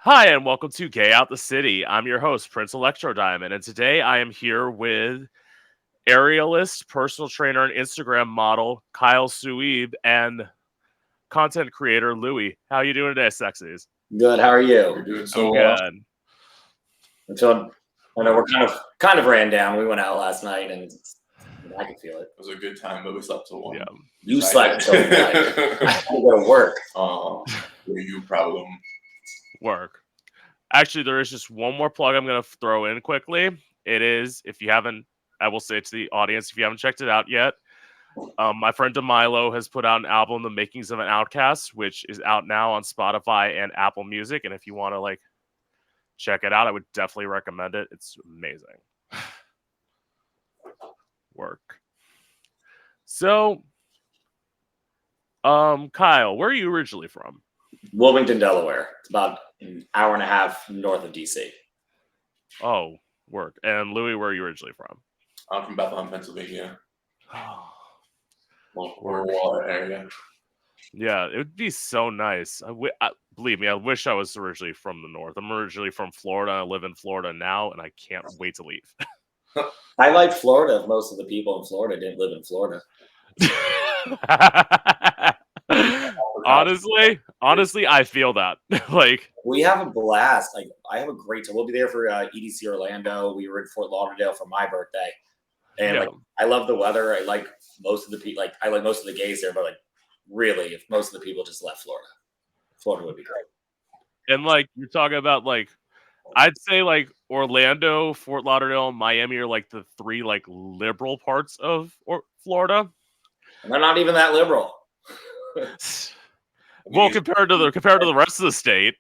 Hi, and welcome to Gay Out the City. I'm your host, Prince Electro Diamond, and today I am here with aerialist, personal trainer, and Instagram model Kyle Suib and content creator Louis. How you doing today, sexies? Good. How are You're you? doing I'm so well. good. I'm feeling. I know we're kind of ran down. We went out last night, and I can feel it. It was a good time, but we slept till one. Yeah, You slept till one. I had to go to work. Oh, you problem. work. Actually, there is just one more plug I'm going to throw in quickly. It is, if you haven't, I will say to the audience, if you haven't checked it out yet, my friend DeMilo has put out an album, The Makings of an Outcast, which is out now on Spotify and Apple Music. And if you want to check it out, I would definitely recommend it. It's amazing. Work. So, Kyle, where are you originally from? Wilmington, Delaware. It's about an hour and a half north of DC. Oh, work. And Louis, where are you originally from? I'm from Bethlehem, Pennsylvania. Work. Rural area. Yeah, it would be so nice. Believe me, I wish I was originally from the north. I'm originally from Florida. I live in Florida now, and I can't wait to leave. I like Florida. If most of the people in Florida didn't live in Florida. honestly, I feel that. We have a blast. Like I have a great time. We'll be there for EDC Orlando. We were in Fort Lauderdale for my birthday, and Yeah. I love the weather. I like most of the people. I like most of the gays there, but really, if most of the people just left Florida, Florida would be great. And you're talking about I'd say Orlando, Fort Lauderdale, and Miami are the three liberal parts of Florida. And they're not even that liberal. Well, compared to the rest of the state.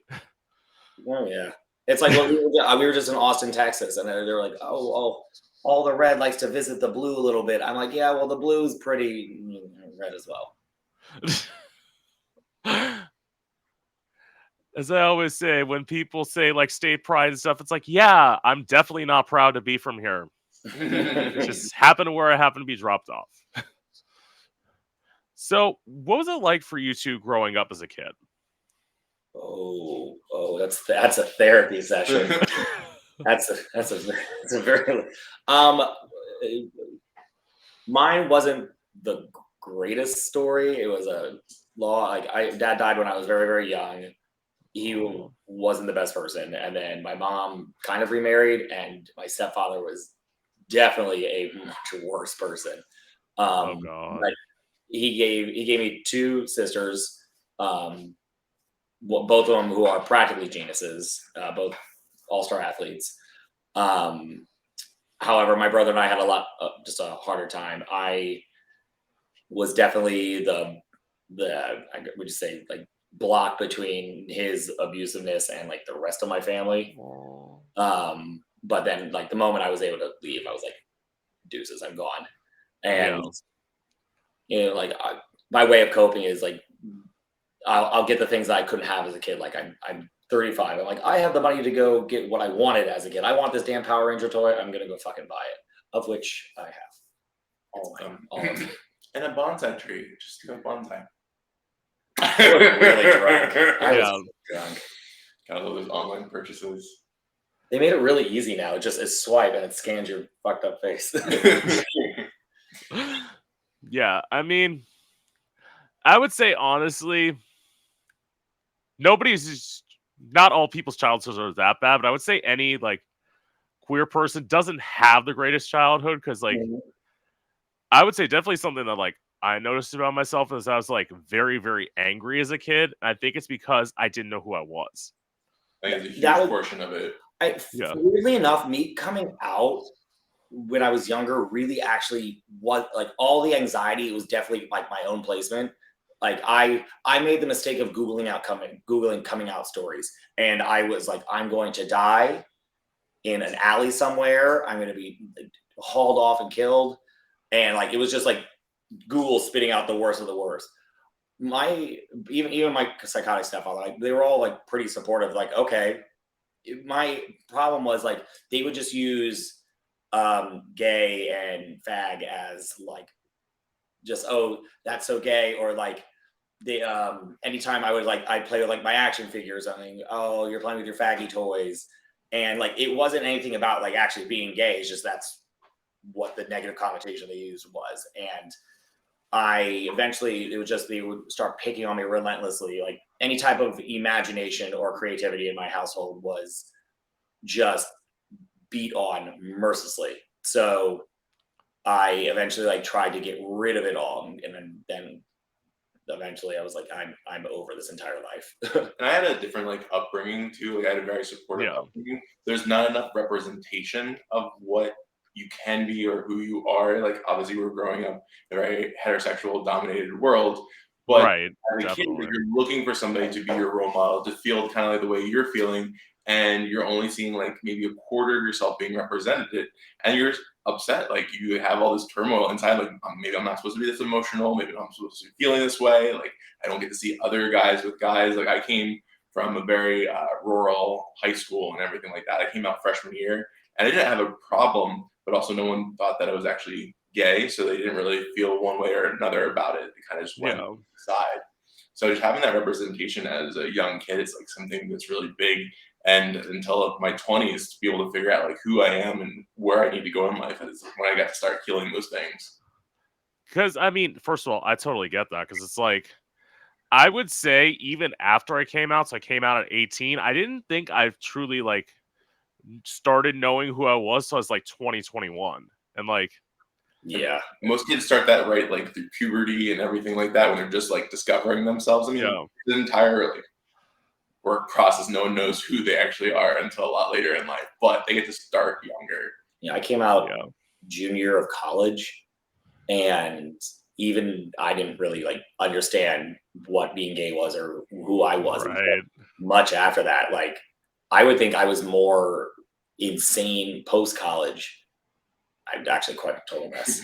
Oh yeah, it's like when we were just in Austin, Texas, and they're like, oh, all the red likes to visit the blue a little bit. I'm like, yeah, well, the blue's pretty red as well. As I always say, when people say state pride and stuff, it's like, yeah, I'm definitely not proud to be from here. Just happen to where I happen to be dropped off. So, what was it like for you two growing up as a kid? Oh, that's a therapy session. that's a very mine wasn't the greatest story. It was a dad died when I was very, very young. He wasn't the best person, and then my mom kind of remarried, and my stepfather was definitely a much worse person. Oh God. But he gave me two sisters, both of them who are practically geniuses, both all-star athletes. However, my brother and I had just a harder time. I was definitely I would just say block between his abusiveness and the rest of my family. But then the moment I was able to leave, I was like, deuces, I'm gone. And my way of coping is I'll get the things that I couldn't have as a kid. I'm 35. I'm like, I have the money to go get what I wanted as a kid. I want this damn Power Ranger toy. I'm gonna go fucking buy it, of which I have all of them. And a bonsai tree. Just do a bonsai. I was really drunk. I was drunk. Got all those online purchases. They made it really easy now. It just is swipe and it scans your fucked up face. Yeah, I mean, I would say honestly, not all people's childhoods are that bad, but I would say any queer person doesn't have the greatest childhood because I would say definitely something that I noticed about myself is I was very, very angry as a kid. I think it's because I didn't know who I was. It's a huge portion of it. Weirdly enough, me coming out when I was younger really actually was all the anxiety. It was definitely my own placement. I made the mistake of Googling coming out stories, and I was like, I'm going to die in an alley somewhere. I'm going to be hauled off and killed. And it was just Google spitting out the worst of the worst. Even my psychotic stepfather, they were all pretty supportive. Okay. My problem was they would just use gay and fag as just, oh, that's so gay, or anytime I'd play with like my action figures, I mean, oh, you're playing with your faggy toys. And like it wasn't anything about like actually being gay, it's just that's what the negative connotation they used was. And it would just they would start picking on me relentlessly. Like any type of imagination or creativity in my household was just beat on mercilessly. So I eventually like tried to get rid of it all, and then eventually I was like, I'm over this entire life. And I had a different like upbringing too. Like I had a very supportive upbringing. There's not enough representation of what you can be or who you are. Like obviously we're growing up in a very heterosexual dominated world. But Right, as a kid, definitely. you're looking for somebody to be your role model, to feel kind of like the way you're feeling, and you're only seeing like maybe a quarter of yourself being represented, and you're upset. Like you have all this turmoil inside. Like maybe I'm not supposed to be this emotional. Maybe I'm supposed to be feeling this way. Like I don't get to see other guys with guys. Like I came from a very rural high school and everything like that. I came out freshman year, and I didn't have a problem, but also no one thought that I was actually gay, so they didn't really feel one way or another about it. They kind of just went aside. So just having that representation as a young kid is like something that's really big. And until my 20s, to be able to figure out like who I am and where I need to go in life is when I got to start healing those things. Because I mean, first of all, I totally get that, because it's like I would say even after I came out, so I came out at 18, I didn't think I've truly like started knowing who I was, so I was like 2021. And like Yeah. Most kids start that right like through puberty and everything like that when they're just like discovering themselves. I mean, the entire like work process, no one knows who they actually are until a lot later in life, but they get to start younger. Yeah, I came out junior year of college, and even I didn't really like understand what being gay was or who I was much after that. Like I would think I was more insane post college. I'm actually quite a total mess.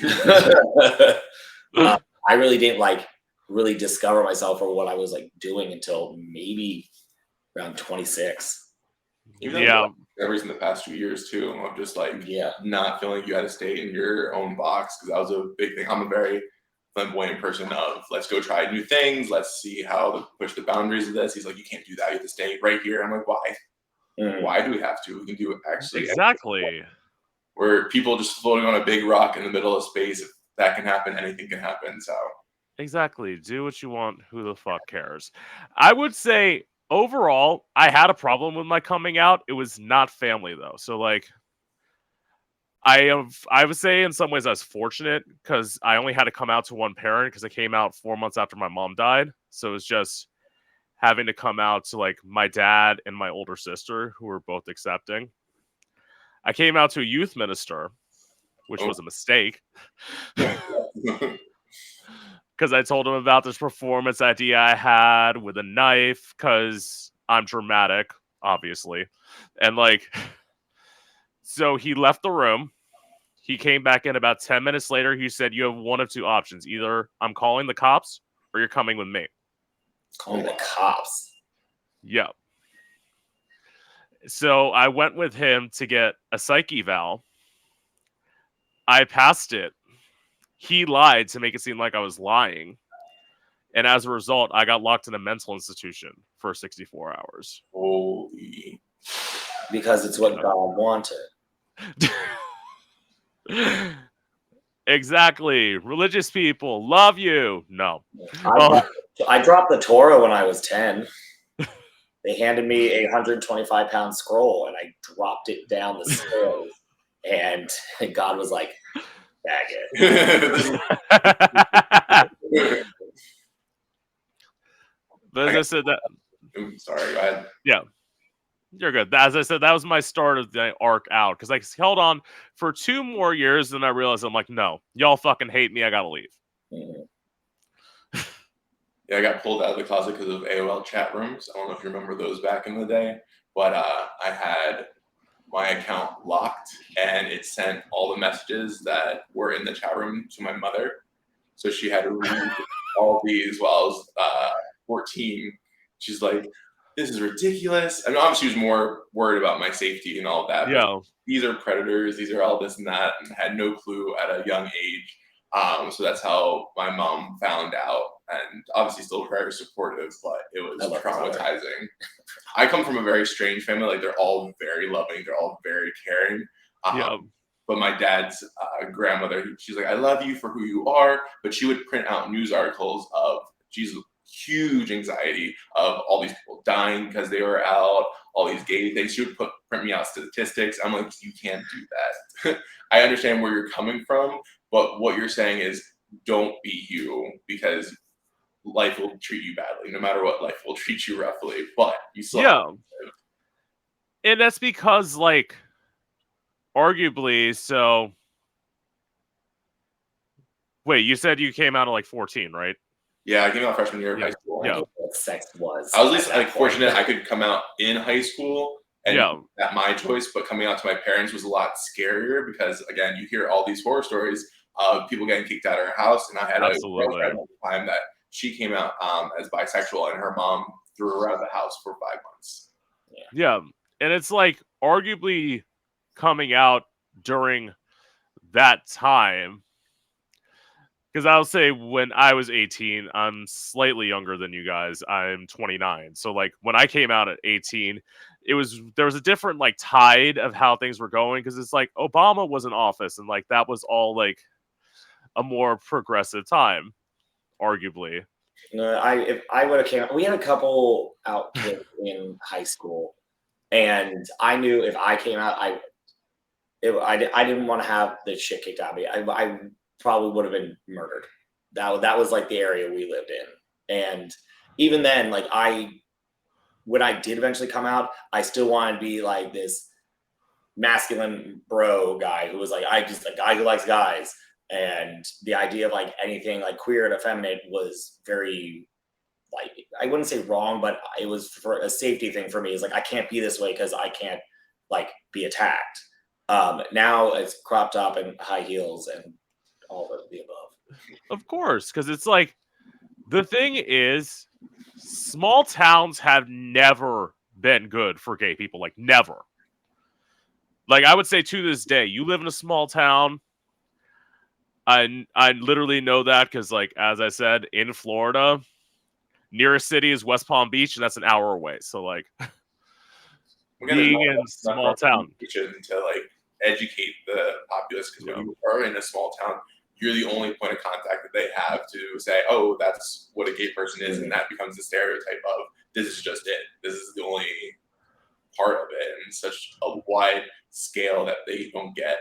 I really didn't like really discover myself or what I was like doing until maybe around 26. Even memories in the past few years too, of just like not feeling like you had to stay in your own box, because that was a big thing. I'm a very flamboyant person of let's go try new things, let's see how to push the boundaries of this. He's like, you can't do that, you have to stay right here. I'm like, why? Why do we have to? We can do it actually exactly. Where people just floating on a big rock in the middle of space, if that can happen, anything can happen. So exactly, do what you want, who the fuck cares? I would say overall I had a problem with my coming out. It was not family though, so like I would say in some ways I was fortunate, because I only had to come out to one parent, because I came out 4 months after my mom died. So it was just having to come out to like my dad and my older sister, who were both accepting. I came out to a youth minister, which was a mistake, because I told him about this performance idea I had with a knife, because I'm dramatic, obviously. And like, so he left the room. He came back in about 10 minutes later. He said, you have one of two options. Either I'm calling the cops or you're coming with me. Calling the cops? Yeah. So I went with him to get a psych eval. I passed it. He lied to make it seem like I was lying. And as a result, I got locked in a mental institution for 64 hours. Holy. Because it's what God wanted. Exactly. Religious people love you. No. I dropped the Torah when I was 10. They handed me a 125-pound scroll, and I dropped it down the stairs. And God was like, bag it. But as I said that. Sorry, go ahead. Yeah. You're good. As I said, that was my start of the arc out, because I held on for 2 more years, and I realized I'm like, no, y'all fucking hate me. I gotta leave. Yeah, I got pulled out of the closet because of AOL chat rooms. I don't know if you remember those back in the day, but I had my account locked, and it sent all the messages that were in the chat room to my mother. So she had to read all these while I was 14. She's like, this is ridiculous. I mean, obviously she was more worried about my safety and all of that. Yeah. These are predators. These are all this and that, and had no clue at a young age. So that's how my mom found out, and obviously still very supportive, but it was traumatizing. I come from a very strange family. Like, they're all very loving. They're all very caring. But my dad's grandmother, she's like, I love you for who you are. But she would print out news articles of huge anxiety of all these people dying because they were out, all these gay things. She would print me out statistics. I'm like, you can't do that. I understand where you're coming from, but what you're saying is don't be you, because life will treat you badly. No matter what, life will treat you roughly, but you still have to live. And that's because, like, arguably, so wait, you said you came out at like 14, right? Yeah, I came out freshman year of high school. I knew what sex was. I was at least like fortunate I could come out in high school and at my choice, but coming out to my parents was a lot scarier because, again, you hear all these horror stories of people getting kicked out of her house, and I had a girlfriend at the time that she came out as bisexual, and her mom threw her out of the house for 5 months. Yeah, and it's like arguably coming out during that time. Because I'll say when I was 18, I'm slightly younger than you guys. I'm 29. So, like, when I came out at 18, there was a different, like, tide of how things were going. Because it's like Obama was in office, and, like, that was all, like, a more progressive time, arguably. If I would have came out, we had a couple out kids in high school, and I knew if I came out, I didn't want to have the shit kicked out of me. I probably would have been murdered. That was like the area we lived in. And even then, like, when I did eventually come out, I still wanted to be like this masculine bro guy who was like, I just a guy who likes guys. And the idea of like anything like queer and effeminate was very, like, I wouldn't say wrong, but it was for a safety thing for me. It's like, I can't be this way because I can't, like, be attacked. Now it's crop top and high heels and all of the above. Of course, because it's like, the thing is, small towns have never been good for gay people. Like, never. Like, I would say to this day, you live in a small town. I literally know that because, like, as I said, in Florida, nearest city is West Palm Beach, and that's an hour away. So, like, being in a small town. To, like, educate the populace, because when you are in a small town, you're the only point of contact that they have to say, oh, that's what a gay person is, and that becomes the stereotype of, this is just it. This is the only part of it, and such a wide scale that they don't get.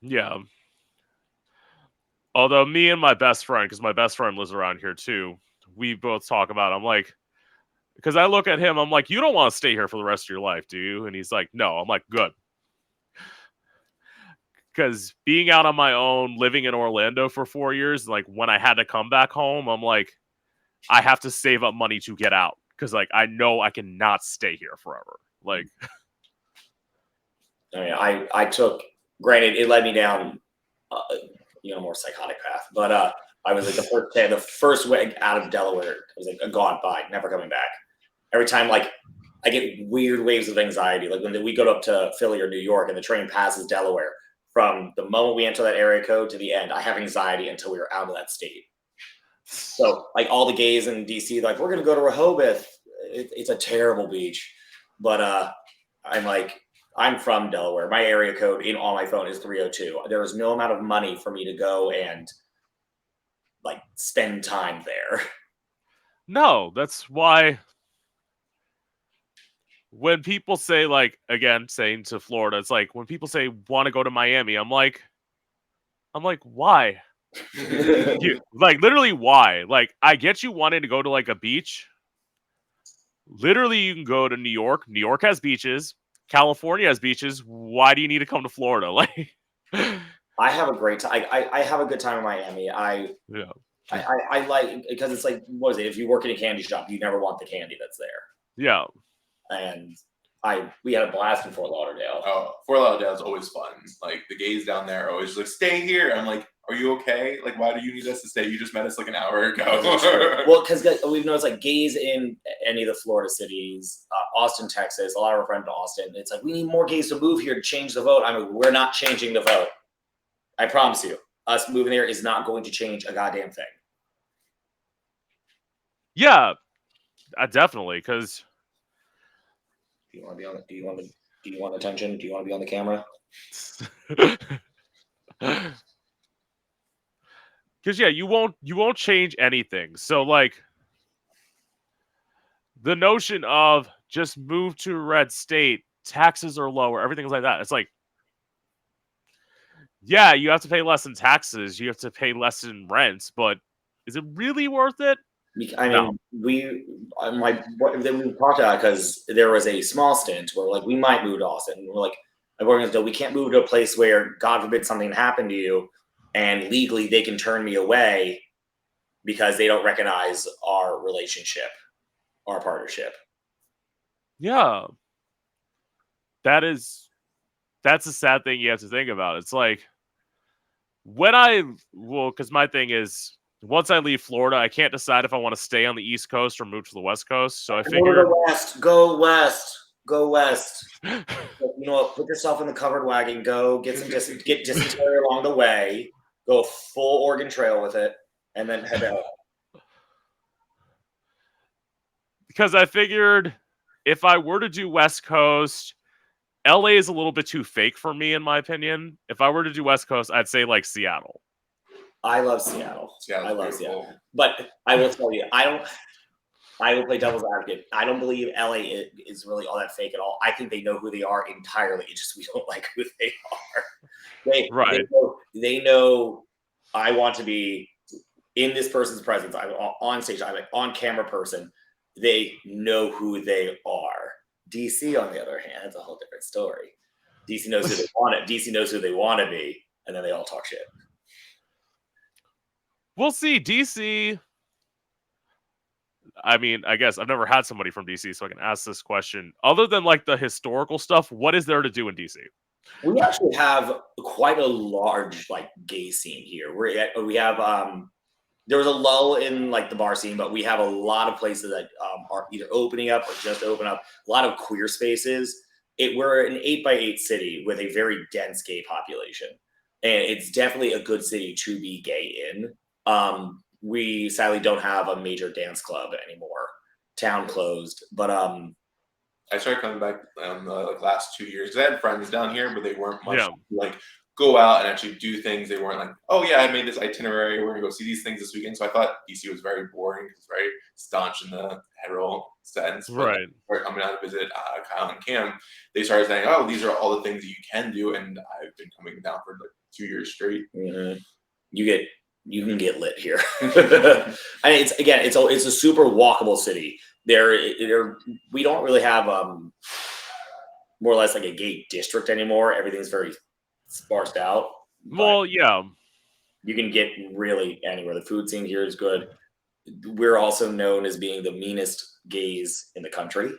Yeah. Although me and my best friend, because my best friend lives around here too, we both talk about it. I'm like, because I look at him, I'm like, you don't want to stay here for the rest of your life, do you? And he's like, no. I'm like, good. Because being out on my own, living in Orlando for 4 years, like, when I had to come back home, I'm like, I have to save up money to get out. Because, like, I know I cannot stay here forever. Like, I took, granted, it led me down more psychotic path, but I was like the first way out of Delaware, I was like, gone, bye, never coming back. Every time, like, I get weird waves of anxiety, like when we go up to Philly or New York and the train passes Delaware, from the moment we enter that area code to the end, I have anxiety until we are out of that state. So, like, all the gays in DC, like, we're gonna go to Rehoboth. It's a terrible beach, but I'm from Delaware. My area code on my phone is 302. There is no amount of money for me to go and, like, spend time there. No, that's why when people say, like, again, saying to Florida, it's like when people say want to go to Miami, I'm like, why? Like, literally, why? Like, I get you wanting to go to, like, a beach. Literally, you can go to New York. New York has beaches. California has beaches. Why do you need to come to Florida? Like, I have a great time. I have a good time in Miami. I like, because it's like, what is it? If you work in a candy shop, you never want the candy that's there. Yeah. And we had a blast in Fort Lauderdale. Oh, Fort Lauderdale is always fun. Like, the gays down there are always like, stay here. I'm like, are you okay? Like, why do you need us to stay? You just met us like an hour ago. Well, because we've noticed, like, gays in any of the Florida cities, Austin, Texas, a lot of our friends in Austin, it's like, we need more gays to move here to change the vote. I mean, we're not changing the vote. I promise you. us moving there is not going to change a goddamn thing. Yeah, definitely. Because do you want to be on? Do you want attention? Do you want to be on the camera? Because yeah, you won't change anything. So like the notion of just move to a red state, taxes are lower, everything's like that. It's like, yeah, you have to pay less in taxes, you have to pay less in rents, but is it really worth it? I mean, we talked about it because there was a small stint where like we might move to Austin. And we're like, we can't move to a place where God forbid something happened to you, and legally they can turn me away because they don't recognize our relationship, our partnership. Yeah, that's a sad thing you have to think about. It's like because my thing is, once I leave Florida, I can't decide if I want to stay on the East Coast or move to the West Coast. So I figured, go west. You know what? Put yourself in the covered wagon. Go get some dysentery along the way. Go full Oregon Trail with it, and then head out. Because I figured if I were to do West Coast, LA is a little bit too fake for me, in my opinion. If I were to do West Coast, I'd say like Seattle. I love Seattle. I love Seattle. But I will tell you, I will play devil's advocate. I don't believe LA is really all that fake at all. I think they know who they are entirely. It's just we don't like who they are. They know I want to be in this person's presence. I'm on stage. I'm an on-camera person. They know who they are. DC, on the other hand, it's a whole different story. DC knows who they want it. DC knows who they want to be, and then they all talk shit. We'll see. DC. I mean, I guess I've never had somebody from DC, so I can ask this question. Other than like the historical stuff, what is there to do in DC? We actually have quite a large like gay scene here. We have there was a lull in like the bar scene, but we have a lot of places that are either opening up or just open up. A lot of queer spaces. We're an 8x8 city with a very dense gay population, and it's definitely a good city to be gay in. We sadly don't have a major dance club anymore. Town closed, but I started coming back like last 2 years because I had friends down here, but they weren't much like go out and actually do things. They weren't like, oh yeah, I made this itinerary. We're gonna go see these things this weekend. So I thought DC was very boring. It's very staunch in the hetero sense. But right. We're coming out to visit Kyle and Kim. They started saying, oh, these are all the things that you can do, and I've been coming down for like 2 years straight. Mm-hmm. You can get lit here. I mean, it's a super walkable city. We don't really have more or less like a gay district anymore. Everything's very sparsed out. Well, yeah. You can get really anywhere. The food scene here is good. We're also known as being the meanest gays in the country,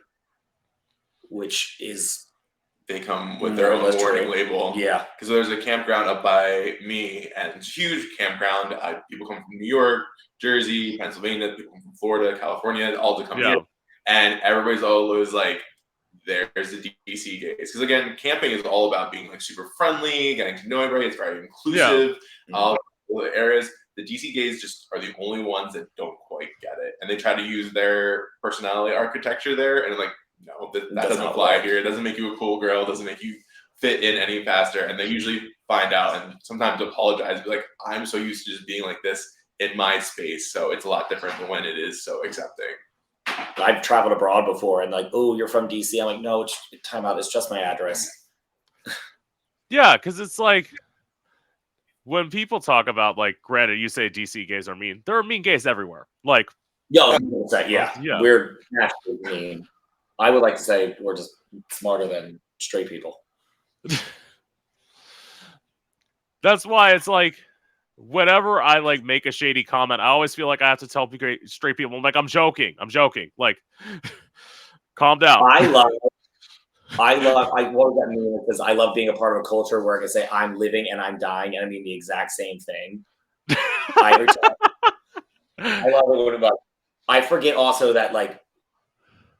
which is... They come with their own warning label. Yeah. Because there's a campground up by me, and it's a huge campground. People come from New York, Jersey, Pennsylvania, people come from Florida, California, all to come here. And everybody's always like, there's the DC gays. Because again, camping is all about being like super friendly, getting to know everybody. It's very inclusive. All the areas. The DC gays just are the only ones that don't quite get it. And they try to use their personality architecture there, and like, no, that doesn't apply here. It doesn't make you a cool girl. It doesn't make you fit in any faster. And they usually find out and sometimes apologize. Be like, I'm so used to just being like this in my space. So it's a lot different than when it is so accepting. I've traveled abroad before and like, oh, you're from DC. I'm like, no, time out. It's just my address. Yeah, because it's like when people talk about like, granted, you say DC gays are mean. There are mean gays everywhere. Like, yeah, we're naturally mean. I would like to say we're just smarter than straight people. That's why it's like, whenever I like make a shady comment, I always feel like I have to tell straight people, I'm like, I'm joking. Like, calm down. I love what does that mean? Because I love being a part of a culture where I can say I'm living and I'm dying, and I mean the exact same thing. I love it. I forget also that like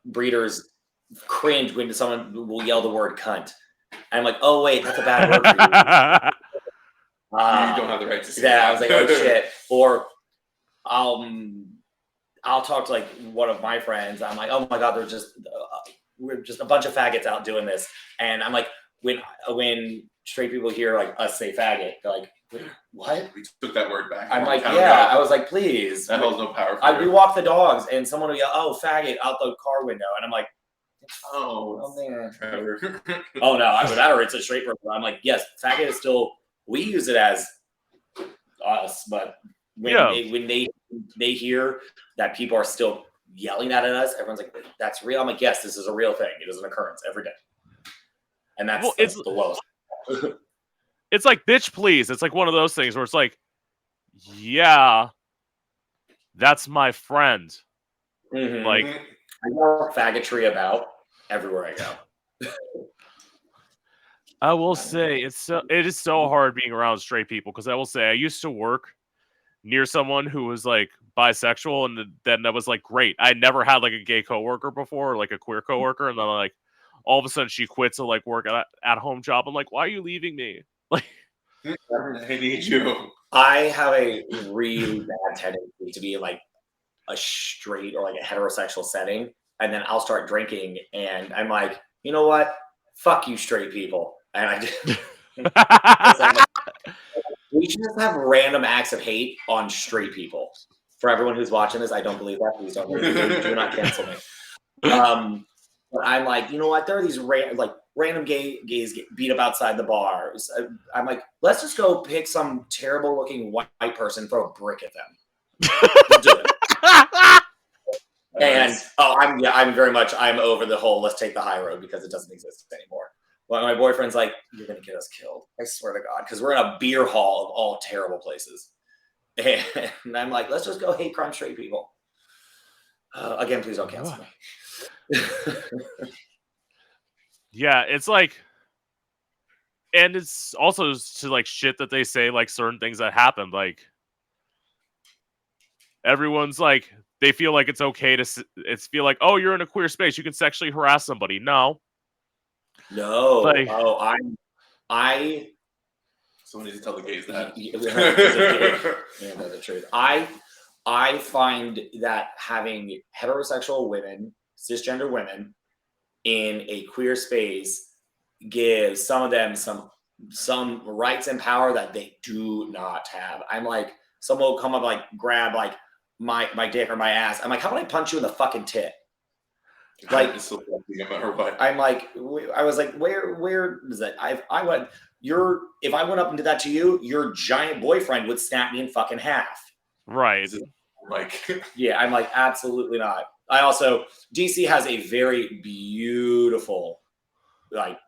breeders cringe when someone will yell the word cunt. And I'm like, oh wait, that's a bad word for you. You don't have the right to say Yeah, that. I was like, oh shit. Or I'll talk to like one of my friends. I'm like, oh my god, we're just a bunch of faggots out doing this. And I'm like, when straight people hear like us say faggot, they're like, what? We took that word back. I'm like, yeah. I was like, please. That holds no power. For we walk the dogs, and someone will yell, "Oh, faggot!" out the car window, and I'm like, oh man. Trevor. Oh no, either that or it's a straight person. I'm like, yes, faggot is still. We use it as us, but when they hear that people are still yelling that at us, everyone's like, that's real. I'm like, yes, this is a real thing. It is an occurrence every day, and that's the lowest. It's like, bitch, please. It's like one of those things where it's like, yeah, that's my friend. Mm-hmm. Like, I know faggotry about everywhere I go. I will say it is so hard being around straight people, because I will say I used to work near someone who was like bisexual, and then that was like great. I never had like a gay coworker before, or like a queer coworker, and then like all of a sudden she quits to like work at home job. I'm like, why are you leaving me? Like, I need you. I have a really bad tendency to be in like a straight or like a heterosexual setting, and then I'll start drinking, and I'm like, you know what? Fuck you, straight people. And I just we should just have random acts of hate on straight people. For everyone who's watching this, I don't believe that. Please don't do not cancel me. But I'm like, you know what? There are these random gays get beat up outside the bars. I'm like, let's just go pick some terrible looking white person, throw a brick at them. Do it. And I'm over the whole let's take the high road, because it doesn't exist anymore. Well, my boyfriend's like, you're gonna get us killed. I swear to God, because we're in a beer hall of all terrible places. And I'm like, let's just go hate crime straight people. Again, please don't cancel me. Yeah, it's like, and it's also to like shit that they say, like certain things that happen, like everyone's like, they feel like it's okay to feel like, oh, you're in a queer space, you can sexually harass somebody. No, like, I someone needs to tell the gays that. Know the truth. I find that having heterosexual women, cisgender women, in a queer space gives some of them some rights and power that they do not have. I'm like, someone will come up, like grab like my dick or my ass. I'm like, how about I punch you in the fucking tit? Like, no matter what. I'm like, I was like, where is that? If I went up and did that to you, your giant boyfriend would snap me in fucking half. Right. Like, yeah, I'm like, absolutely not. I also, DC has a very beautiful, like,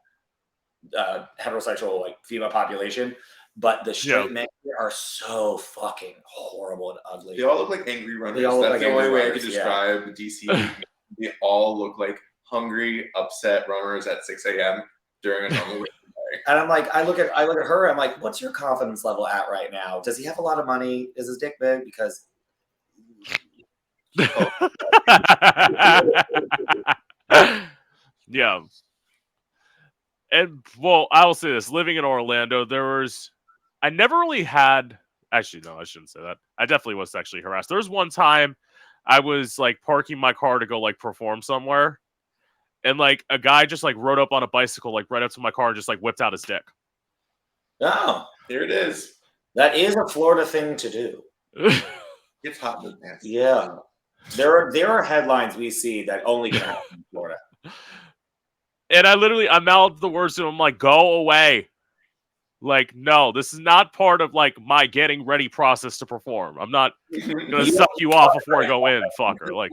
heterosexual, like, female population, but the straight men are so fucking horrible and ugly. They all look like angry runners. That's like the only way I could describe DC. They all look like hungry, upset runners at 6 a.m. during a normal day. And I'm like, I look at her. I'm like, what's your confidence level at right now? Does he have a lot of money? Is his dick big? Because yeah. And well, I will say this: living in Orlando, I never really had. Actually, no, I shouldn't say that. I definitely was sexually harassed. There was one time I was like parking my car to go like perform somewhere, and like a guy just like rode up on a bicycle like right up to my car and just like whipped out his dick. Oh, there it is. That is a Florida thing to do. It's hot in the pants. Yeah, there are headlines we see that only can happen in Florida. And I mouthed the words to him. I'm like, go away. Like, no, this is not part of like my getting ready process to perform. I'm not gonna suck you off before I go in, fucker. Like,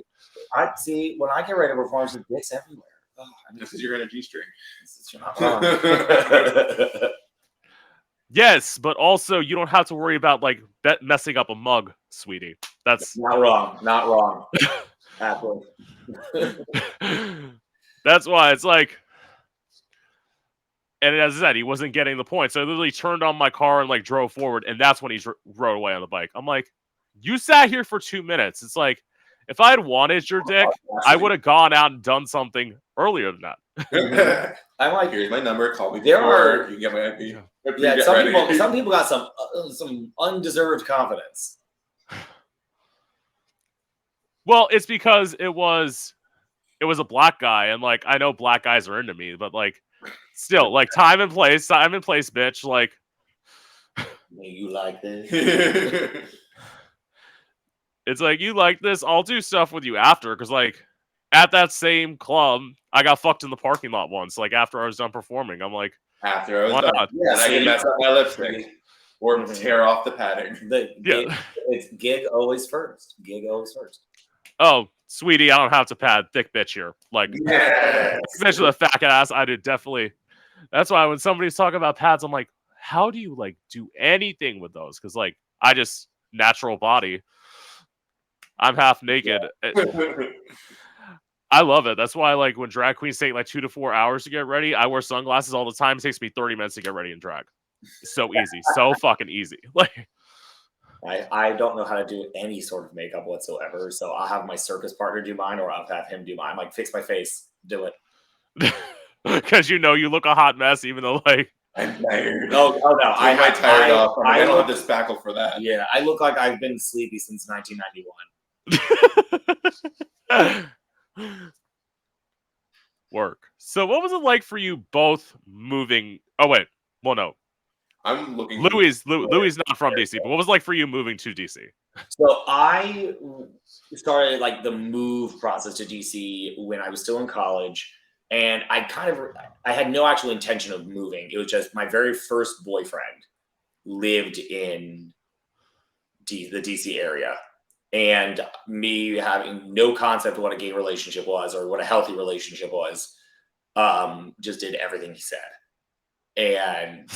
I see when I get ready to perform, some dicks everywhere. Oh, this is your energy string. Yes, but also you don't have to worry about like messing up a mug, sweetie. That's not wrong. Not wrong. Absolutely. That's why it's like. And as I said, he wasn't getting the point. So I literally turned on my car and like drove forward. And that's when he rode away on the bike. I'm like, you sat here for 2 minutes. It's like, If I had wanted your dick, I would have gone out and done something earlier than that. I'm like, here's my number. Call me there before are- you get my IP. yeah, some people got some undeserved confidence. Well, it's because it was a black guy, and like I know black guys are into me, but like still, like time and place, bitch. Like, You like this? it's like you like this. I'll do stuff with you after, because like at that same club, I got fucked in the parking lot once. Like after I was done performing, I'm like, After I was why done, not? and I can mess up my lipstick or tear off the pattern. It's gig always first. Gig always first. Oh, sweetie, I don't have to pad. Thick bitch here. Like, Yes. especially the fat ass. I did definitely. That's why when somebody's talking about pads, I'm like, how do you like do anything with those? Because like I just natural body. I'm half naked. I love it. That's why like when drag queens take like 2 to 4 hours to get ready, I wear sunglasses all the time. It takes me 30 minutes to get ready in drag. It's so easy. So fucking easy. Like I don't know how to do any sort of makeup whatsoever, so I'll have my circus partner do mine, or I'll have him do mine. I'm like, fix my face, do it. because you know you look a hot mess, even though like I'm tired. Oh no, I might tired off. I don't have the spackle for that. Yeah, I look like I've been sleepy since 1991. Work. So what was it like for you both moving? Oh wait, well no, I'm looking. Louis not from DC, but what was it like for you moving to DC? So I started like the move process to DC when I was still in college, and I had no actual intention of moving. It was just my very first boyfriend lived in the DC area, and me having no concept of what a gay relationship was or what a healthy relationship was, just did everything he said. And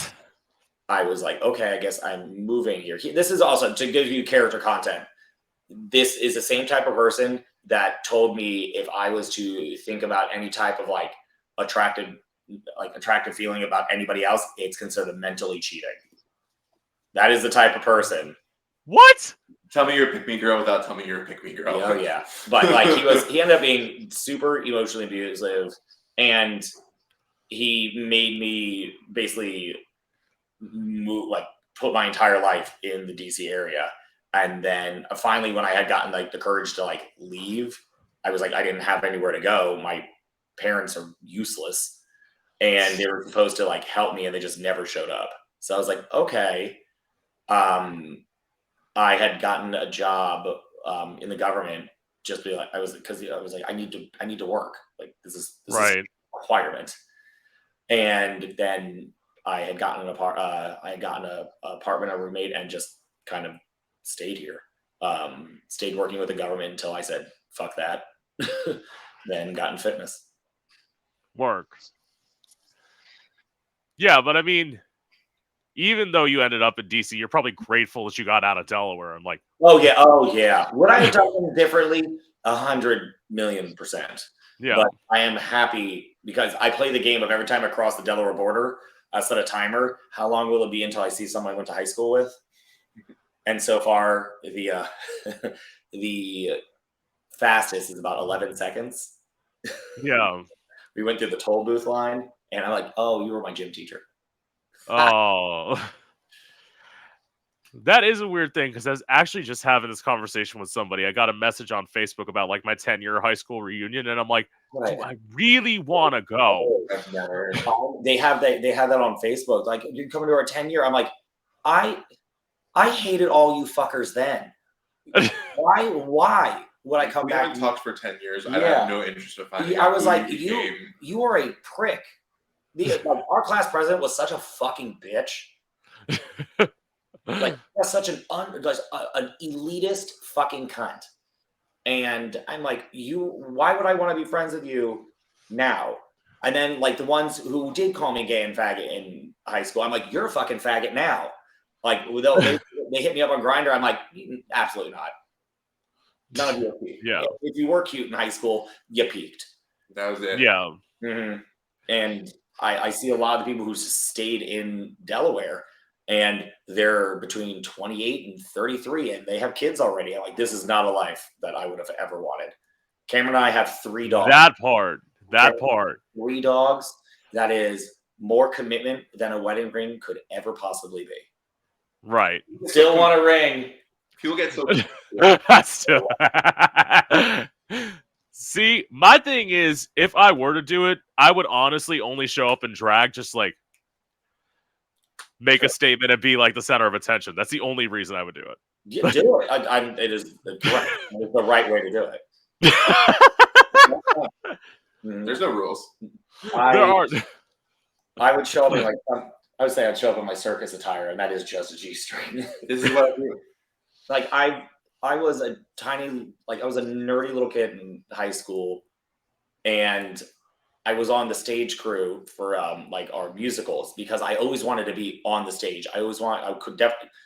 I was like, okay, I guess I'm moving here. This is also to give you character content. This is the same type of person that told me if I was to think about any type of like attractive feeling about anybody else, it's considered mentally cheating. That is the type of person. What? Tell me you're a pick-me girl without telling me you're a pick-me girl. Oh yeah, but like he ended up being super emotionally abusive, and he made me basically move, like put my entire life in the DC area. And then finally, when I had gotten like the courage to like leave, I was like, I didn't have anywhere to go. My parents are useless, and they were supposed to like help me, and they just never showed up. So I was like, okay. I had gotten a job in the government just because I was like, I need to work. Like this is a requirement. And then I had gotten an apartment, a roommate, and just kind of stayed here. Stayed working with the government until I said, fuck that. Then got in fitness. Work. Yeah, but I mean, even though you ended up in DC, you're probably grateful that you got out of Delaware. I'm like, oh yeah. Would I have done things differently? 100,000,000%. Yeah. But I am happy because I play the game of every time I cross the Delaware border, I set a timer. How long will it be until I see someone I went to high school with? And so far, the the fastest is about 11 seconds. Yeah. We went through the toll booth line, and I'm like, oh, you were my gym teacher. Oh. That is a weird thing, because I was actually just having this conversation with somebody. I got a message on Facebook about like my 10-year high school reunion, and I'm like, do I really want to go? They have that on Facebook. Like, you're coming to our 10-year. I'm like, I hated all you fuckers then. Why would I come we back? We haven't talked for 10 years. Yeah. I have no interest in finding out. I was like, you are a prick. Our class president was such a fucking bitch. Like, that's such an elitist fucking cunt. And I'm like, why would I want to be friends with you now? And then like the ones who did call me gay and faggot in high school, I'm like, you're a fucking faggot now. Like they hit me up on Grindr. I'm like, absolutely not. None of you are cute. Yeah. If you were cute in high school, you peaked. That was it. Yeah. Mm-hmm. And I see a lot of the people who stayed in Delaware, and they're between 28 and 33, and they have kids already. I'm like, this is not a life that I would have ever wanted. Cameron and I have 3 dogs. That part. 3 dogs. That is more commitment than a wedding ring could ever possibly be. Right. Still want a ring. People get so. Still. See, my thing is, if I were to do it, I would honestly only show up in drag, just like make a statement and be like the center of attention. That's the only reason I would do it. Yeah, do it. It is the right way to do it. There's no rules. There are. I would show up in I would say I'd show up in my circus attire, and that is just a G-string. This is what I do. Like I was a nerdy little kid in high school, and I was on the stage crew for like our musicals because I always wanted to be on the stage.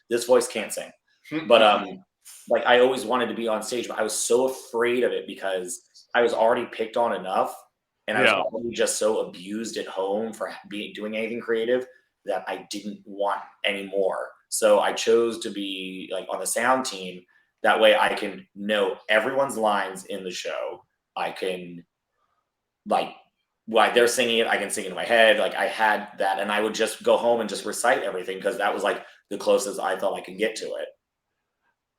This voice can't sing, but like I always wanted to be on stage, but I was so afraid of it because I was already picked on enough, and I was already just so abused at home for doing anything creative that I didn't want anymore. So I chose to be like on the sound team. That way I can know everyone's lines in the show. I can while they're singing it, I can sing it in my head. Like I had that, and I would just go home and just recite everything because that was like the closest I felt I could get to it.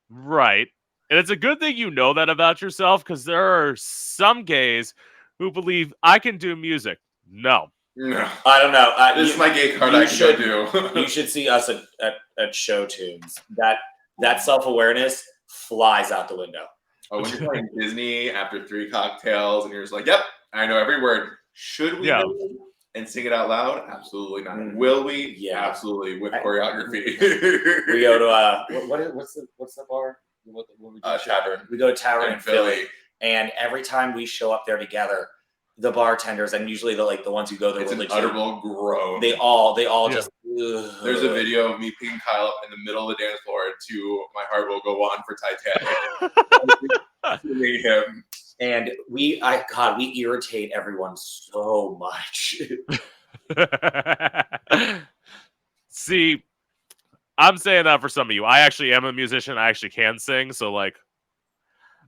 Right. And it's a good thing you know that about yourself, because there are some gays who believe I can do music. No. No. I don't know. This is my gay card I should do. You should see us at show tunes. That self-awareness flies out the window. Oh, when you're playing Disney after 3 cocktails and you're just like, yep, I know every word. Should we do it and sing it out loud? Absolutely not. Will we? Yeah. Absolutely, with choreography. We go to what's the bar? Tavern. We go to Tavern in Philly, and every time we show up there together, the bartenders, and usually the ones who go there, it's an utterable groan. They all just. Ugh. There's a video of me picking Kyle up in the middle of the dance floor to "My Heart Will Go On" for Titanic. Him. And we irritate everyone so much. See, I'm saying that for some of you. I actually am a musician. I actually can sing, so like,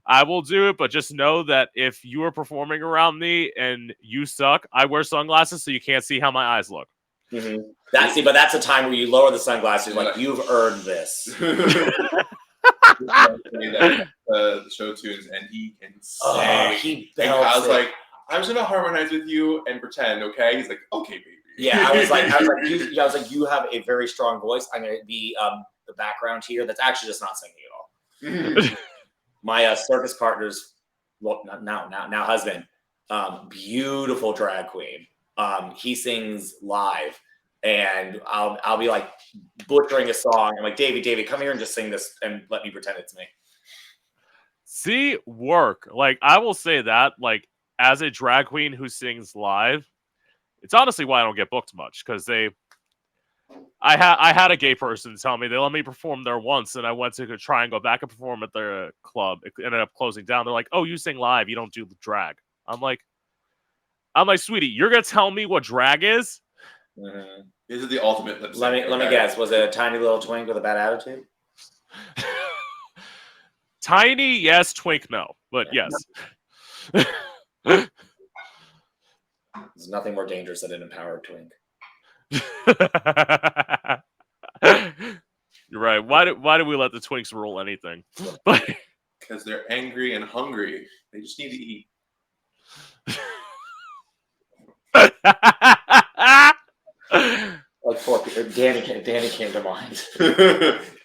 I will do it, but just know that if you are performing around me and you suck, I wear sunglasses so you can't see how my eyes look. Mm-hmm. But that's a time where you lower the sunglasses, like you've earned this. The show tunes, and he can sing. And I was like, I'm just gonna harmonize with you and pretend, okay? He's like, okay, baby. Yeah, I was like, you have a very strong voice. I'm gonna be the background here. That's actually just not singing at all. My circus partner's now husband, beautiful drag queen. He sings live, and I'll be like butchering a song. I'm like, David, come here and just sing this and let me pretend it's me. See, work. Like, I will say that, like, as a drag queen who sings live, it's honestly why I don't get booked much, because I had a gay person tell me they let me perform there once, and I went to try and go back and perform at their club. It ended up closing down. They're like, "Oh, you sing live, you don't do drag." I'm like, sweetie, you're gonna tell me what drag is? Mm-hmm. This is the ultimate lip sync. Let me guess. Was it a tiny little twink with a bad attitude? Tiny, yes. Twink, no. But yes. There's nothing more dangerous than an empowered twink. You're right. Why do we let the twinks rule anything? Because they're angry and hungry. They just need to eat. Like Danny came to mind.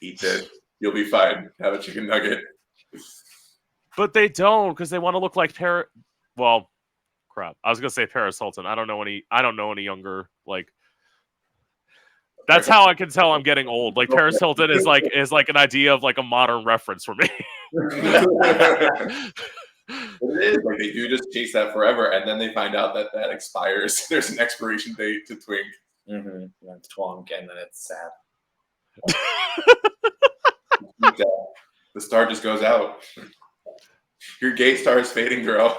Eat it. You'll be fine. Have a chicken nugget. But they don't, because they want to look like Well, crap. I was gonna say Paris Hilton. I don't know any younger, like. That's how I can tell I'm getting old. Like, Paris Hilton is like an idea of like a modern reference for me. It is like they do just chase that forever, and then they find out that expires. There's an expiration date to twink. Mm-hmm. Yeah, it's twonk, and then it's sad. The star just goes out. Your gay star is fading, girl.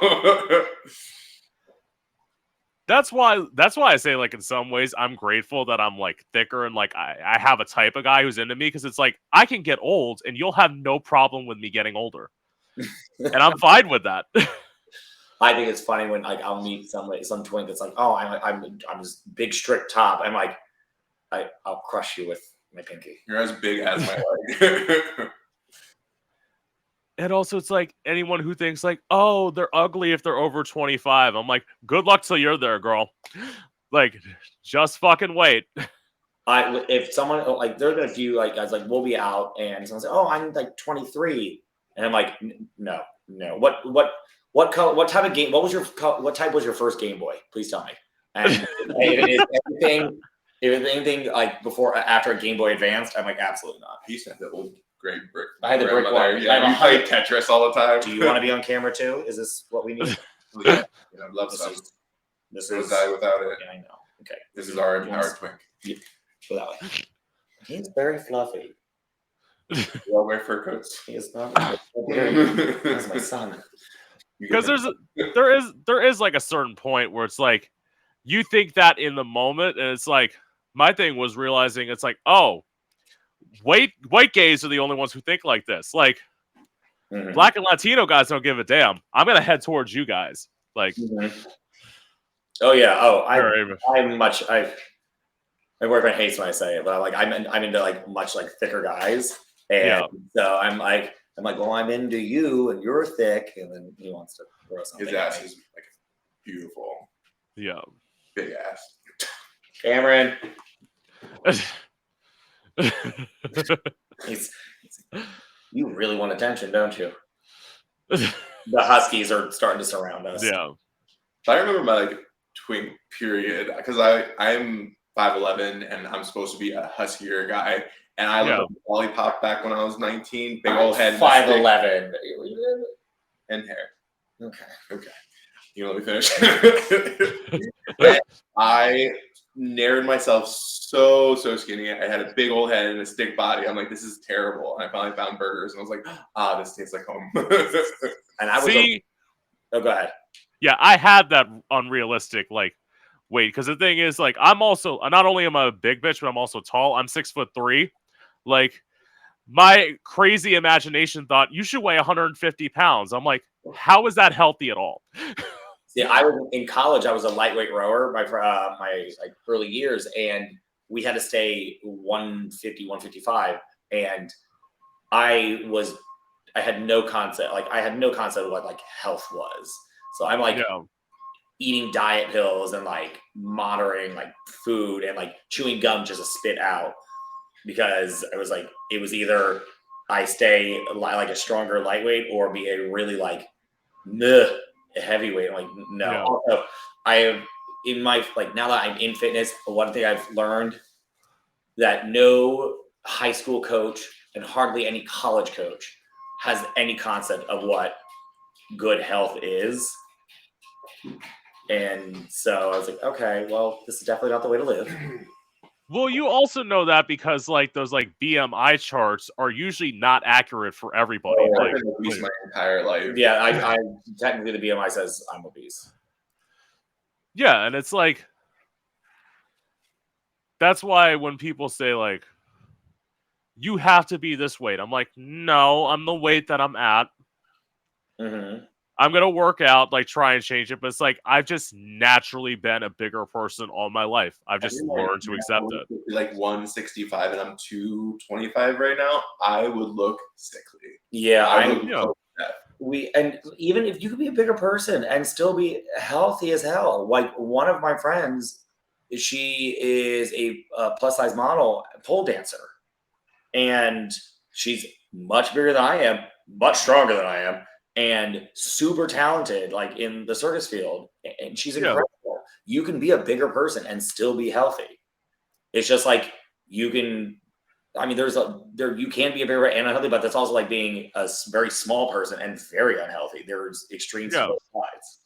That's why I say, like, in some ways I'm grateful that I'm like thicker and like I have a type of guy who's into me, because it's like I can get old and you'll have no problem with me getting older. And I'm fine with that. I think it's funny when like I'll meet some twink that's like, oh, I'm this big strict top. I'm like, I'll crush you with my pinky. You're as big as my leg. And also it's like anyone who thinks like, oh, they're ugly if they're over 25. I'm like, good luck till you're there, girl. Like, just fucking wait. If someone like they're gonna do like guys like we'll be out and someone says, oh, I'm like 23, and I'm like, no. What color? What type of game? What type was your first Game Boy? Please tell me. And if it is anything, if it's anything like after a Game Boy Advanced, I'm like, absolutely not. He used to have the old gray brick. I had the brick one. Yeah, you played Tetris all the time. Do you want to be on camera too? Is this what we need? Yeah, I'd love some. This We'll is die without it. Yeah, I know. Okay. This is our twink. Yeah. Go that way. He's very fluffy. We all wear fur coats. He is not. That's my son. Because there is like a certain point where it's like you think that in the moment, and it's like my thing was realizing it's like, oh, white gays are the only ones who think like this. Like Black and Latino guys don't give a damn. I'm gonna head towards you guys. Like, oh yeah, my boyfriend hates when I say it, but I'm into like much like thicker guys, and so I'm like, well, I'm into you, and you're thick, and then he wants to throw something. His ass is like beautiful. Yeah, big ass. Cameron. You really want attention, don't you? The Huskies are starting to surround us. Yeah. I remember my like twink period because I'm 5'11" and I'm supposed to be a huskier guy. And I looked like a lollipop back when I was 19. Big old head. 5'11". And hair. Okay. You let me finish. I narrowed myself so skinny. I had a big old head and a stick body. I'm like, this is terrible. And I finally found burgers and I was like, this tastes like home. And I was go ahead. Yeah, I had that unrealistic like weight because the thing is like I'm also not only am I a big bitch, but I'm also tall. I'm 6'3". Like my crazy imagination thought you should weigh 150 pounds. I'm like, how is that healthy at all? Yeah, I was in college. I was a lightweight rower my like early years, and we had to stay 150, 155, and I had no concept. Like I had no concept of what like health was. So I'm like eating diet pills and like monitoring like food and like chewing gum just to spit out because it was either I stay like a stronger lightweight or be a really like heavyweight. I'm like, no. Yeah. Also, I have in my like now that I'm in fitness, one thing I've learned that no high school coach and hardly any college coach has any concept of what good health is. And so I was like, okay, well, this is definitely not the way to live. Well, you also know that because like those like BMI charts are usually not accurate for everybody. I've been obese my entire life. Yeah, I technically the BMI says I'm obese. Yeah, and it's like that's why when people say like you have to be this weight, I'm like, no, I'm the weight that I'm at. I'm gonna work out, like try and change it, but it's like I've just naturally been a bigger person all my life. I've just learned to accept it. Like 165 and I'm 225 right now, I would look sickly. Yeah, And even if you could be a bigger person and still be healthy as hell. Like one of my friends, she is a plus size model, pole dancer, and she's much bigger than I am, much stronger than I am. And super talented, like in the circus field, and she's incredible. You can be a bigger person and still be healthy. It's just like you can. I mean, you can be a bigger and unhealthy, but that's also like being a very small person and very unhealthy. There's extremes on both sides.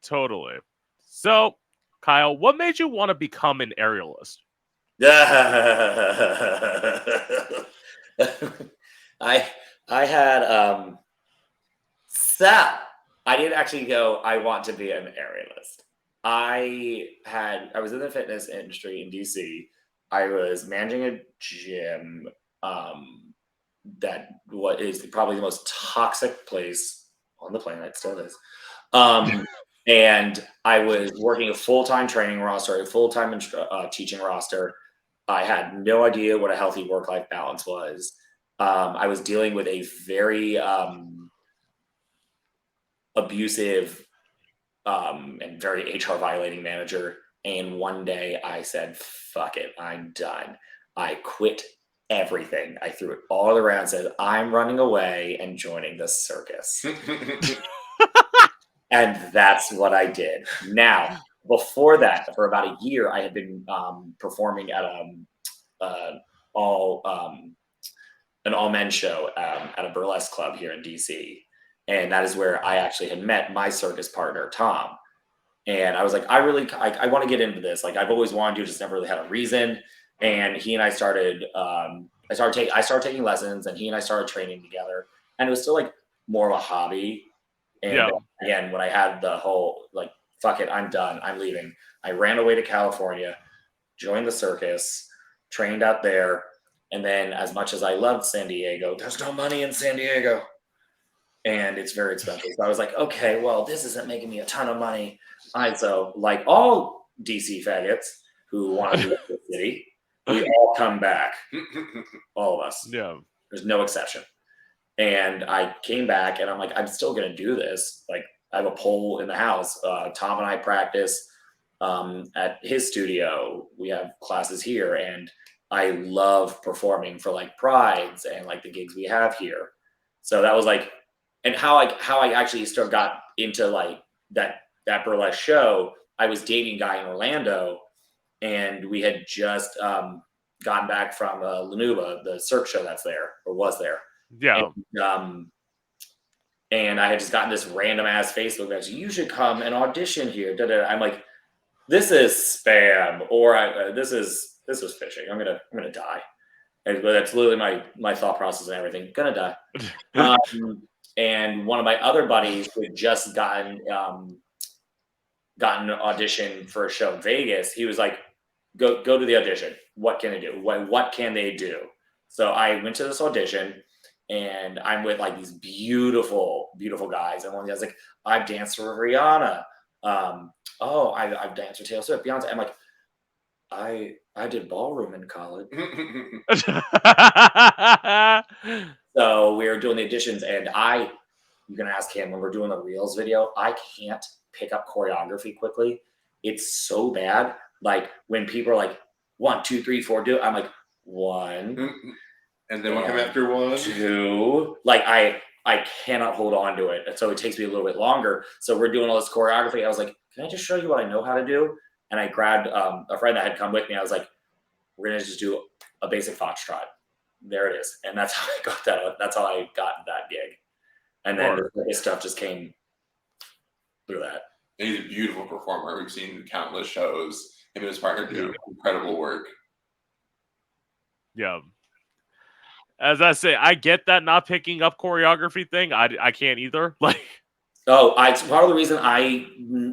Totally. So, Kyle, what made you want to become an aerialist? I had I didn't actually go, I want to be an aerialist. I was in the fitness industry in DC. I was managing a gym that what is probably the most toxic place on the planet, it still is. And I was working a full-time training roster, a full-time teaching roster. I had no idea what a healthy work-life balance was. I was dealing with a very abusive and very HR violating manager. And one day I said, fuck it, I'm done. I quit everything. I threw it all around and said, I'm running away and joining the circus. And that's what I did. Now, before that, for about a year, I had been performing at an all-men show at a burlesque club here in DC. And that is where I actually had met my circus partner, Tom. And I was like, I want to get into this. Like, I've always wanted to, just never really had a reason. And he and I started, I started taking lessons, and he and I started training together. And it was still like more of a hobby. And again, when I had the whole, like, fuck it, I'm done, I'm leaving, I ran away to California, joined the circus, trained out there. And then, as much as I loved San Diego, there's no money in San Diego. And it's very expensive. So I was like, okay, well, this isn't making me a ton of money. So, like all DC faggots who want to leave the city, we all come back. All of us. Yeah. There's no exception. And I came back, and I'm like, I'm still going to do this. Like, I have a pole in the house. Tom and I practice at his studio. We have classes here, and I love performing for like prides and like the gigs we have here. So that was like, and how I actually still got into like that burlesque show. I was dating a guy in Orlando, and we had just gotten back from Lanuba, the Cirque show that's there, or was there. Yeah. And I had just gotten this random ass Facebook message. You should come and audition here. I'm like, this is spam, or this is phishing. I'm gonna die. And that's literally my thought process and everything. Gonna die. And one of my other buddies who had just gotten an audition for a show in Vegas, he was like, go to the audition. What can I do? What can they do? So I went to this audition, and I'm with like these beautiful, beautiful guys. And one of the guys like, I've danced for Rihanna. I've danced for Taylor Swift, Beyonce. I'm like, I did ballroom in college. So we were doing the auditions, and you can ask him when we're doing the Reels video, I can't pick up choreography quickly. It's so bad. Like, when people are like, 1, 2, 3, 4, do it, I'm like, 1. And then we'll come after 1. 2. Like, I cannot hold on to it. And so it takes me a little bit longer. So we're doing all this choreography. I was like, can I just show you what I know how to do? And I grabbed a friend that had come with me. I was like, we're going to just do a basic foxtrot. There it is. And that's how I got that. That's how I got that gig. And then this stuff just came through that. And he's a beautiful performer. We've seen countless shows. Him and his partner do incredible work. Yeah. As I say, I get that not picking up choreography thing. I can't either. Like, part of the reason I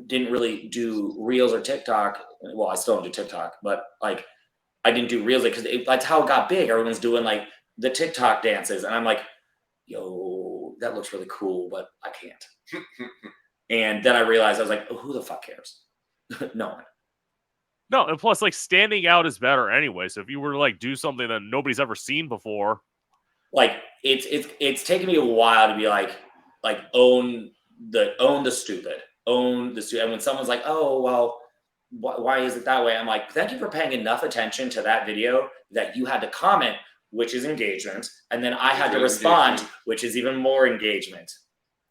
didn't really do Reels or TikTok. Well, I still don't do TikTok, but like, I didn't do Reels because that's how it got big. Everyone's doing like the TikTok dances, and I'm like, yo, that looks really cool, but I can't. And then I realized, I was like, oh, who the fuck cares? No one. No, and plus, like, standing out is better anyway. So if you were to like do something that nobody's ever seen before, like it's taken me a while to be like own the stupid. And when someone's like, oh well, why is it that way? I'm like, thank you for paying enough attention to that video that you had to comment, which is engagement, and then I had to respond, which is even more engagement.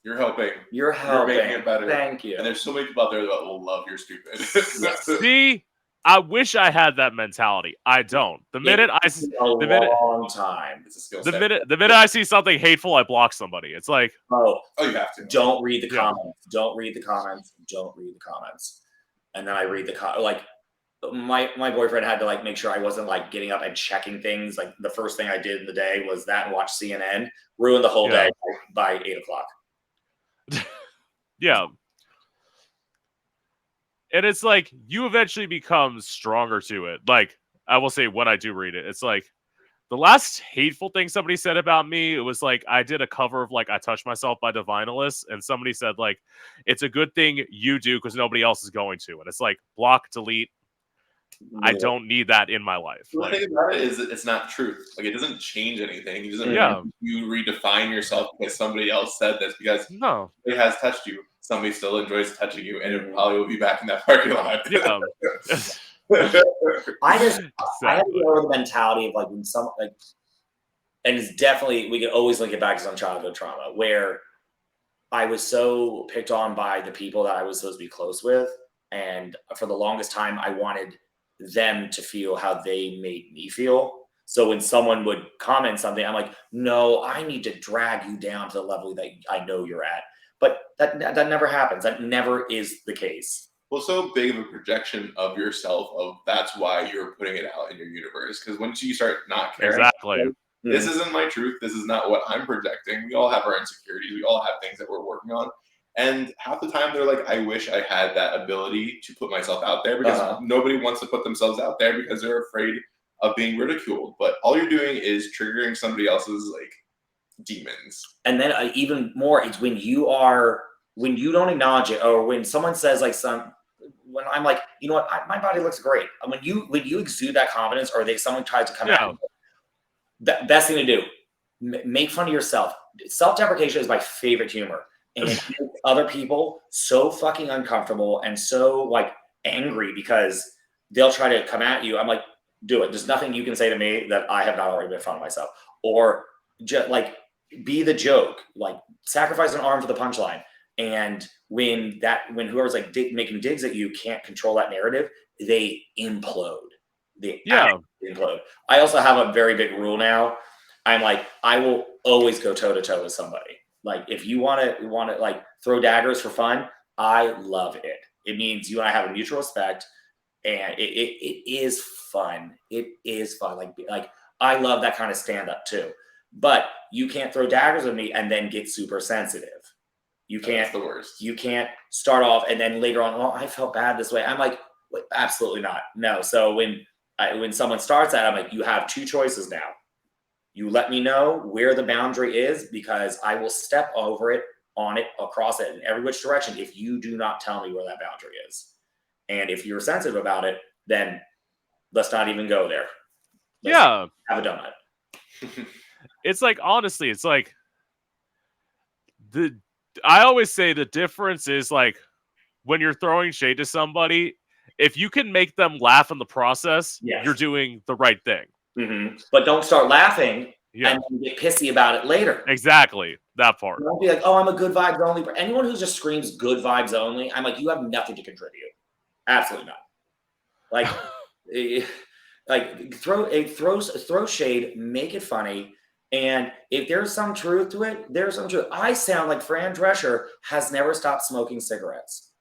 You're helping. You're making it better. Thank you. And there's so many people out there that will love your stupid. Yes. See, I wish I had that mentality. I don't. The minute I see I see something hateful, I block somebody. It's like, oh, you have to. Don't read the comments. Don't read the comments. Don't read the comments. And then I read the like my boyfriend had to like make sure I wasn't like getting up and checking things. Like, the first thing I did in the day was that and watch CNN. Ruined the whole day by 8:00. Yeah. And it's like, you eventually become stronger to it. Like, I will say when I do read it, it's like, the last hateful thing somebody said about me, it was like, I did a cover of like, I Touched Myself by Divinalist, and somebody said like, it's a good thing you do because nobody else is going to. And it's like, block, delete. I don't need that in my life. The Like, thing about it is that it's not truth. Like, it doesn't change anything. It doesn't Yeah. make you redefine yourself because somebody else said this, because no. it has touched you. Somebody still enjoys touching you, and it probably will be back in that parking lot. Yeah. I have Exactly. the mentality of like when some like, and it's definitely, we can always link it back to some childhood trauma where I was so picked on by the people that I was supposed to be close with, and for the longest time, I wanted them to feel how they made me feel. So when someone would comment something, I'm like, no, I need to drag you down to the level that I know you're at. But that never happens. That never is the case. Well, so big of a projection of yourself, of that's why you're putting it out in your universe. Because once you start not caring, Exactly. this isn't my truth. This is not what I'm projecting. We all have our insecurities. We all have things that we're working on. And half the time they're like, I wish I had that ability to put myself out there, because nobody wants to put themselves out there because they're afraid of being ridiculed. But all you're doing is triggering somebody else's like demons. And then even more, it's when you don't acknowledge it, or when someone says like when I'm like, you know what, my body looks great. And when you exude that confidence, or someone tries to come at you, the best thing to do, make fun of yourself. Self-deprecation is my favorite humor, and it makes other people so fucking uncomfortable and so like angry because they'll try to come at you. I'm like, do it. There's nothing you can say to me that I have not already made fun of myself. Or just like, be the joke, like sacrifice an arm for the punchline. And when whoever's like making digs at you can't control that narrative, they implode. They implode. I also have a very big rule now. I'm like, I will always go toe to toe with somebody. Like, if you want to like throw daggers for fun, I love it. It means you and I have a mutual respect, and it is fun. It is fun. Like I love that kind of stand up too. But you can't throw daggers at me and then get super sensitive. You can't. That's the worst. You can't start off and then later on, oh, I felt bad this way. I'm like, wait, absolutely not. No. So when someone starts that, I'm like, you have two choices now. You let me know where the boundary is, because I will step over it, on it, across it, in every which direction if you do not tell me where that boundary is. And if you're sensitive about it, then let's not even go there. Let's have a donut. It's like, honestly, it's like I always say the difference is like, when you're throwing shade to somebody, if you can make them laugh in the process, you're doing the right thing. Mm-hmm. But don't start laughing and then get pissy about it later. Exactly. That part. Don't be like, oh, I'm a good vibes only. Anyone who just screams good vibes only, I'm like, you have nothing to contribute. Absolutely not. Like, like throw shade, make it funny. And if there's some truth to it, there's some truth. I sound like Fran Drescher has never stopped smoking cigarettes.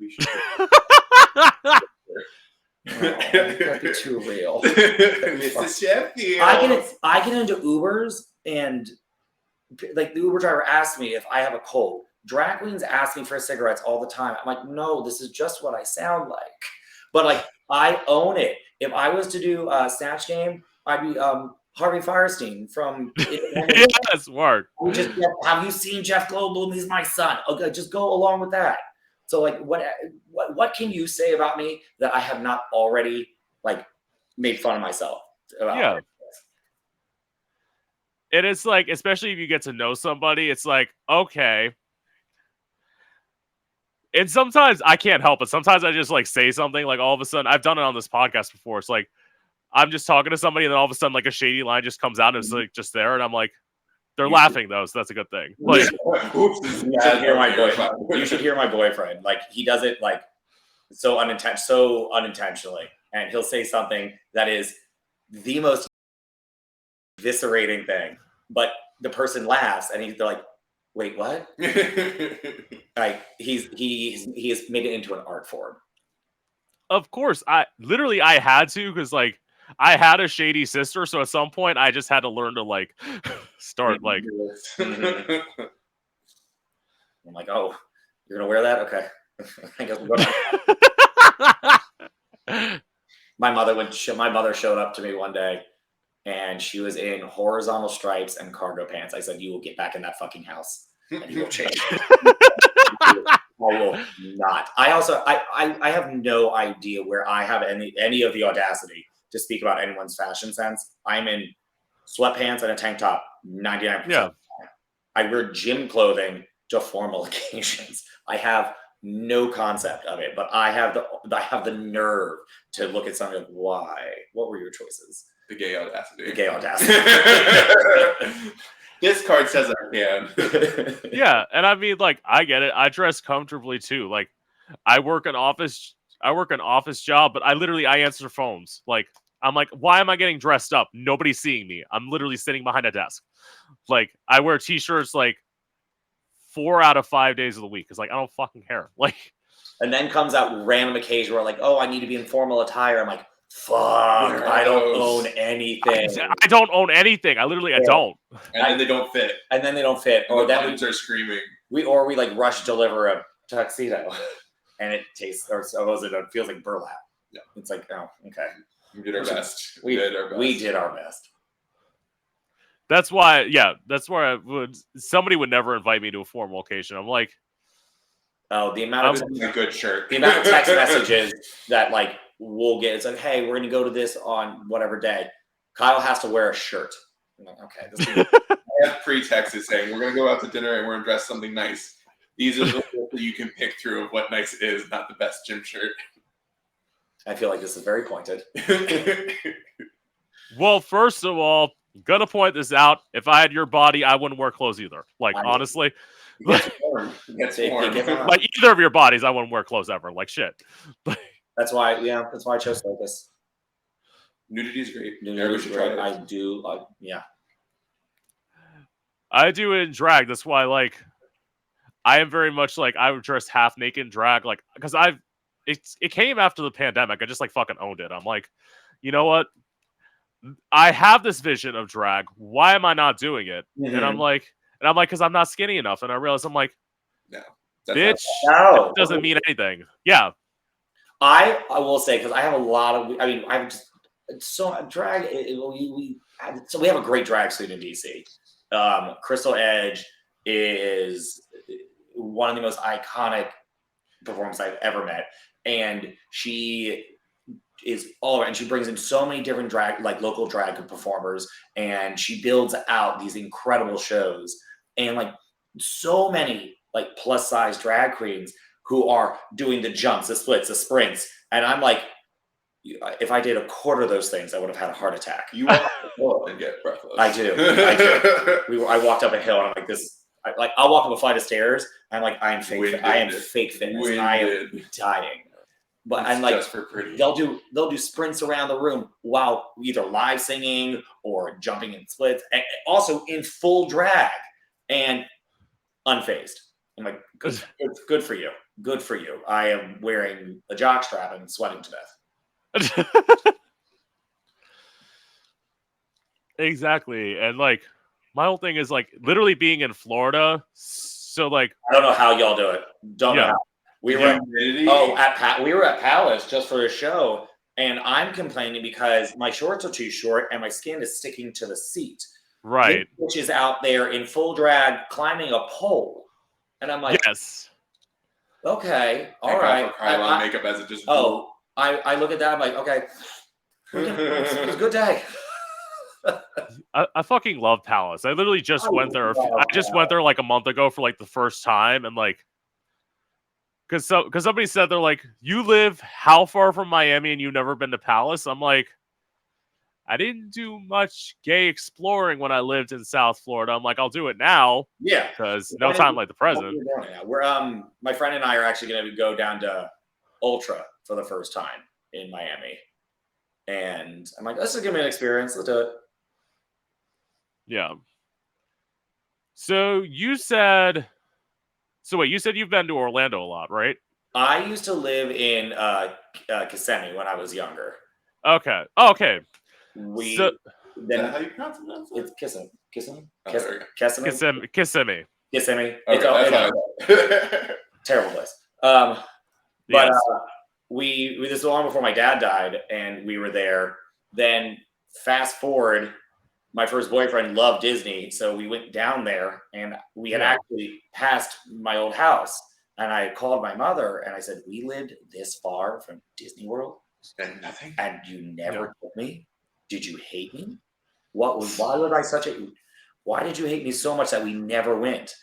That'd be too real. Mr. Sheffield. I get into Ubers, and like the Uber driver asked me if I have a cold. Drag queens ask me for cigarettes all the time. I'm like, no, this is just what I sound like. But like, I own it. If I was to do a Snatch Game, I'd be Harvey Firestein from Yes, Mark. Have you seen Jeff Goldblum? He's my son. Okay, just go along with that. So like, what can you say about me that I have not already like made fun of myself about? Yeah. And it's like, especially if you get to know somebody, it's like, okay. And sometimes I can't help it. Sometimes I just like say something, like all of a sudden, I've done it on this podcast before. It's like, I'm just talking to somebody, and then all of a sudden, like a shady line just comes out, and it's like just there, and I'm like, they're laughing though, so that's a good thing. Like, you should hear my boyfriend. You should hear my boyfriend. Like, he does it like so unintentionally, and he'll say something that is the most eviscerating thing, but the person laughs, and they're like, "Wait, what?" Like he has made it into an art form. Of course, I had to, because like I had a shady sister, so at some point I just had to learn to like start like. I'm like, oh, You're gonna wear that? Okay. I guess we'll go. My mother showed up to me one day, and she was in horizontal stripes and cargo pants. I said, "You will get back in that fucking house, and you will change." I will not. I also, I have no idea where I have any of the audacity to speak about anyone's fashion sense. I'm in sweatpants and a tank top 99% of the time. I wear gym clothing to formal occasions. I have no concept of it, but I have the nerve to look at something like, why? What were your choices? The gay audacity. The gay audacity. This card says I can. Yeah, and I mean, like, I get it. I dress comfortably too. Like, I work an office job, but I answer phones. Like, I'm like, why am I getting dressed up? Nobody's seeing me. I'm literally sitting behind a desk. Like, I wear t-shirts like 4 out of 5 days of the week. It's like, I don't fucking care. Like, and then comes out random occasion where like, oh, I need to be in formal attire. I'm like, fuck, I don't own anything. I don't own anything. I don't. And then they don't fit. Or the buttons are screaming. We like rush deliver a tuxedo, and it tastes it feels like burlap. Yeah, it's like, oh, okay. We did our best. We did our best. That's why somebody would never invite me to a formal occasion. I'm like, oh, the amount of a good shirt. The amount of text messages that like we'll get. It's like, hey, we're gonna go to this on whatever day. Kyle has to wear a shirt. I'm like, okay. I have pretexts saying we're gonna go out to dinner and we're gonna dress something nice. These are the things that you can pick through of what nice is, not the best gym shirt. I feel like this is very pointed. Well, first of all, gonna point this out. If I had your body, I wouldn't wear clothes either. Like, honestly. It gets warm. Like, either of your bodies, I wouldn't wear clothes ever. Like, shit. That's why I chose focus. Nudity is great. Nudity is great. I do, yeah. I do it in drag. That's why, like, I am very much like, I would dress half naked in drag, like, because it came after the pandemic. I just like fucking owned it. I'm like, you know what? I have this vision of drag. Why am I not doing it? Mm-hmm. And I'm like, because I'm not skinny enough. And I realize I'm like, no, bitch, it doesn't mean anything. Yeah. I will say, because I have a lot of, I mean, I'm just so drag. We have a great drag scene in DC. Crystal Edge is one of the most iconic performers I've ever met, and she is all around. And she brings in so many different drag, like local drag performers, and she builds out these incredible shows. And like so many like plus size drag queens who are doing the jumps, the splits, the sprints, and I'm like, if I did a quarter of those things, I would have had a heart attack. You walk up a hill and get breathless. I do. I walked up a hill and I'm like, this. I'll walk up a flight of stairs. I'm like, I am fake. Winded. I am fake fitness. Winded. I am dying. But I'm like, just for pretty. They'll do sprints around the room while either live singing or jumping in splits, and also in full drag and unfazed. I'm like, it's good for you. Good for you. I am wearing a jockstrap and sweating to death. Exactly. And like, my whole thing is like literally being in Florida. So like, I don't know how y'all do it. Don't know how. We were at Palace just for a show, and I'm complaining because my shorts are too short and my skin is sticking to the seat. Right. Which is out there in full drag climbing a pole. And I'm like, yes. Okay, all right. I makeup as it just. Oh, I look at that. I'm like, okay, it was a good day. I fucking love Palace. I literally just went there. I just went there like a month ago for like the first time, and like, because somebody said they're like, you live how far from Miami and you've never been to Palace? I'm like, I didn't do much gay exploring when I lived in South Florida. I'm like, I'll do it now. Yeah, because no time like the present. We're my friend and I are actually going to go down to Ultra for the first time in Miami, and I'm like, this is gonna be an experience. Let's do it. Yeah. So you said you've been to Orlando a lot, right? I used to live in Kissimmee when I was younger. Okay. Oh, okay. Then how you pronounce it? It's Kissimmee. Kissimmee. Kissimmee. Kissimmee. Kissimmee. Okay, Terrible place. Yes. We this was long before my dad died, and we were there. Then fast forward, my first boyfriend loved Disney, so we went down there, and we had actually passed my old house. And I called my mother, and I said, "We lived this far from Disney World, And nothing. and you never took me. Did you hate me? Why was I such a? Why did you hate me so much that we never went?"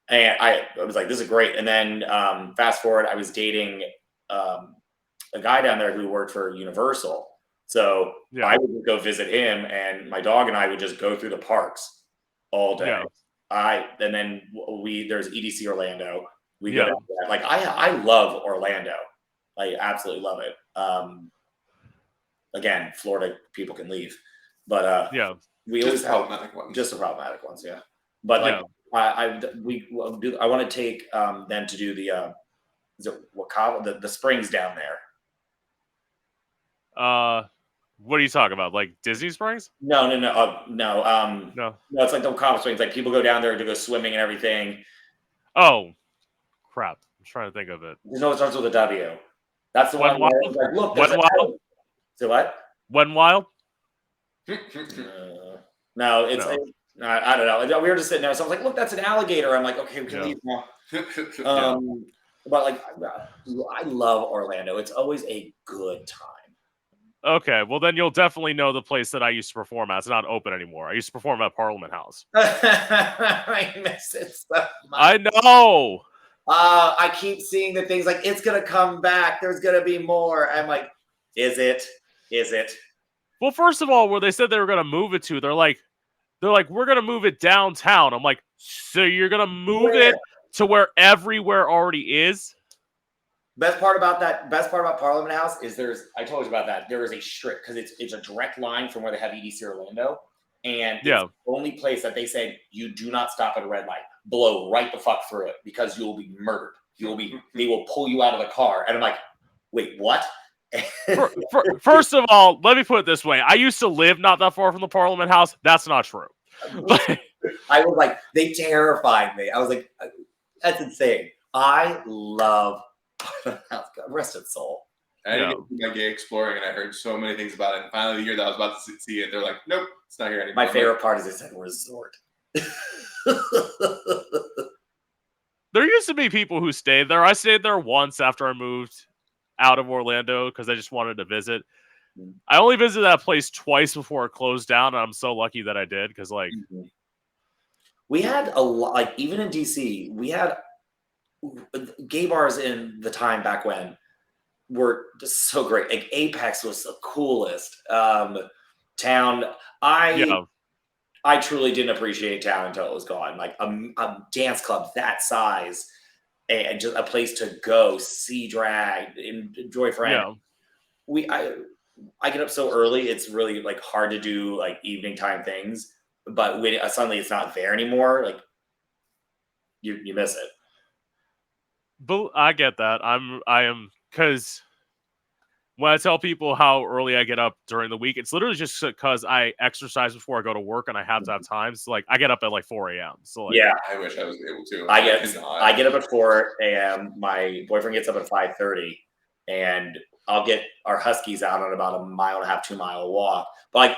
And I was like, "This is great." And then fast forward, I was dating a guy down there who worked for Universal. So I would go visit him, and my dog and I would just go through the parks all day. And then there's EDC Orlando. We go down to that. Like I love Orlando. I absolutely love it. Again, Florida people can leave, but we always have problematic ones. Just the problematic ones, yeah. But like I want to take them to do the is it Wakava, the springs down there. What are you talking about? Like Disney Springs? No. It's like the Wakava Springs. Like people go down there to go swimming and everything. Oh, crap! I'm trying to think of it. You know, it starts with a W. That's the one. Wild? Where, like, look, Wet n Wild? So what? Wet n Wild? No, it's. No. I don't know. We were just sitting there. So I was like, "Look, that's an alligator." I'm like, "Okay, we can leave now." But like, I love Orlando. It's always a good time. Okay, well then you'll definitely know the place that I used to perform at. It's not open anymore. I used to perform at Parliament House. I miss it so much. I know. I keep seeing the things like it's gonna come back. There's gonna be more. I'm like, is it? Is it? Well, first of all, where they said they were gonna move it to, they're like, we're gonna move it downtown. I'm like, so you're gonna move it to where everywhere already is? Best part about Parliament House is I told you about that. There is a strip because it's a direct line from where they have EDC Orlando. And it's the only place that they said you do not stop at a red light. Blow right the fuck through it because you will be murdered. They will pull you out of the car. And I'm like, wait, what? First of all, let me put it this way. I used to live not that far from the Parliament House. That's not true. I was like, they terrified me. I was like, that's insane. I love rest its soul. I didn't get to my gay exploring, and I heard so many things about it. And finally, the year that I was about to see it, they're like, "Nope, it's not here anymore." My favorite part is it said resort. There used to be people who stayed there. I stayed there once after I moved out of Orlando because I just wanted to visit. I only visited that place twice before it closed down, and I'm so lucky that I did because, like, we had a lot. Like even in DC, we had gay bars in the time back when were just so great. Like Apex was the coolest town. I truly didn't appreciate town until it was gone. Like a dance club that size and just a place to go see drag, enjoy friends. I get up so early. It's really like hard to do like evening time things. But when suddenly it's not there anymore, like you miss it. But I get that. I am because when I tell people how early I get up during the week, it's literally just because I exercise before I go to work and I have to have time. So like I get up at like 4 a.m. So like, yeah, I wish I was able to. I get up at 4 a.m. My boyfriend gets up at 5:30, and I'll get our Huskies out on about a 1.5 2 mile walk. But like,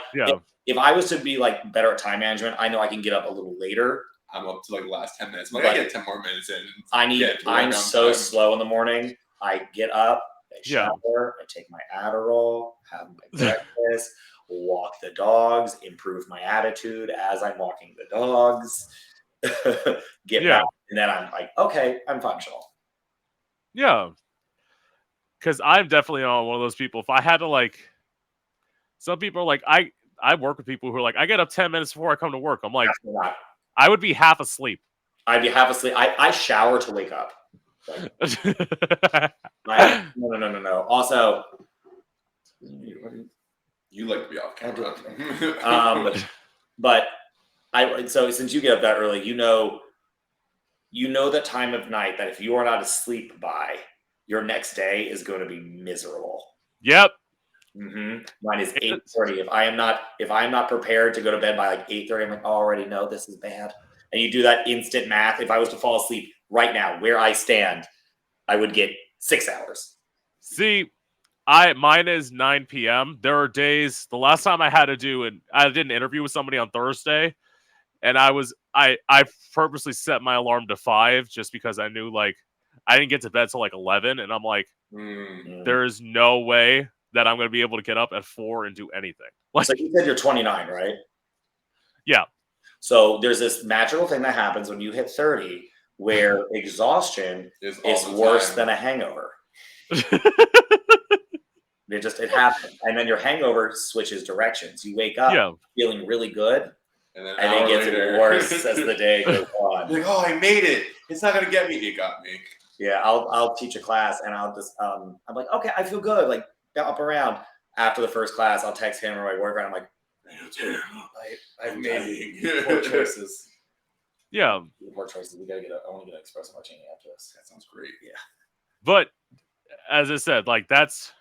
if I was to be like better at time management, I know I can get up a little later. I'm up to like the last 10 minutes. I get 10 more minutes in. I'm so slow in the morning. I get up, I shower, I take my Adderall, have my breakfast, walk the dogs, improve my attitude as I'm walking the dogs, get back, and then I'm like, okay, I'm functional. Yeah. Because I'm definitely not one of those people. If I had to like, some people are like, I work with people who are like, I get up 10 minutes before I come to work. I'm like, I would be half asleep. I'd be half asleep. I shower to wake up. No. Also, you like to be off camera. But so since you get up that early, you know the time of night that if you are not asleep by, your next day is going to be miserable. Yep. Mine is 8:30. If I am not prepared to go to bed by like 8:30, I'm like, I already know this is bad. And you do that instant math. If I was to fall asleep right now, where I stand, I would get 6 hours. See, mine is 9 p.m. There are days. The last time I did an interview with somebody on Thursday, and I purposely set my alarm to 5 just because I knew like I didn't get to bed till like 11, and I'm like, there is no way that I'm going to be able to get up at 4 and do anything. Like, so you said you're 29, right? Yeah. So there's this magical thing that happens when you hit 30, where exhaustion is worse than a hangover. It happens, and then your hangover switches directions. You wake up feeling really good, and it gets worse as the day goes on. Like, oh, I made it! It's not gonna get me. It got me. Yeah, I'll teach a class, and I'll just I'm like, okay, I feel good, like up around. After the first class, I'll text him or my boyfriend. I'm like, I've made poor choices. Yeah, poor choices. I want to get an espresso martini after this. That sounds great. Yeah, but as I said, like that's.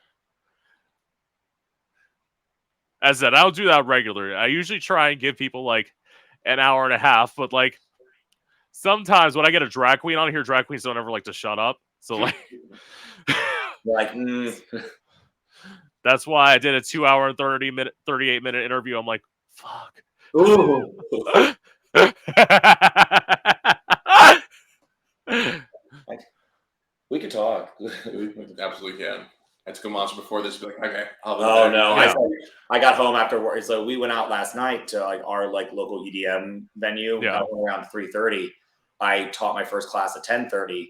As I said, I don't do that regularly. I usually try and give people like an hour and a half, but like sometimes when I get a drag queen on here, drag queens don't ever like to shut up. So like, that's why I did a 2 hour and 38 minute interview. I'm like, fuck. Ooh. We could talk. We absolutely can. I took a monster before this, be like, okay, I'll be there. No, yeah. I got home after work. So we went out last night to like our like local EDM venue. Yeah. Around 3:30. I taught my first class at 10:30,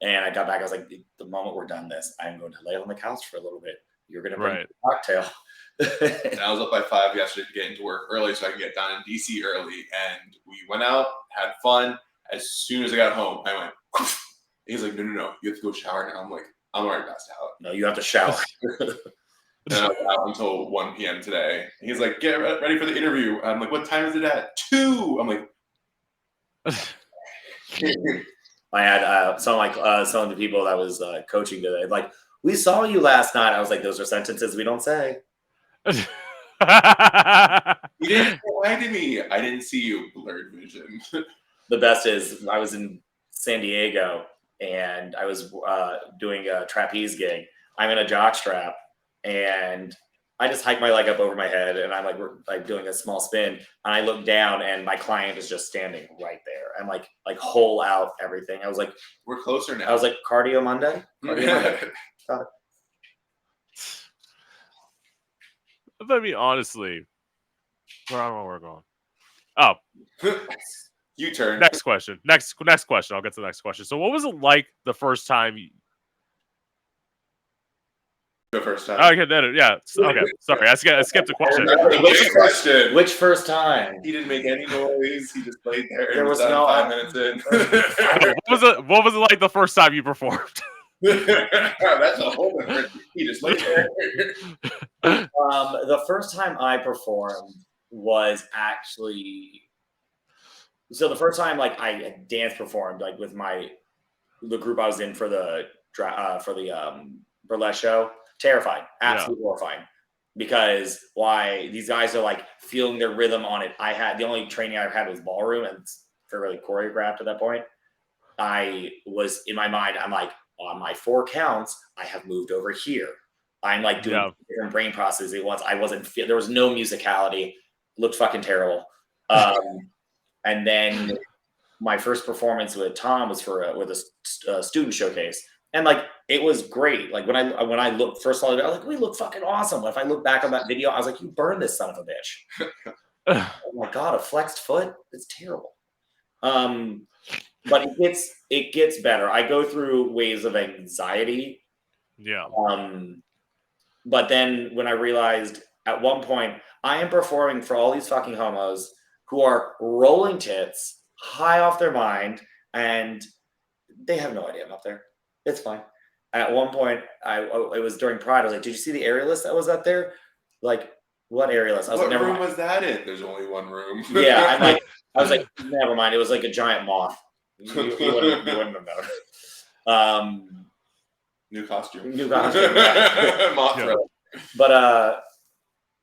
and I got back. I was like, the moment we're done this, I'm going to lay on the couch for a little bit. You're going to bring a cocktail. And I was up by 5 yesterday to get into work early so I could get down in DC early. And we went out, had fun. As soon as I got home, I went, he's like, no, you have to go shower now. I'm like, I'm already passed out. No, you have to shower. And I was out until 1 p.m. today. He's like, get ready for the interview. I'm like, what time is it at? 2. I'm like, I had some of the people that was coaching today. Like, we saw you last night. I was like, those are sentences we don't say. You didn't lie to me. I didn't see you. Blurred vision. The best is I was in San Diego and I was doing a trapeze gig. I'm in a jock strap and I just hike my leg up over my head and I'm like doing a small spin and I look down and my client is just standing right there. I'm like hole out everything. I was like, we're closer now. I was like, cardio Monday. Got it. I mean, honestly, I don't know where we're going. Oh, you turn. Next question. Next question. I'll get to the next question. So, what was it like the first time? The first time. Okay, yeah. Okay, sorry. I skipped the question. Which first time? He didn't make any noise. He just played there. There was no 5 minutes in. What was it like the first time you performed? That's a whole different. He just played there. The first time I performed was actually. So the first time, like I dance performed, like with the group I was in for the burlesque show. Terrified, absolutely horrifying, because these guys are like feeling their rhythm on it. The only training I've had was ballroom, and it's fairly choreographed at that point. I was in my mind, I'm like, on my 4 counts, I have moved over here. I'm like doing different brain processes at once. There was no musicality. Looked fucking terrible. And then my first performance with Tom was with a student showcase. And like, it was great. Like when I looked first of all, I was like, we look fucking awesome. If I look back on that video, I was like, you burned this son of a bitch. Oh my God, a flexed foot? It's terrible. But it gets better. I go through waves of anxiety. Yeah. But then when I realized at one point, I am performing for all these fucking homos who are rolling tits, high off their mind, and they have no idea I'm up there. It's fine. At one point, it was during Pride. I was like, "Did you see the aerialist that was up there? Like, what aerialist?" I was what like, "Never room mind." Was that in? There's only one room. Yeah, I was like, "Never mind." It was like a giant moth. You wouldn't have known. New costume. Yeah. Moth throw. But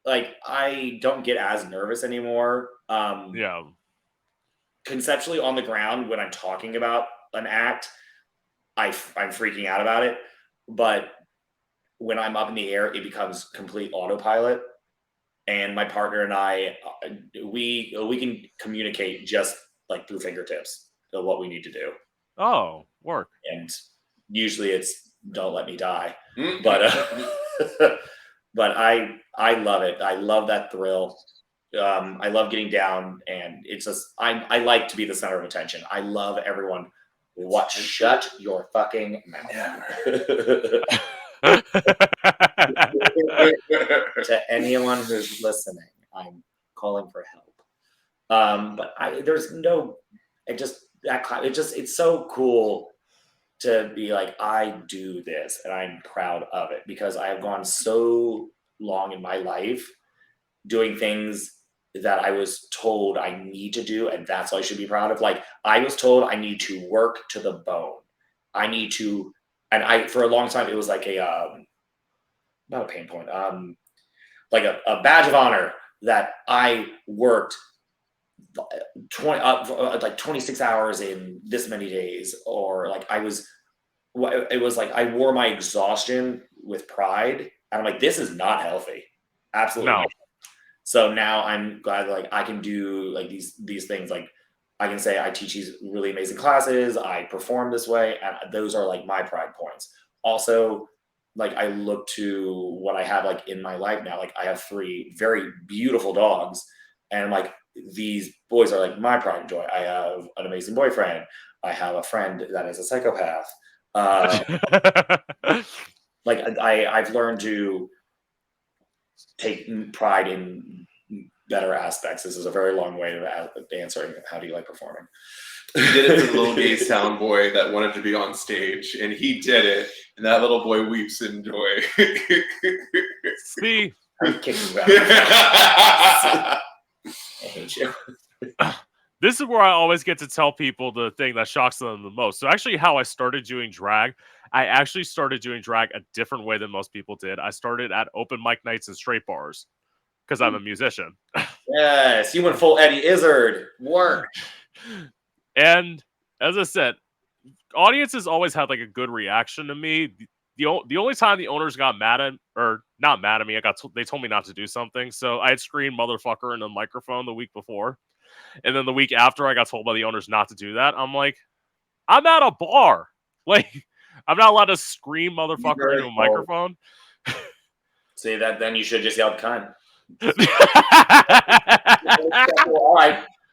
like I don't get as nervous anymore. Yeah. Conceptually on the ground when I'm talking about an act, I'm freaking out about it. But when I'm up in the air, it becomes complete autopilot. And my partner and I, we can communicate just like through fingertips of what we need to do. Oh, work. And usually it's don't let me die. But but I love it. I love that thrill. I love getting down, and it's just I like to be the center of attention. I love everyone. What? Shut your fucking mouth. To anyone who's listening, I'm calling for help. But there's no, it's so cool to be like, I do this and I'm proud of it because I have gone so long in my life doing things that I was told I need to do, and that's what I should be proud of. Like, I was told I need to work to the bone. I need to, and for a long time, it was like not a pain point, like a badge of honor that I worked 26 hours in this many days, or like it was like I wore my exhaustion with pride, and I'm like, this is not healthy. Absolutely No. not. So now I'm glad like I can do like these things. Like I can say I teach these really amazing classes, I perform this way, and those are like my pride points. Also, like I look to what I have like in my life now. Like I have 3 very beautiful dogs, and like these boys are like my pride and joy. I have an amazing boyfriend. I have a friend that is a psychopath. Like I've learned to take pride in better aspects. This is a very long way of answering how do you like performing. He did it for the little gay sound boy that wanted to be on stage, and he did it, and that little boy weeps in joy. See, I'm kicking you out. I hate you. This is where I always get to tell people the thing that shocks them the most. So actually how I started doing drag, I actually started doing drag a different way than most people did. I started at open mic nights and straight bars because I'm a musician. Yes, you went full Eddie Izzard. Work. And as I said, audiences always had like a good reaction to me. The only time the owners got mad at, or not mad at me, they told me not to do something. So I had screamed motherfucker in the microphone the week before. And then the week after, I got told by the owners not to do that. I'm like, I'm at a bar. Like, I'm not allowed to scream motherfucker into a microphone. See that? Then you should just yell cunt. All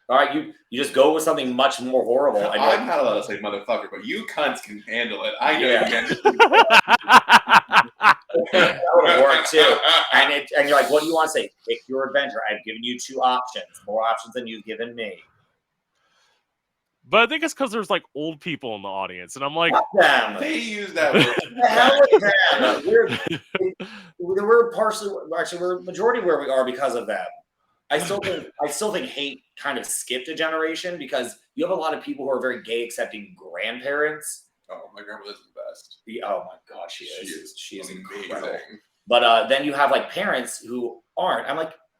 right. You just go with something much more horrible. I'm not allowed to say motherfucker, but you cunts can handle it. I know you can. That would work too. And you're like, what do you want to say? Pick your adventure. I've given you 2 options, more options than you've given me. But I think it's because there's like old people in the audience, and I'm like, them. They use that word. The hell with them. We're partially, actually, we're majority where we are because of them. I still think hate kind of skipped a generation because you have a lot of people who are very gay accepting grandparents. Oh, my grandmother's the best. Oh my God, she is. She is incredible. Amazing. But then you have like parents who aren't.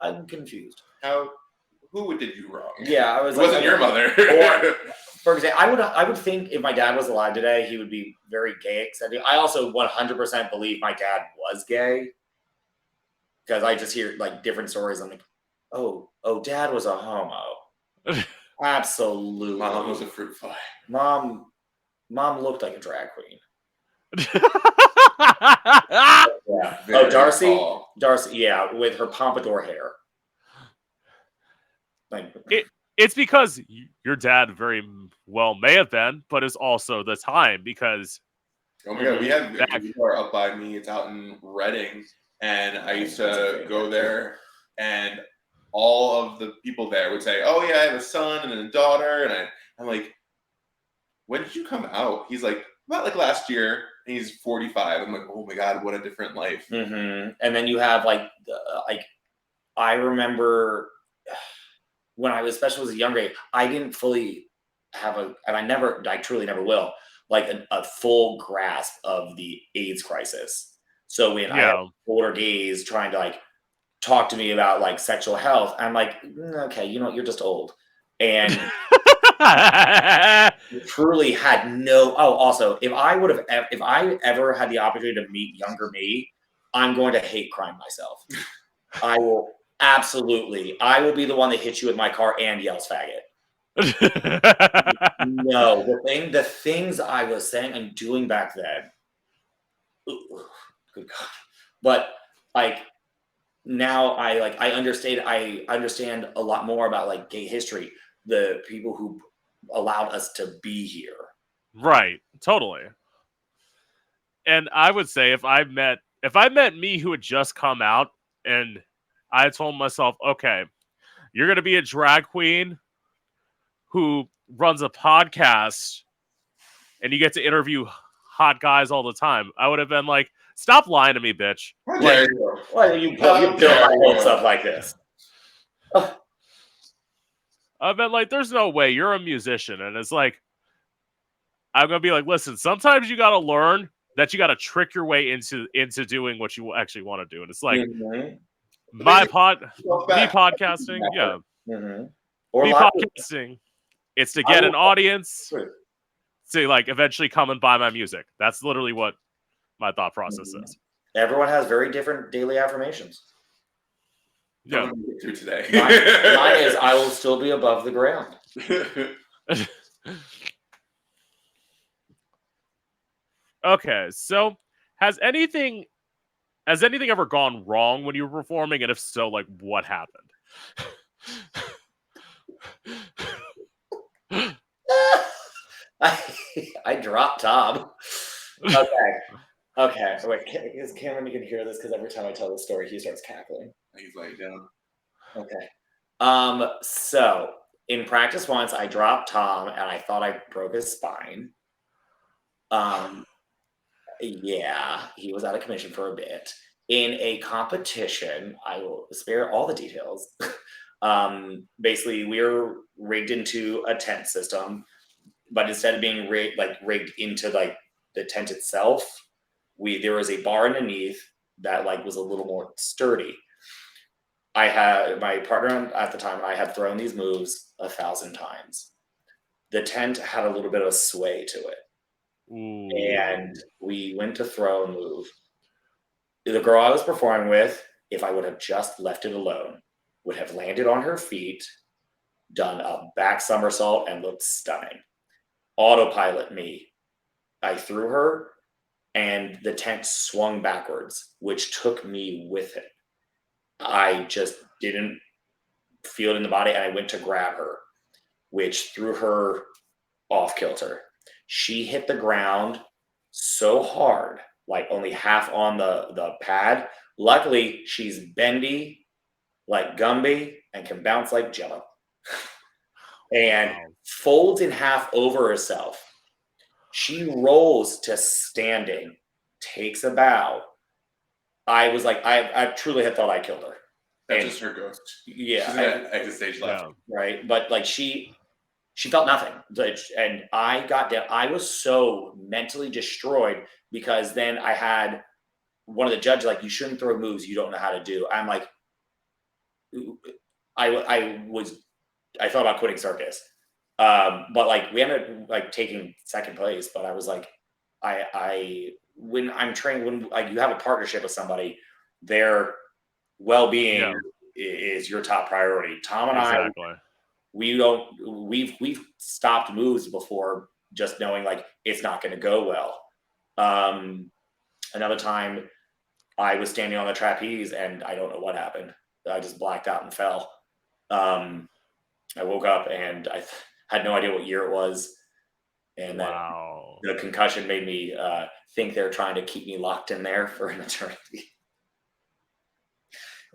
I'm confused. Who did you wrong? Yeah, I was. It wasn't your mother. Or, for example, I would think if my dad was alive today, he would be very gay accepting. I also 100% believe my dad was gay because I just hear like different stories. I'm like, oh, dad was a homo. Absolutely. Mom was a fruit fly. Mom looked like a drag queen. Yeah. Very Darcy. tall. Darcy, yeah, with her pompadour hair. Like it's because your dad very well may have been, but it's also the time because. Oh my God, we have people are up by me. It's out in Reading, and I used to go there, and all of the people there would say, "Oh yeah, I have a son and a daughter," and I'm like, "When did you come out?" He's like, "About like last year." And he's 45. I'm like, "Oh my God, what a different life." Mm-hmm. And then you have like I remember when I was, especially as a younger age, I didn't fully have and I truly never will, like a full grasp of the AIDS crisis. So when I have older gays trying to like talk to me about like sexual health, I'm like, okay, you know what, you're just old. And truly had no. Oh, also, if I ever had the opportunity to meet younger me, I'm going to hate crime myself. I will absolutely. I will be the one that hits you with my car and yells faggot. No, the things I was saying and doing back then. Ooh, good God. But like now I understand a lot more about like gay history, the people who allowed us to be here. Right, totally. And I would say if I met me who had just come out and I told myself, okay, you're gonna be a drag queen who runs a podcast and you get to interview hot guys all the time, I would have been like, stop lying to me, bitch. How Like, dare you? Why you build my hopes up like this? I've been like, there's no way, you're a musician. And it's like, I'm gonna be like, listen, sometimes you gotta learn that you gotta trick your way into doing what you actually want to do. And it's like Mm-hmm. me Back. podcasting, yeah. Mm-hmm. Or Me podcasting, it's to get an audience to like eventually come and buy my music. That's literally what my thought process is. Everyone has very different daily affirmations. Yeah. Through today. Mine is I will still be above the ground. Okay, so has anything ever gone wrong when you were performing, and if so, like what happened? I dropped Tom. Okay. Wait, is Cameron? You can hear this because every time I tell the story, he starts cackling. He's like, down. Okay. So in practice once, I dropped Tom, and I thought I broke his spine. Yeah, he was out of commission for a bit. In a competition, I will spare all the details. Basically, we were rigged into a tent system, but instead of being rigged into like the tent itself, there was a bar underneath that like was a little more sturdy. I had my partner at the time, and I had thrown these moves 1,000 times. The tent had a little bit of a sway to it. Ooh. And we went to throw a move. The girl I was performing with, if I would have just left it alone, would have landed on her feet, done a back somersault, and looked stunning. Autopilot me. I threw her, and the tent swung backwards, which took me with it. I just didn't feel it in the body, and I went to grab her, which threw her off kilter. She hit the ground so hard, like only half on the pad. Luckily, she's bendy like Gumby and can bounce like Jello. And folds in half over herself. She rolls to standing, takes a bow. I was like, I truly had thought I killed her. That's just her ghost. Yeah. She's at exit stage left. Right. But like she felt nothing. And I got down. I was so mentally destroyed because then I had one of the judges like, you shouldn't throw moves you don't know how to do. I'm like, I thought about quitting circus. But like we ended up like taking second place. But I was like, when I'm trained, when like you have a partnership with somebody, their well-being is your top priority. Tom and I, we've stopped moves before just knowing like it's not going to go well. Another time I was standing on the trapeze and I don't know what happened. I just blacked out and fell. I woke up and I had no idea what year it was. And then the concussion made me think they're trying to keep me locked in there for an eternity.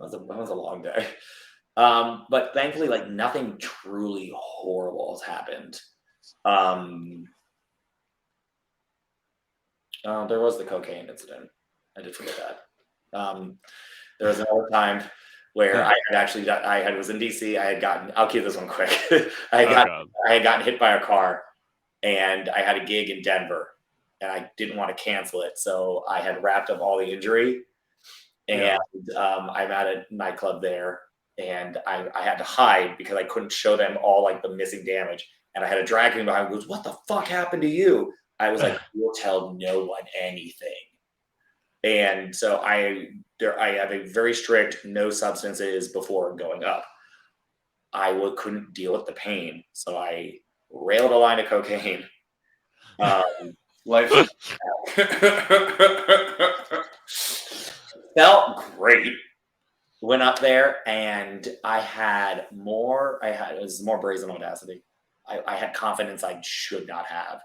It was a long day. But thankfully, like nothing truly horrible has happened. There was the cocaine incident. I did forget that. There was another time where I was in DC. I'll keep this one quick. I had gotten hit by a car and I had a gig in Denver and I didn't want to cancel it. So I had wrapped up all the injury and I'm at a nightclub there and I had to hide because I couldn't show them all like the missing damage. and I had a drag queen behind me who goes, "What the fuck happened to you?" I was like, "You'll tell no one anything." And so I have a very strict no substances before going up. I couldn't deal with the pain, so I railed a line of cocaine. Life Felt great. Went up there and it was more brazen audacity. I had confidence I should not have.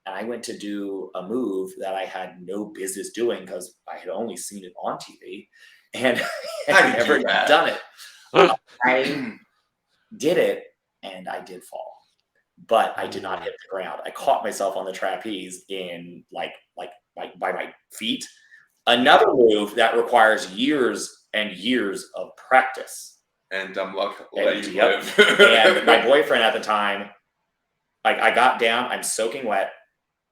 And I went to do a move that I had no business doing because I had only seen it on TV and I had never done it. I did it and I did fall, but I did not hit the ground. I caught myself on the trapeze in like by my feet. Another move that requires years and years of practice. And dumb luck will let you live. And my boyfriend at the time, like I got down, I'm soaking wet,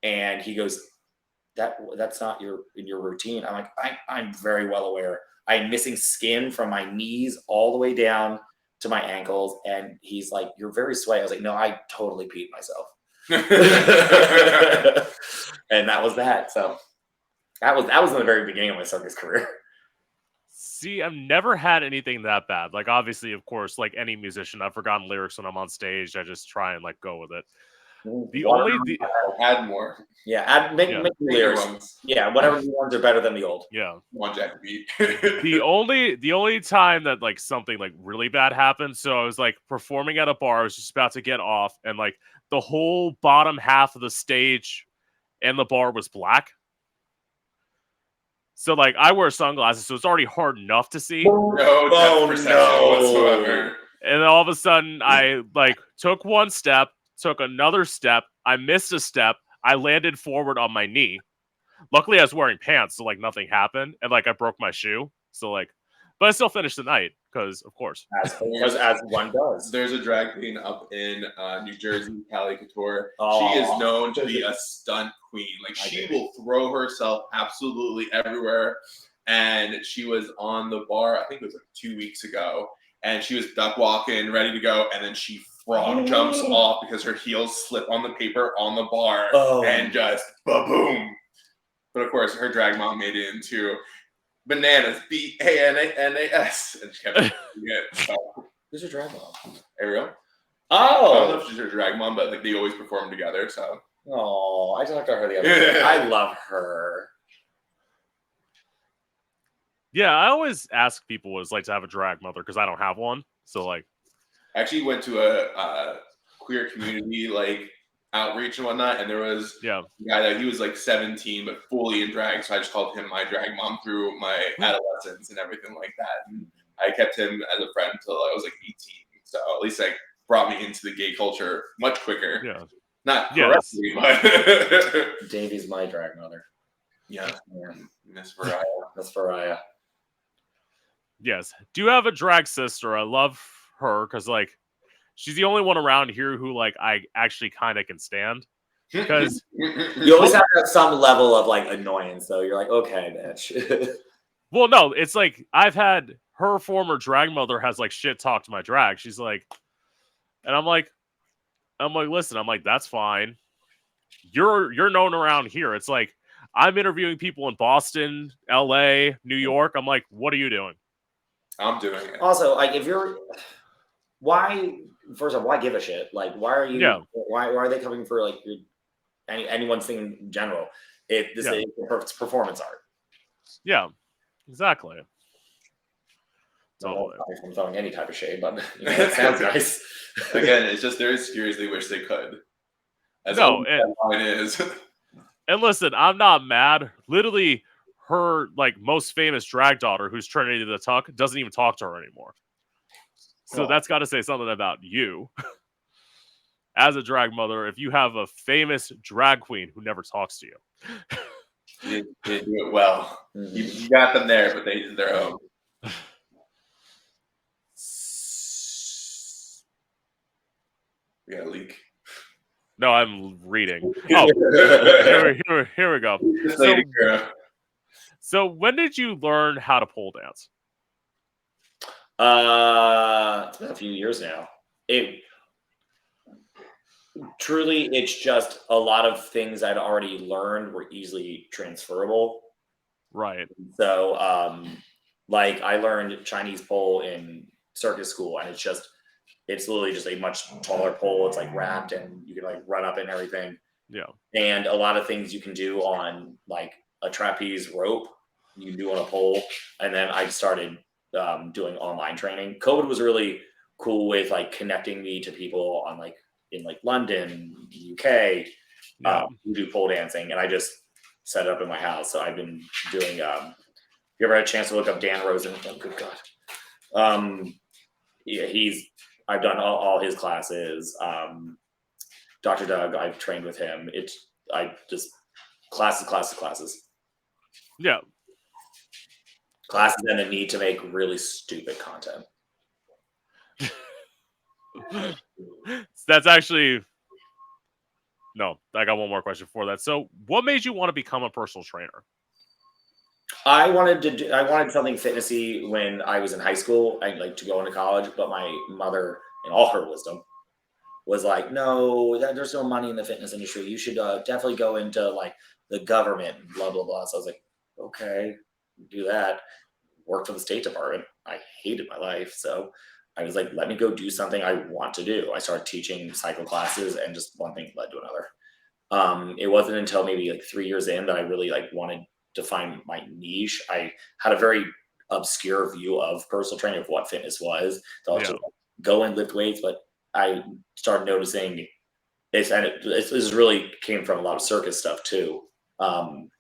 and he goes, "That's not in your routine." I'm like, I'm very well aware. I'm missing skin from my knees all the way down to my ankles, and he's like, "You're very sweaty." I was like, "No, I totally peed myself." And that was that. So that was in the very beginning of my circus career. See, I've never had anything that bad. Like, obviously, of course, like any musician, I've forgotten lyrics when I'm on stage. I just try and like go with it. Add more. Yeah, make lyrics. Ones. Yeah, whatever new ones are better than the old. Yeah. One jack beat. the only time that like something like really bad happened, so I was like performing at a bar, I was just about to get off, and like the whole bottom half of the stage and the bar was black. So like I wear sunglasses, so it's already hard enough to see. No perception whatsoever. And then all of a sudden I like took one step, took another step, I missed a step, I landed forward on my knee. Luckily I was wearing pants, so like nothing happened, and like I broke my shoe. So like, but I still finished the night because of course. As one does. There's a drag queen up in New Jersey, Callie Couture. Oh. She is known to be a stunt queen. Like she will throw herself absolutely everywhere. And she was on the bar, I think it was like 2 weeks ago, and she was duck walking, ready to go, and then she frog jumps off because her heels slip on the paper on the bar and just ba-boom. But of course, her drag mom made it into bananas, BANANAS, and she kept doing it. So. Who's your drag mom? Ariel. Oh, I don't know if she's her drag mom, but like they always perform together. So. Oh, I talked to her the other day. I love her. Yeah, I always ask people what it's like to have a drag mother because I don't have one. So like, I actually went to a queer community like outreach and whatnot, and there was a guy that he was like 17 but fully in drag, so I just called him my drag mom through my adolescence and everything like that. And I kept him as a friend until I was like 18, so at least like brought me into the gay culture much quicker. Yeah, not correctly, but Davey's my drag mother. Yeah. Miss Variah. Yes. Do you have a drag sister? I love her because like she's the only one around here who like I actually kind of can stand. Because you always have to have some level of like annoyance, though. You're like, okay, bitch. Well, no, it's like I've had her former drag mother has like shit talked my drag. She's like, and I'm like, listen, I'm like, that's fine. You're known around here. It's like I'm interviewing people in Boston, LA, New York. I'm like, what are you doing? I'm doing it. Also, like, if you're, why? First of all, why give a shit? Like, why are you? Yeah. Why are they coming for like anyone's thing in general? It's performance art. Yeah, exactly. Totally. I'm throwing any type of shade, but you know, it sounds nice. Again, it's just they seriously wish they could. That's no, all it is. And listen, I'm not mad. Literally, her like most famous drag daughter, who's Trinity the Tuck, doesn't even talk to her anymore. So that's got to say something about you as a drag mother. If you have a famous drag queen who never talks to you, you do it well. You got them there, but they did their own. We got a leak. No, I'm reading. Oh, here we go. So when did you learn how to pole dance? It's been a few years now. Truly, it's just a lot of things I'd already learned were easily transferable. Right. So, like I learned Chinese pole in circus school, and it's literally just a much taller pole. It's like wrapped, and you can like run up it and everything. Yeah. And a lot of things you can do on like a trapeze rope, you can do on a pole. And then I started doing online training. COVID was really cool with like connecting me to people on like in like London, UK, Yeah. who do pole dancing, and I just set it up in my house. So I've been doing. You ever had a chance to look up Dan Rosen? Oh, good God. Yeah, I've done all his classes. Dr. Doug, I've trained with him. I just classes. Yeah. Classes and the need to make really stupid content. That's actually no. I got one more question for that. So, what made you want to become a personal trainer? I wanted something fitnessy when I was in high school. I'd like to go into college, but my mother, in all her wisdom, was like, "No, there's no money in the fitness industry. You should definitely go into like the government." Blah blah blah. So I was like, "Okay, do that." Worked for the State Department. I hated my life, so I was like, "Let me go do something I want to do." I started teaching cycle classes, and just one thing led to another. It wasn't until maybe like 3 years in that I really like wanted to find my niche. I had a very obscure view of personal training of what fitness was. So I was Yeah. just like, go and lift weights, but I started noticing this really came from a lot of circus stuff too. Um,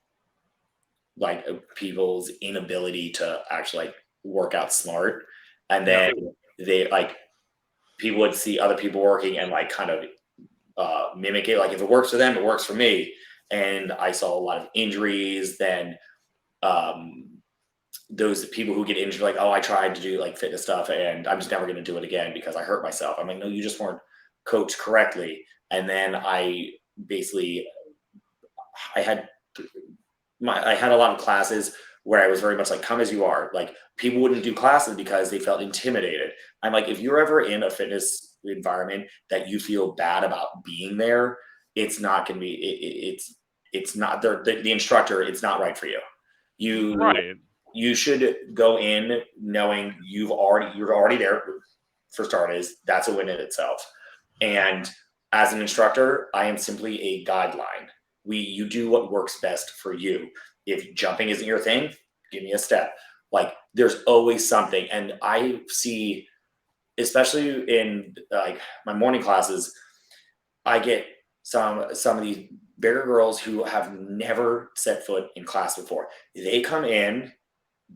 like people's inability to actually like work out smart, and Yeah. then they like people would see other people working and like kind of mimic it. Like if it works for them, it works for me. And I saw a lot of injuries. Then um, those people who get injured, like, oh, I tried to do like fitness stuff and I'm just never going to do it again because I hurt myself. I'm like, no, you just weren't coached correctly. And then basically, I had I had a lot of classes where I was very much like, come as you are. Like people wouldn't do classes because they felt intimidated. I'm like, if you're ever in a fitness environment that you feel bad about being there, it's not going to be, it's not the instructor. It's not right for you. You, Right. you should go in knowing you're already there for starters. That's a win in itself. And as an instructor, I am simply a guideline. You do what works best for you. If jumping isn't your thing, give me a step. Like there's always something. And I see, especially in like my morning classes, I get some of these bigger girls who have never set foot in class before. They come in,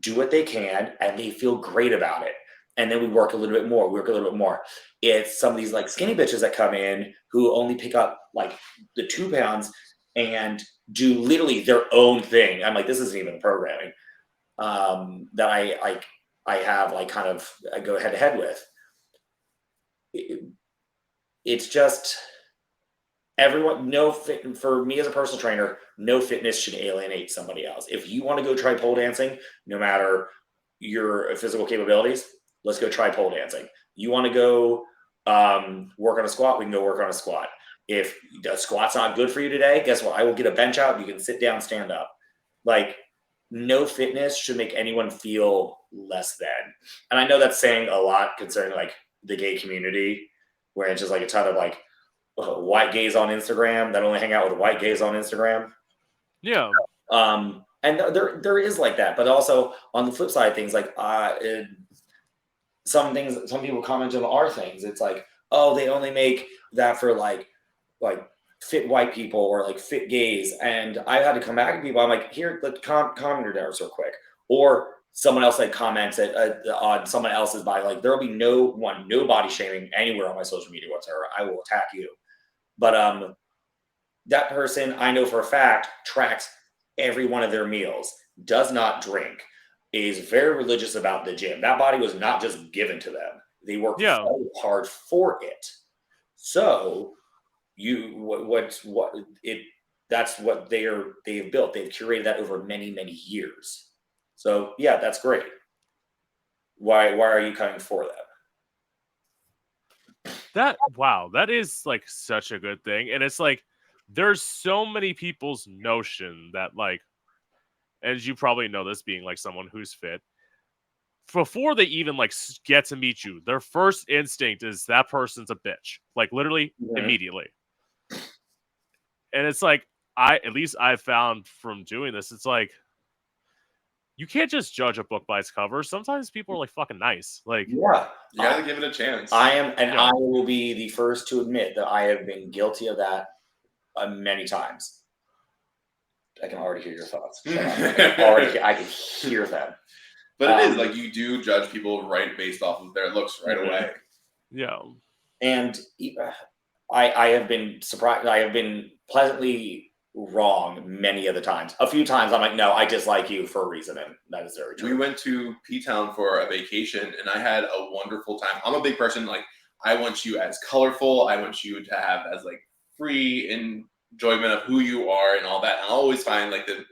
do what they can, and they feel great about it. And then we work a little bit more. We work a little bit more. It's some of these like skinny bitches that come in who only pick up like the 2 pounds and do literally their own thing. I'm like, this isn't even programming that I have like kind of I go head to head with. It's just everyone no fit for me as a personal trainer. No fitness should alienate somebody else. If you want to go try pole dancing, no matter your physical capabilities, let's go try pole dancing. You want to go work on a squat, we can go work on a squat. If the squat's not good for you today, guess what? I will get a bench out. You can sit down, stand up. Like no fitness should make anyone feel less than. And I know that's saying a lot concerning like the gay community, where it's just like a ton of like white gays on Instagram that only hang out with white gays on Instagram. Yeah. And there is like that, but also on the flip side, things like some people comment on our things. It's like, oh, they only make that for like fit white people or like fit gays. And I had to come back to people. I'm like, here, let's comment your down real quick. Or someone else like comments on someone else's body. Like there'll be no body shaming anywhere on my social media whatsoever. I will attack you. But that person I know for a fact tracks every one of their meals, does not drink, is very religious about the gym. That body was not just given to them. They worked so hard for it. So that's what they've built. They've curated that over many, many years. So yeah, that's great. Why are you coming for that? that is like such a good thing. And it's like there's so many people's notion that like, and you probably know this being like someone who's fit, before they even like get to meet you, their first instinct is that person's a bitch, like literally immediately. And it's like at least I've found from doing this, it's like you can't just judge a book by its cover. Sometimes people are like fucking nice. Like, Yeah, you gotta give it a chance. I am, and I will be the first to admit that I have been guilty of that many times. I can already hear your thoughts. I can hear them. But it is like you do judge people right based off of their looks right away. Yeah. And I have been surprised. I have been pleasantly wrong many of the times. A few times I'm like, no, I dislike you for a reason, and that is very true. We went to P-Town for a vacation, and I had a wonderful time. I'm a big person. Like, I want you as colorful. I want you to have as like free enjoyment of who you are and all that. And I always find like the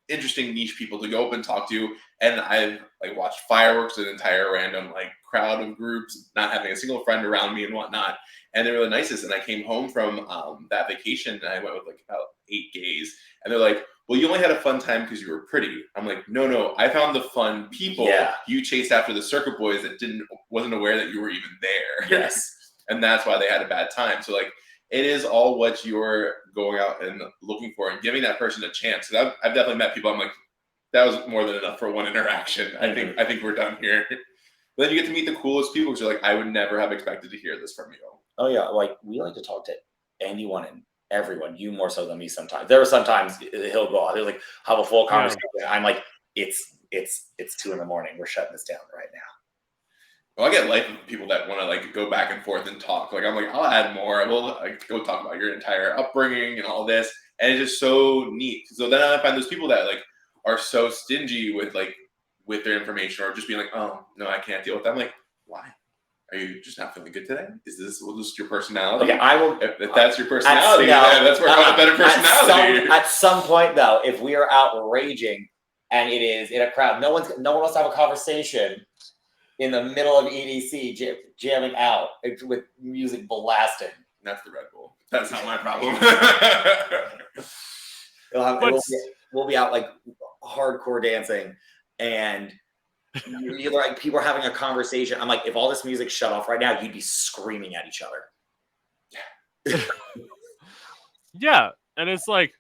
interesting niche people to go up and talk to. And I've like watched fireworks, an entire random like crowd of groups, not having a single friend around me and whatnot. And they were the nicest. And I came home from that vacation, and I went with like about 8 gays. And they're like, well, you only had a fun time because you were pretty. I'm like, no, I found the fun people. Yeah. You chased after the circuit boys that wasn't aware that you were even there. Yes. And that's why they had a bad time. So like, it is all what you're going out and looking for and giving that person a chance. Because I've definitely met people. I'm like, that was more than enough for one interaction. I think we're done here. But then you get to meet the coolest people because you're like, I would never have expected to hear this from you. Oh yeah, like we like to talk to anyone and everyone. You more so than me sometimes. There are sometimes he'll go out. He'll like have a full conversation. Yeah. I'm like, it's 2 a.m. We're shutting this down right now. Well, I get life of people that want to like go back and forth and talk. Like I'm like, I'll add more. We'll like go talk about your entire upbringing and all this, and it's just so neat. So then I find those people that like are so stingy with their information, or just being like, oh no, I can't deal with that. I'm like, why? Are you just not feeling good today? Is this your personality? Okay, I will. If that's your personality, let's work on a better personality. At some point, though, if we are out raging and it is in a crowd, no one wants to have a conversation in the middle of EDC jamming out with music blasting. That's the Red Bull. That's not my problem. We'll be out like hardcore dancing, and you're like people are having a conversation. I'm like, if all this music shut off right now, you'd be screaming at each other. Yeah, and it's like,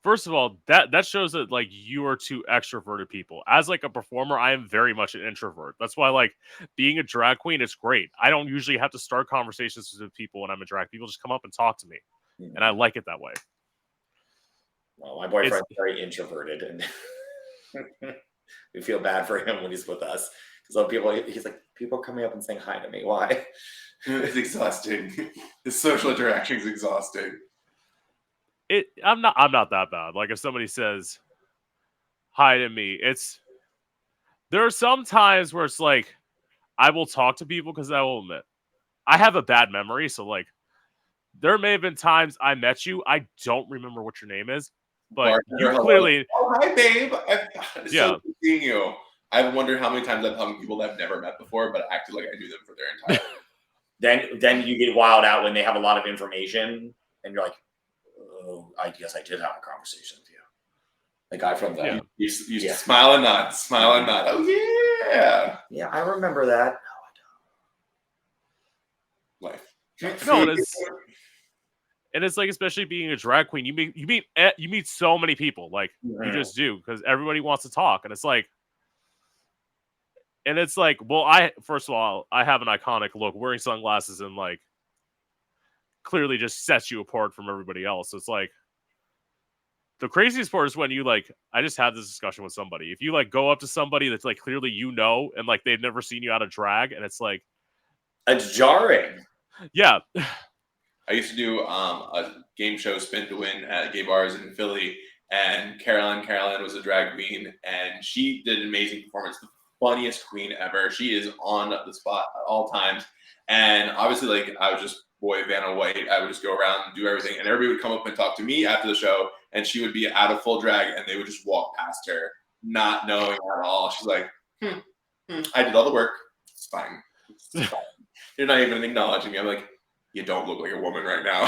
first of all, that shows that like you are two extroverted people. As like a performer, I am very much an introvert. That's why like being a drag queen is great. I don't usually have to start conversations with people when I'm a drag. People just come up and talk to me, and I like it that way. Well, my boyfriend's very introverted, and we feel bad for him when he's with us. So he's like, people are coming up and saying hi to me. Why? It's exhausting. His social interaction is exhausting. I'm not that bad. Like if somebody says hi to me, there are some times where it's like I will talk to people because I will admit I have a bad memory. So like there may have been times I met you, I don't remember what your name is, but you clearly. Oh, hi, babe. It's so good seeing you. I've wondered how many times I've hung people that I've never met before, but acted like I knew them for their entire life. Then you get wild out when they have a lot of information, and you're like, oh, I guess I did have a conversation with you. The guy from the you smile and nod, smile and nod. Oh yeah, yeah, I remember that. No, I don't. Life. No, and it's like, especially being a drag queen, you meet so many people, like you just do, because everybody wants to talk, and it's like, well, first of all, I have an iconic look, wearing sunglasses, and like clearly just sets you apart from everybody else. So it's like the craziest part is when you like, I just had this discussion with somebody. If you like go up to somebody that's like clearly and like they've never seen you out of drag, and it's like it's jarring. Yeah. I used to do a game show, Spin to Win, at gay bars in Philly, and Caroline was a drag queen, and she did an amazing performance, the funniest queen ever. She is on the spot at all times, and obviously, like, I was just boy Vanna White. I would just go around and do everything, and everybody would come up and talk to me after the show, and she would be out of full drag, and they would just walk past her, not knowing at all. She's like, I did all the work. It's fine. They're not even acknowledging me. I'm like, you don't look like a woman right now.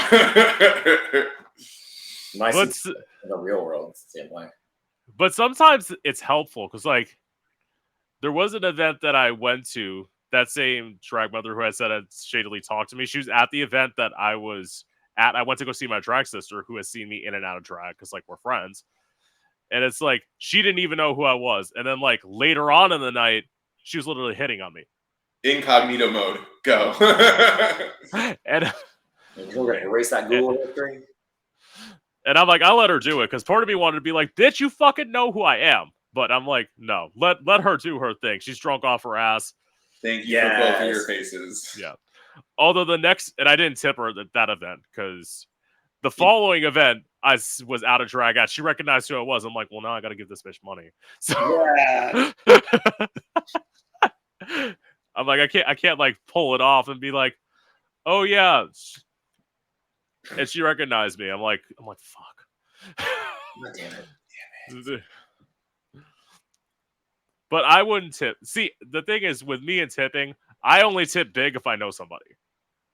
My But sister in the real world, it's the same way. but sometimes it's helpful because like there was an event that I went to. That same drag mother who I said had shadily talked to me. She was at the event that I was at. I went to go see my drag sister, who has seen me in and out of drag because like we're friends. And it's like she didn't even know who I was. And then like later on in the night, she was literally hitting on me. Incognito mode, go. And We're gonna erase that Google history. And I'm like, I'll let her do it because part of me wanted to be like, bitch, you fucking know who I am. But I'm like, no, let her do her thing. She's drunk off her ass. Thank you for both of your faces. Yeah. Although the next, and I didn't tip her at that event because the following event I was out of drag at. She recognized who I was. I'm like, well, now I got to give this bitch money. So Yeah. I'm like, I can't like pull it off and be like, oh yeah. And she recognized me. I'm like, fuck. God damn it. But I wouldn't tip. See, the thing is, with me and tipping, I only tip big if I know somebody.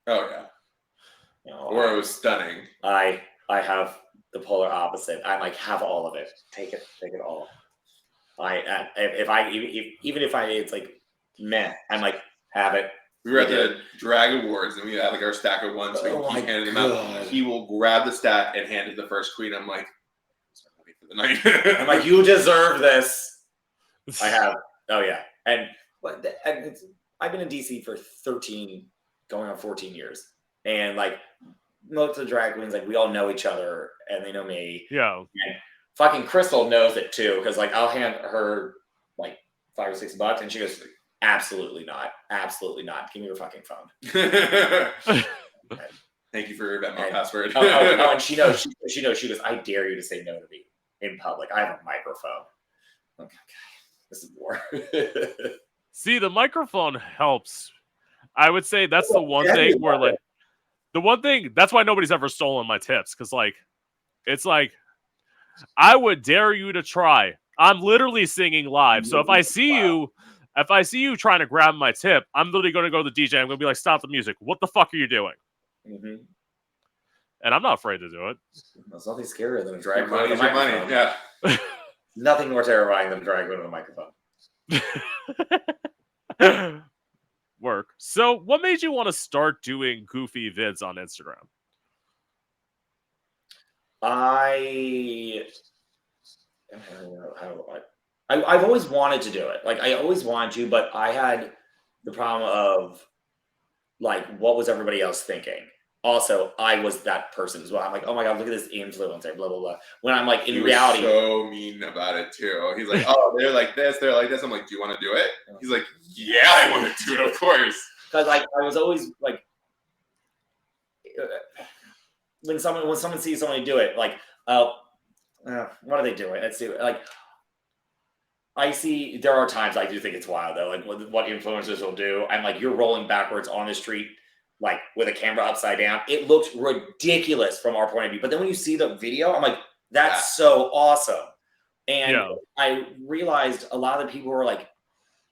Oh yeah. No, Or it was stunning. I have the polar opposite. I like have all of it. Take it all. Even if it's like meh, I'm like have it. We were at the drag awards and we had like our stack of ones. So he handed them out. He will grab the stack and hand it to the first queen. I'm like, wait for the night. I'm like, you deserve this. I have. Oh yeah, and I've been in DC for 13, going on 14 years, and like most of the drag queens, like we all know each other and they know me. Yeah. And fucking Crystal knows it too, because like I'll hand her like $5 or $6, and she goes, "Absolutely not, absolutely not. Give me your fucking phone." Thank you for that my password. And she knows. She knows. She goes, "I dare you to say no to me in public. I have a microphone." Okay. This is war. See, the microphone helps. I would say that's the one thing where, like, that's why nobody's ever stolen my tips. Because, like, it's like, I would dare you to try. I'm literally singing live. So if I see you trying to grab my tip, I'm literally going to go to the DJ. I'm going to be like, stop the music. What the fuck are you doing? Mm-hmm. And I'm not afraid to do it. There's nothing scarier than a drag queen money with is a your money. microphone. Yeah. Nothing more terrifying than a drag queen with a microphone. Work. So, what made you want to start doing goofy vids on Instagram? I've always wanted to do it. Like I always wanted to, but I had the problem of like, what was everybody else thinking? Also, I was that person as well. I'm like, oh my god, look at this influencer, blah blah blah. When I'm like, in reality, so mean about it too. He's like, oh, they're like this, they're like this. I'm like, do you want to do it? He's like, yeah, I want to do it, of course. Because like I was always like, when someone sees somebody do it, like, what are they doing? Let's see, like. I see there are times I do think it's wild though, like what influencers will do. I'm like, you're rolling backwards on the street, like with a camera upside down. It looks ridiculous from our point of view. But then when you see the video, I'm like, that's so awesome. And I realized a lot of the people were like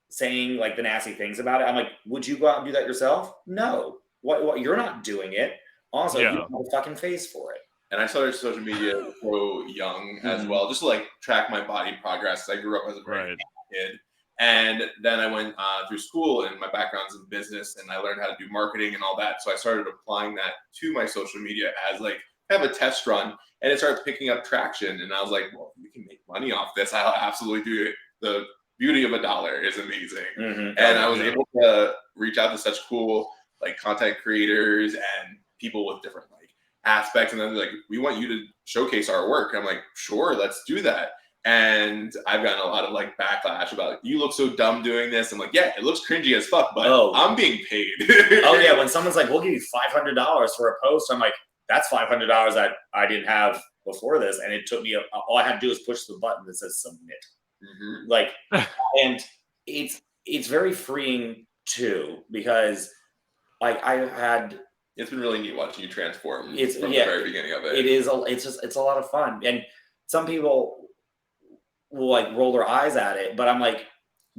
saying like the nasty things about it. I'm like, would you go out and do that yourself? No. What you're not doing it. Also, you don't have a fucking face for it. And I started social media so young as well, just to like track my body progress. I grew up as a very kid. And then I went through school, and my background's in business, and I learned how to do marketing and all that. So I started applying that to my social media as like have a test run, and it started picking up traction. And I was like, well, we can make money off this. I'll absolutely do it. The beauty of $1 is amazing. And I was able to reach out to such cool like content creators and people with different like aspects, and then like, we want you to showcase our work. I'm like, sure, let's do that. And I've gotten a lot of like backlash about like, you look so dumb doing this. I'm like, yeah, it looks cringy as fuck, but I'm being paid. Oh yeah, when someone's like, we'll give you $500 for a post, I'm like, that's $500 that I didn't have before this, and it took me all I had to do is push the button that says submit. Like, and it's very freeing too, because like it's been really neat watching you transform from the very beginning of it. It is. It's a lot of fun. And some people will like roll their eyes at it, but I'm like,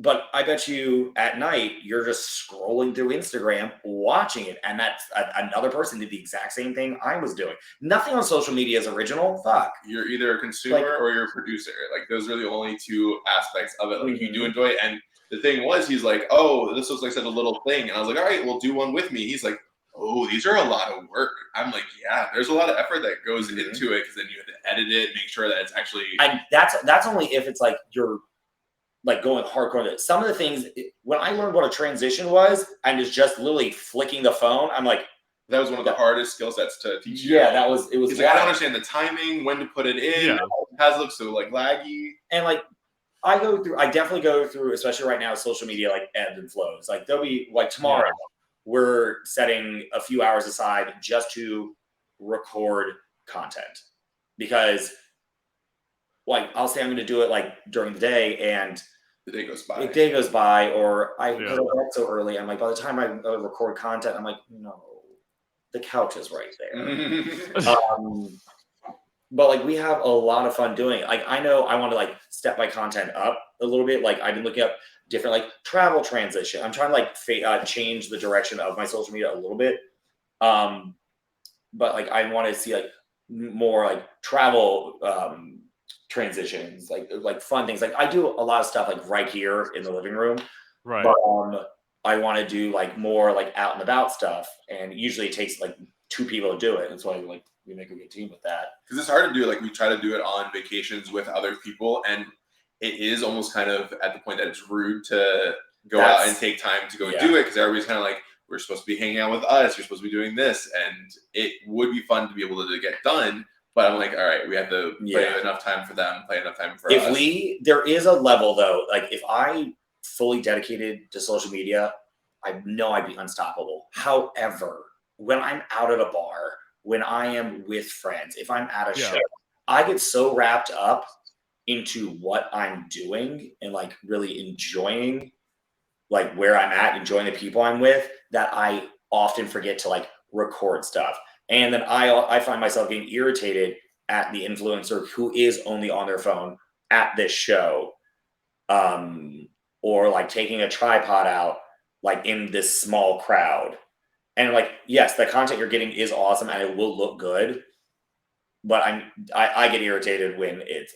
But I bet you at night you're just scrolling through Instagram, watching it, and that's another person did the exact same thing I was doing. Nothing on social media is original. Fuck. You're either a consumer or you're a producer. Like those are the only two aspects of it. Like you do enjoy it. And the thing was, he's like, "Oh, this looks like such a little thing," and I was like, "All right, we'll do one with me." He's like, "Oh, these are a lot of work." I'm like, "Yeah, there's a lot of effort that goes into it because then you have to edit it, make sure that it's actually." And that's only if it's like you're like going hardcore. Some of the things when I learned what a transition was and is just literally flicking the phone, I'm like, that was one of the hardest skill sets to teach. Yeah, it was. He's like, I don't understand the timing, when to put it in. It has looked so like laggy. And like I definitely go through, especially right now, social media like ebbs and flows. Like there'll be like tomorrow, we're setting a few hours aside just to record content because like I'll say I'm going to do it like during the day and the day goes by. Or I go to bed so early. I'm like, by the time I record content, I'm like, no, the couch is right there. But like we have a lot of fun doing it. Like I know I want to like step my content up a little bit. Like I've been looking up different like travel transition. I'm trying to like change the direction of my social media a little bit. But like I want to see like more like travel transitions, like fun things. Like I do a lot of stuff like right here in the living room. Right. But I want to do like more like out and about stuff, and usually it takes like 2 people to do it. That's why like we make a good team with that. Because it's hard to do. Like we try to do it on vacations with other people, and it is almost kind of at the point that it's rude to go out and take time to go do it because everybody's kind of like, we're supposed to be hanging out with us. You're supposed to be doing this, and it would be fun to be able to get done. But I'm like, all right, we have to play enough time for them, play enough time for us. There is a level though, like if I fully dedicated to social media, I know I'd be unstoppable. However, when I'm out at a bar, when I am with friends, if I'm at a show, I get so wrapped up into what I'm doing and like really enjoying like where I'm at, enjoying the people I'm with, that I often forget to like record stuff. And then I find myself getting irritated at the influencer who is only on their phone at this show, or like taking a tripod out like in this small crowd. And like, yes, the content you're getting is awesome and it will look good, but I get irritated when it's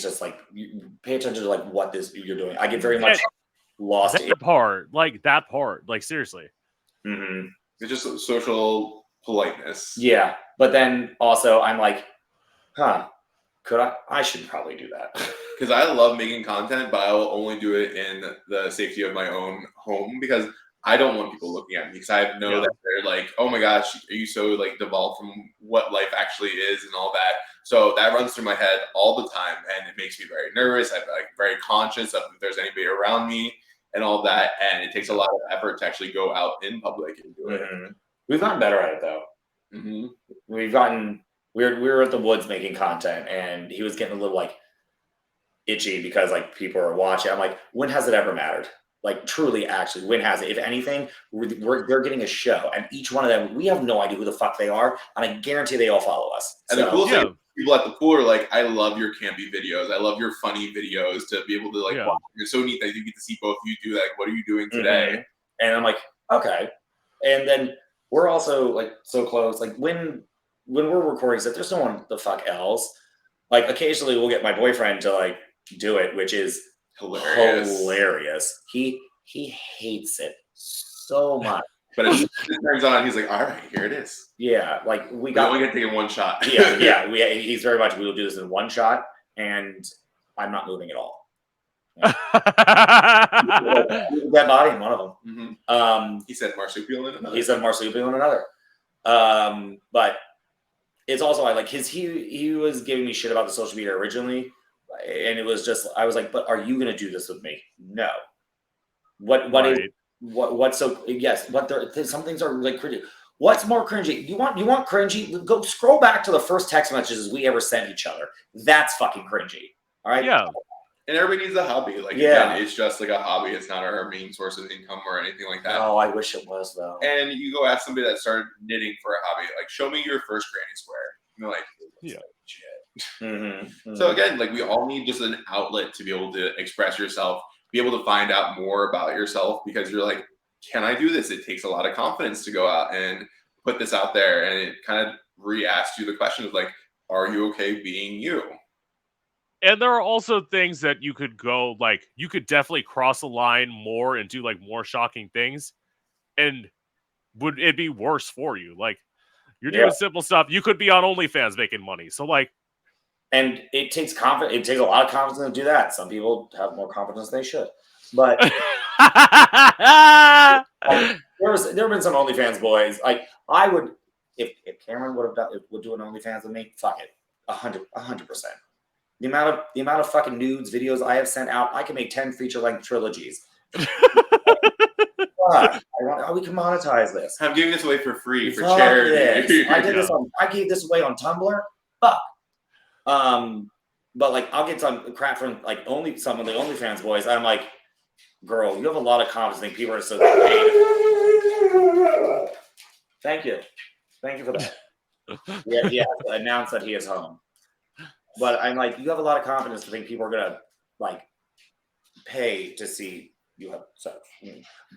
just like, you pay attention to like what you're doing. I get very much lost that part, like seriously. Mm-hmm. It's just social politeness. Yeah, but then also I'm like, I should probably do that. Because I love making content, but I will only do it in the safety of my own home because I don't want people looking at me because I know that they're like, oh my gosh, are you so like devolved from what life actually is and all that. So that runs through my head all the time and it makes me very nervous. I'm like very conscious of if there's anybody around me and all that. And it takes a lot of effort to actually go out in public and do it. We've gotten better at it though. We've gotten, we were at the woods making content and he was getting a little like itchy because like people are watching. I'm like, when has it ever mattered? Like truly, actually, when has it? If anything, they're getting a show, and each one of them, we have no idea who the fuck they are, and I guarantee they all follow us. And the cool thing, people at the pool are like, I love your campy videos. I love your funny videos to be able to like watch. It's so neat that you get to see both of you do like, what are you doing today? And I'm like, okay. And then we're also like so close. Like when we're recording stuff, there's no one the fuck else. Like occasionally we'll get my boyfriend to like do it, which is hilarious. He hates it so much. But as it turns on, he's like, all right, here it is. Yeah, like we only get to take it one shot. He's very much, we will do this in one shot, and I'm not moving at all. That body in one of them. He said marsupial in another. But it's also I like he was giving me shit about the social media originally, and it was just I was like, but are you gonna do this with me? No. What's so yes, but some things are like cringy. What's more cringy? You want cringy? Go scroll back to the first text messages we ever sent each other. That's fucking cringy. All right. Yeah. And everybody needs a hobby. Like, again, it's just like a hobby. It's not our main source of income or anything like that. Oh, I wish it was, though. And you go ask somebody that started knitting for a hobby, like, show me your first granny square. And they're like, So again, like we all need just an outlet to be able to express yourself, be able to find out more about yourself, because you're like, can I do this? It takes a lot of confidence to go out and put this out there, and it kind of re-asks you the question of like, are you okay being you? And there are also things that you could go, like, you could definitely cross the line more and do, like, more shocking things. And would it be worse for you? Like, you're doing simple stuff. You could be on OnlyFans making money. So, like... And it takes confidence. It takes a lot of confidence to do that. Some people have more confidence than they should. But there have been some OnlyFans boys. Like, I would, if Cameron would do an OnlyFans with me, fuck it. 100%. The amount of fucking nudes videos I have sent out, I can make 10 feature-length trilogies. We can monetize this. I'm giving this away for free for charity. I gave this away on Tumblr. Fuck. But like, I'll get some crap from like some of the OnlyFans boys. I'm like, girl, you have a lot of confidence. I think people are so creative. Thank you for that. Yeah, he has to announce that he is home. But I'm like, you have a lot of confidence to think people are gonna like pay to see you have sex.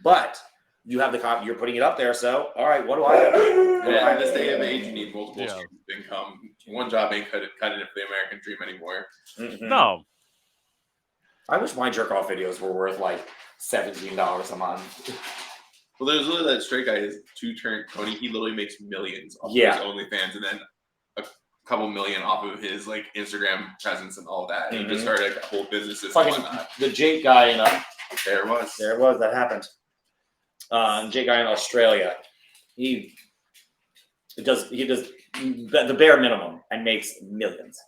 But you have the you're putting it up there, so all right, what do I have? At this day of age, you need multiple streams of income. One job ain't cut it for the American dream anymore. No. I wish my jerk off videos were worth like $17 a month. Well, there's literally that straight guy, his two-turn Tony. He literally makes millions off of his OnlyFans, and then a couple million off of his like Instagram presence and all that. And he just started like, a whole businesses and whatnot. The Jake guy in there it was. That happened. Jake guy in Australia, he does the bare minimum and makes millions.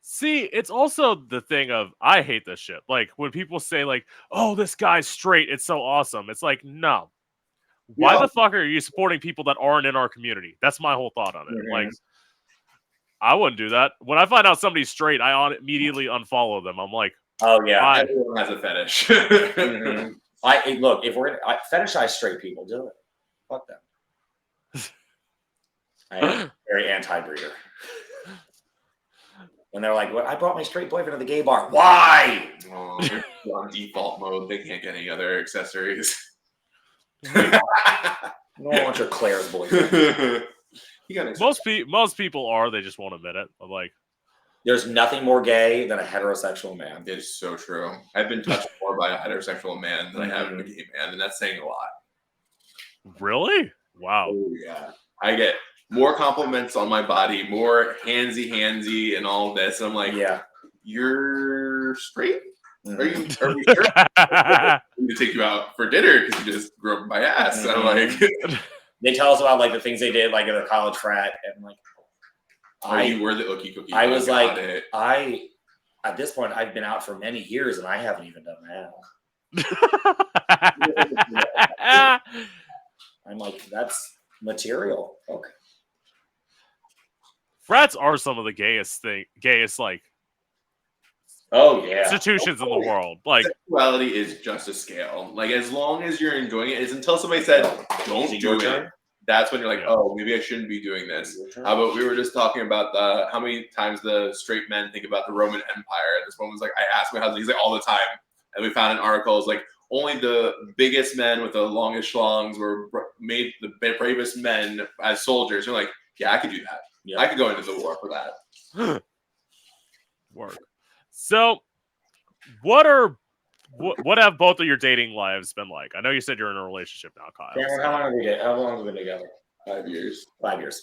See, it's also the thing of, I hate this shit. Like, when people say, like, oh, this guy's straight, it's so awesome. It's like, no. Why the fuck are you supporting people that aren't in our community? That's my whole thought on it. Like, I wouldn't do that. When I find out somebody's straight, I immediately unfollow them. I'm like, oh, yeah. Everyone has a fetish. Look, if we're going to fetishize straight people, do it. Fuck them. I am very anti-breeder. And they're like, well, I brought my straight boyfriend to the gay bar. Why? Oh, they're on default mode. They can't get any other accessories. No one wants your Claire's boyfriend. Most people are. They just won't admit it. But like, there's nothing more gay than a heterosexual man. It is so true. I've been touched more by a heterosexual man than I have a gay man, and that's saying a lot. Really? Wow. Oh, yeah. I get more compliments on my body, more handsy, and all of this. I'm like, yeah, you're straight? Are we sure? I'm going to take you out for dinner because you just grew up my ass. So like, they tell us about like the things they did like in a college frat, and like, you were the ookie cookie. I was like, at this point, I've been out for many years, and I haven't even done that. I'm like, that's material. Okay. Frats are some of the gayest like institutions in the world. Like, sexuality is just a scale. Like, as long as you're enjoying it, it's until somebody said don't do it. That's when you're like, oh, maybe I shouldn't be doing this. How about we were just talking about how many times the straight men think about the Roman Empire. And this one was like, I asked my husband, he's like, all the time. And we found an article, it's like, only the biggest men with the longest schlongs were made the bravest men as soldiers. You're like, yeah, I could do that. Yeah. I could go into the war for that. Work. So, what have both of your dating lives been like? I know you said you're in a relationship now, Kyle. Cameron, how long have we been together? 5 years. 5 years.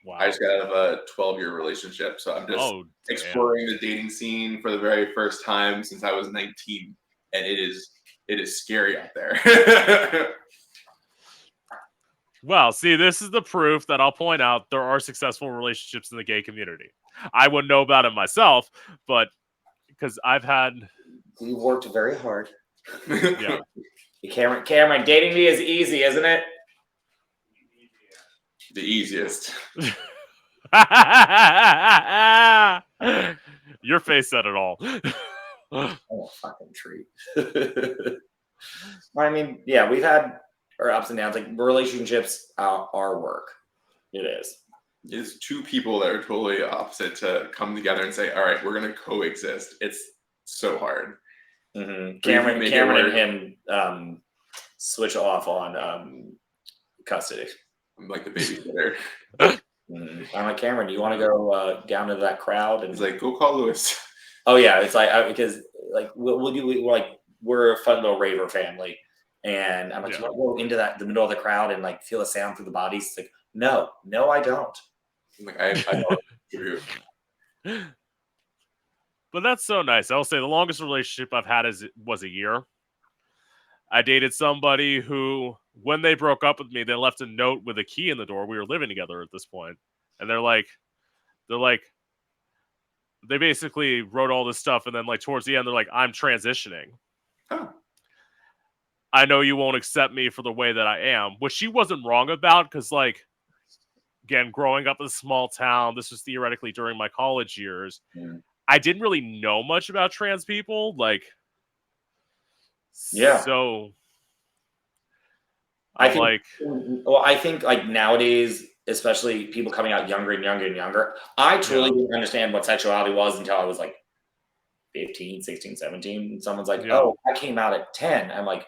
Wow. I just got out of a 12-year relationship, so I'm just exploring the dating scene for the very first time since I was 19, and it is scary out there. Well, see, this is the proof that I'll point out there are successful relationships in the gay community. I wouldn't know about it myself, but because I've had... You worked very hard. Yeah. Cameron, dating me is easy, isn't it? The easiest. Your face said it all. Oh, fucking treat. I mean, yeah, we've had our ups and downs. Like, relationships are work. It is. It's two people that are totally opposite to come together and say, all right, we're going to coexist. It's so hard. Mm-hmm. But if you make it Cameron work- and him switch off on custody. I'm like the babysitter. I'm like, Cameron, do you want to go down to that crowd? And He's like, go call Louis. oh yeah, it's like because like we're a fun little raver family, and I'm like, you want to go into the middle of the crowd and like feel the sound through the bodies? It's like, no, I don't. I'm like, I don't agree. But that's so nice. I'll say the longest relationship I've had was a year. I dated somebody who, when they broke up with me, they left a note with a key in the door. We were living together at this point, and they basically wrote all this stuff, and then like towards the end, they're like, "I'm transitioning. Oh. I know you won't accept me for the way that I am," which she wasn't wrong about, because like, again, growing up in a small town, this was theoretically during my college years. I didn't really know much about trans people, like. Yeah. So I think like nowadays, especially people coming out younger and younger and younger, I truly didn't understand what sexuality was until I was like 15, 16, 17. And someone's like, oh, I came out at 10. I'm like,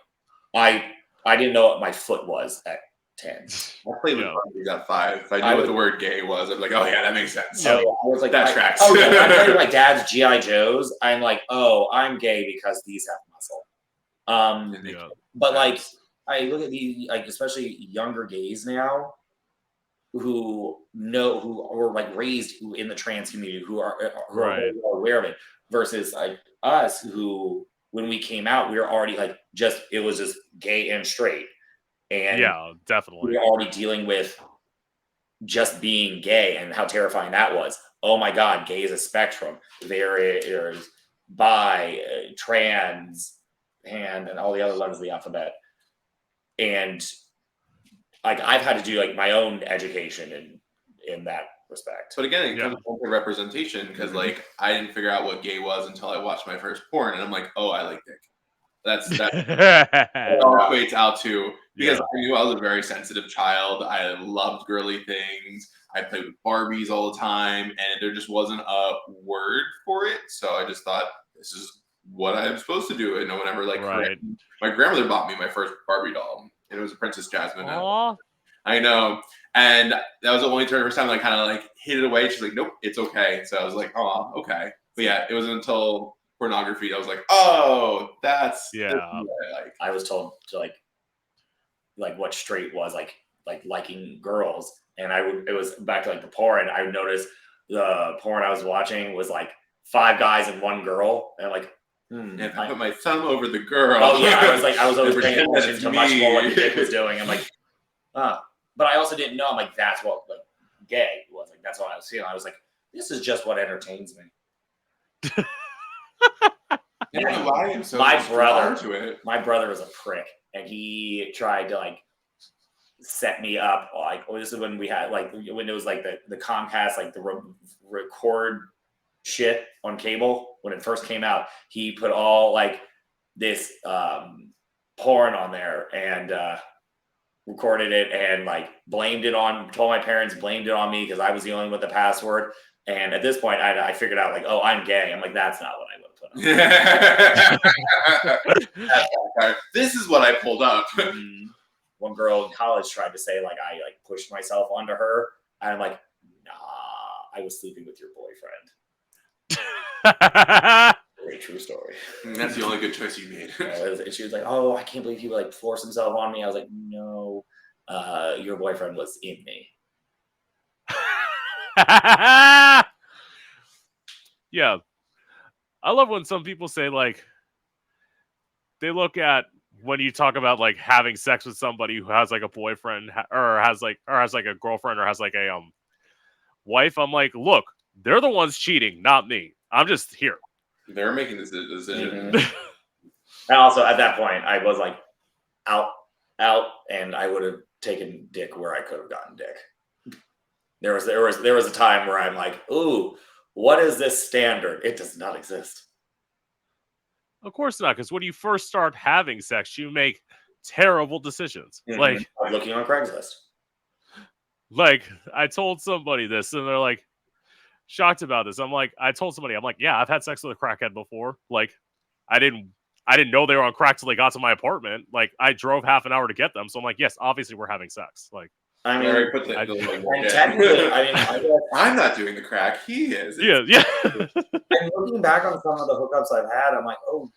I didn't know what my foot was at 10. I played with Barbies at 5. If I knew what the word gay was, I'd be like, oh yeah, that makes sense. I was like, that tracks. Oh yeah, I played with my dad's G.I. Joes. I'm like, oh, I'm gay because these have muscle. But like, I look at the like, especially younger gays now, who are like raised in the trans community, who are aware of it, versus like us, who when we came out, we were already like it was just gay and straight, and definitely we were already dealing with just being gay and how terrifying that was. Oh my God, gay is a spectrum. There's bi, trans, and all the other letters of the alphabet. And like I've had to do like my own education in that respect. But again, it comes down to representation, because like I didn't figure out what gay was until I watched my first porn, and I'm like, oh, I like dick. That's it all equates out to, because I knew I was a very sensitive child. I loved girly things. I played with Barbies all the time, and there just wasn't a word for it. So I just thought, this is what I'm supposed to do. And no one ever like my grandmother bought me my first Barbie doll, and it was a Princess Jasmine. I know. And that was the only first time I kind of like hid it away. She's like, nope, it's okay. So I was like, oh, okay. But yeah, it was until pornography I was like, oh, that's I was told to like what straight was like liking girls, and it was back to like the porn. I noticed the porn I was watching was like 5 guys and 1 girl, and I'm like, if I put my thumb over the girl. Oh yeah, I was always paying attention to much more what the dick was doing. I'm like, but I also didn't know. I'm like, that's what like gay was. Like that's what I was feeling. I was like, this is just what entertains me. Why I'm so my brother was a prick, and he tried to like set me up. Like this is when we had like when it was like the Comcast, like the record shit on cable when it first came out. He put all like this porn on there and recorded it and like told my parents, blamed it on me because I was the only one with the password. And at this point I figured out like, oh, I'm gay. I'm like, that's not what I would have put on. This is what I pulled up. One girl in college tried to say like I like pushed myself onto her, and I'm like, nah, I was sleeping with your boyfriend. Very true story. That's the only good choice you made. She was like, oh, I can't believe he like forced himself on me. I was like, no, your boyfriend was in me. Yeah. I love when some people say like they look at when you talk about like having sex with somebody who has like a boyfriend or has like a girlfriend or has like a wife. I'm like, look, they're the ones cheating, not me. I'm just here. They're making this decision. And also at that point, I was like out, and I would have taken dick where I could have gotten dick. There was a time where I'm like, ooh, what is this standard? It does not exist. Of course not, because when you first start having sex, you make terrible decisions. Like I'm looking on Craigslist. Like, I told somebody this, and they're like shocked about this. I'm like, I told somebody, I'm like, yeah, I've had sex with a crackhead before. Like, I didn't know they were on crack till they got to my apartment. Like, I drove half an hour to get them, so I'm like, yes, obviously we're having sex. Like, I I mean, already put and technically, I mean, I'm not doing the crack. He is. yeah. and looking back on some of the hookups I've had, I'm like, oh,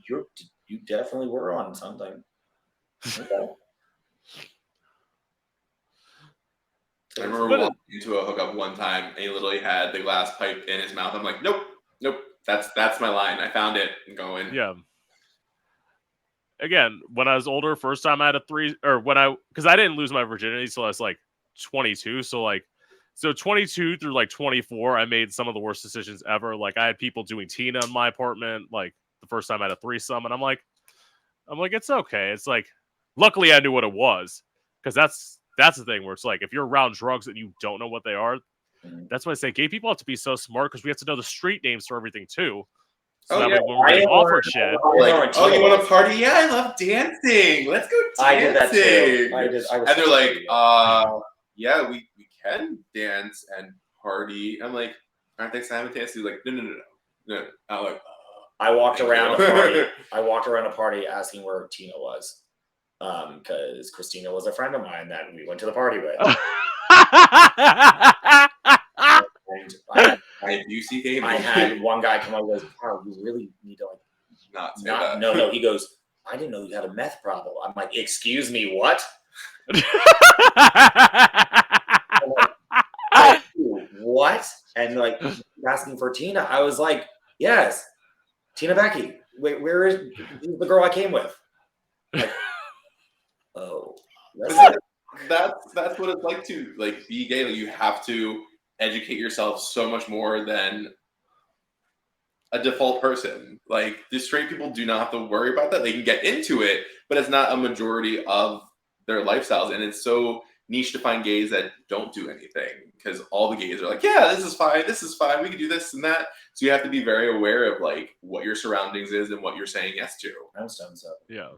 you definitely were on something. Okay. I remember walking into a hookup one time, and he literally had the glass pipe in his mouth. I'm like, nope. That's my line. I found it. I'm going. Yeah. Again, when I was older, first time I had because I didn't lose my virginity till I was like 22. So 22 through like 24, I made some of the worst decisions ever. Like, I had people doing Tina in my apartment. Like, the first time I had a threesome, and I'm like, it's okay. It's like, luckily I knew what it was, because that's the thing where it's like, if you're around drugs and you don't know what they are, that's why I say gay people have to be so smart, because we have to know the street names for everything too. So that way when we're getting offered shit, like, oh, you want to party? Yeah, I love dancing. Let's go dancing. I did that too. And they're like, yeah, we can dance and party. I'm like, aren't they simultaneously? Like, no. I'm like, I walked around a party. I walked around a party asking where Tina was, because Christina was a friend of mine that we went to the party with. And I had one guy come up and goes, "Carl, you really need to like not say that." No. He goes, "I didn't know you had a meth problem." I'm like, "Excuse me, what?" Like, what? And like asking for Tina, I was like, "Yes, Tina Becky. Where is the girl I came with?" Like, oh, that's what it's like to like be gay. Like, you have to educate yourself so much more than a default person. Like, the straight people do not have to worry about that. They can get into it, but it's not a majority of their lifestyles. And it's so niche to find gays that don't do anything, because all the gays are like, yeah, this is fine, we can do this and that. So you have to be very aware of like what your surroundings is and what you're saying yes to. Yeah.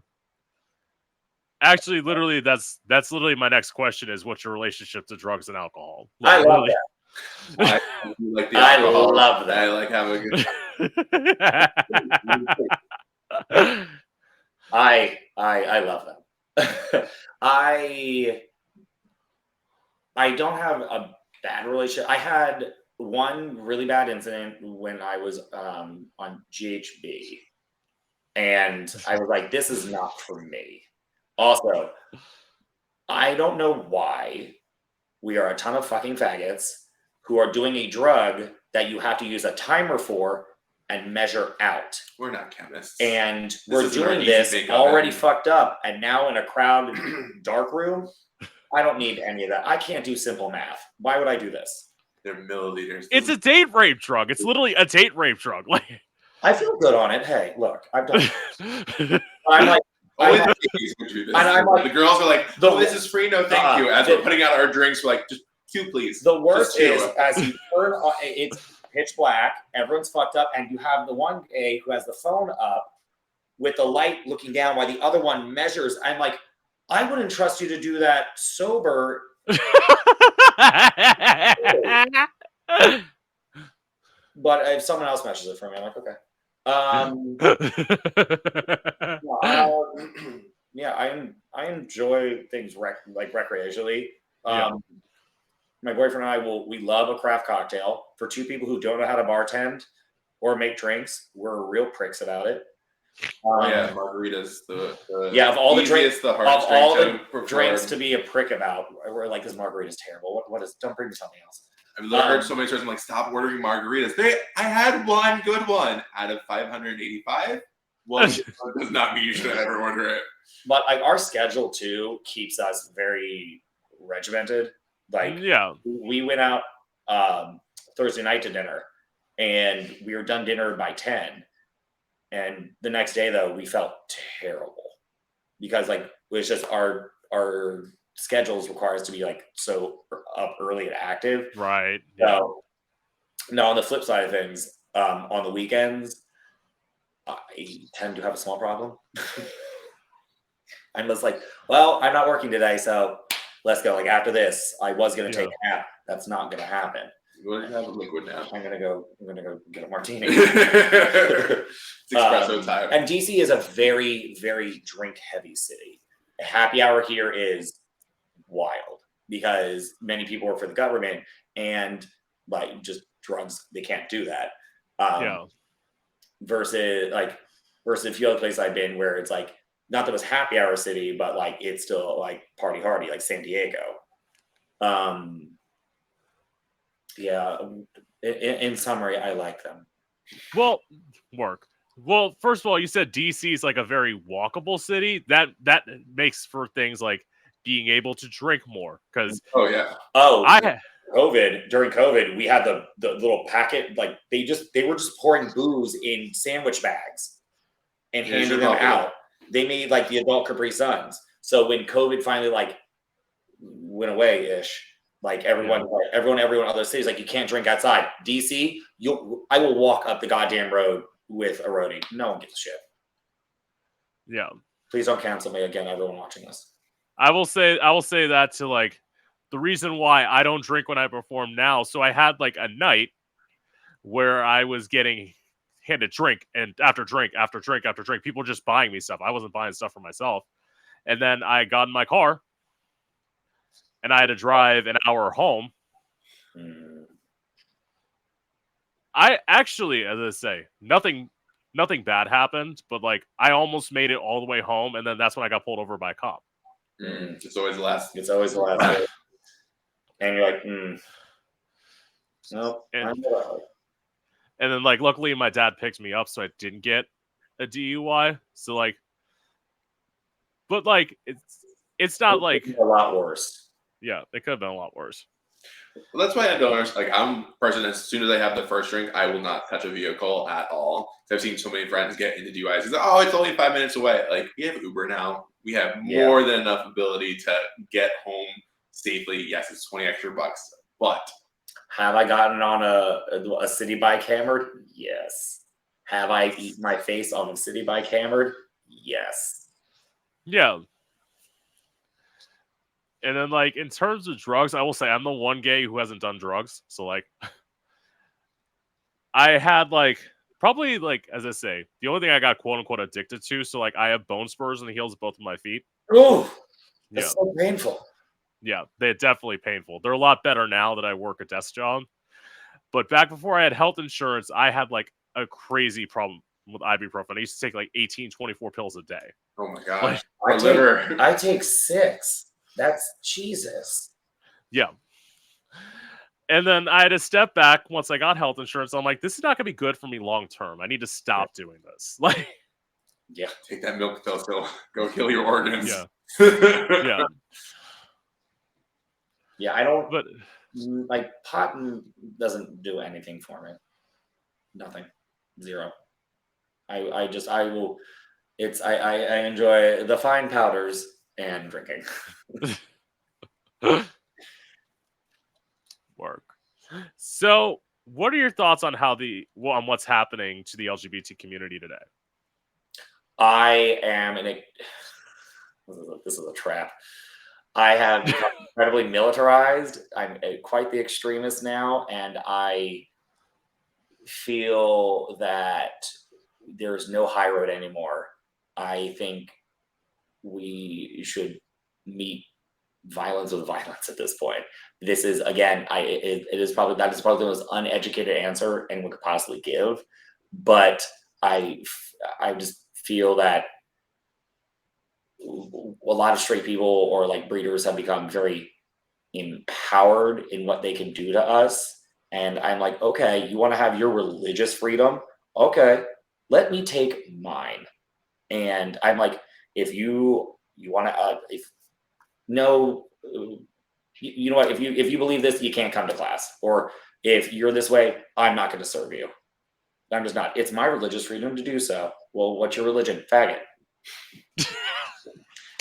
Actually, literally, that's literally my next question is, what's your relationship to drugs and alcohol? Like, I love that. I love that. I like having a good time. I love that. I don't have a bad relationship. I had one really bad incident when I was on GHB, and I was like, this is not for me. Also, I don't know why we are a ton of fucking faggots who are doing a drug that you have to use a timer for and measure out. We're not chemists. And we're doing this already fucked up, and now in a crowded dark room, I don't need any of that. I can't do simple math. Why would I do this? They're milliliters. It's a date rape drug. It's literally a date rape drug. Like, I feel good on it. Hey, look, I've done it. I'm like, the girls are like, "Oh, this is free, no thank you." As we're putting out our drinks, we're like, "Just two, please." The worst is as you turn on, it's pitch black, everyone's fucked up, and you have the one gay who has the phone up with the light looking down while the other one measures. I'm like, I wouldn't trust you to do that sober. But if someone else measures it for me, I'm like, okay. Yeah, I enjoy things recreationally. My boyfriend and I we love a craft cocktail. For two people who don't know how to bartend or make drinks, we're real pricks about it. Margaritas. Of all the drinks to be a prick about, we're like, this margarita's terrible. What is? Don't bring me something else. I've heard so many stories. I'm like, stop ordering margaritas. I had one good one out of 585. Well, does not mean you should ever order it. But like, our schedule too keeps us very regimented. Like, we went out Thursday night to dinner, and we were done dinner by 10. And the next day, though, we felt terrible because like it was just our schedules require us to be like so up early and active. Right. So now on the flip side of things, on the weekends, I tend to have a small problem. I'm just like, well, I'm not working today, so let's go. Like after this, I was gonna take a nap. That's not gonna happen. We're gonna have a liquid now. I'm gonna go get a martini. It's espresso time. And DC is a very, very drink heavy city. A happy hour here is wild because many people work for the government and like just drugs, they can't do that. Versus a few other places I've been where it's like not that it was happy hour city, but like it's still like party hardy, like San Diego. In summary, I like them. Well, first of all, you said DC is like a very walkable city. That makes for things like being able to drink more. Because during COVID, we had the little packet, like they were just pouring booze in sandwich bags and handing them out. They made like the adult Capri Suns. So when COVID finally like went away ish. Like everyone, other cities, like you can't drink outside. DC, I will walk up the goddamn road with a roadie. No one gives a shit. Yeah. Please don't cancel me again, everyone watching this. I will say that to like the reason why I don't drink when I perform now. So I had like a night where I was getting handed drink and after drink after drink after drink. People just buying me stuff. I wasn't buying stuff for myself. And then I got in my car. And I had to drive an hour home. I actually, as I say, nothing bad happened, but like I almost made it all the way home, and then that's when I got pulled over by a cop. It's always the last. It's always the last. And you're like, nope. And then like, luckily, my dad picked me up, so I didn't get a DUI. So like, but like, it's not like a lot worse. Yeah, it could have been a lot worse. Well, that's why I don't understand. Like, I'm a person, as soon as I have the first drink, I will not touch a vehicle at all. I've seen so many friends get into DUIs. It's like, oh, it's only 5 minutes away. Like, we have Uber now. We have more than enough ability to get home safely. Yes, it's 20 extra bucks, but have I gotten on a city bike hammered? Yes. Have I eaten my face on a city bike hammered? Yes. Yeah. And then, like, in terms of drugs, I will say I'm the one gay who hasn't done drugs. So, like, I had, like, probably, like, as I say, the only thing I got quote-unquote addicted to, so, like, I have bone spurs in the heels of both of my feet. Oh, that's so painful. Yeah, they're definitely painful. They're a lot better now that I work a desk job. But back before I had health insurance, I had, like, a crazy problem with ibuprofen. I used to take, like, 18, 24 pills a day. Oh, my gosh. Like, I take 6. That's Jesus. Yeah. And then I had to step back once I got health insurance. I'm like, this is not going to be good for me long term. I need to stop doing this. Like, yeah, take that milk pill, go kill your organs. Yeah. Yeah. Yeah, I don't. But like pot doesn't do anything for me. Nothing. Zero. I will. I enjoy the fine powders and drinking. Work. So, what are your thoughts on on what's happening to the LGBT community today? I am this is a trap. I have become incredibly militarized. I'm quite the extremist now, and I feel that there's no high road anymore. I think we should meet violence with violence at this point. This is, again, that is probably the most uneducated answer anyone could possibly give. But I just feel that a lot of straight people or like breeders have become very empowered in what they can do to us. And I'm like, okay, you want to have your religious freedom? Okay, let me take mine. And I'm like, if you want to, you know what, if you believe this, you can't come to class. Or if you're this way, I'm not going to serve you. I'm just not. It's my religious freedom to do so. Well, what's your religion? Faggot.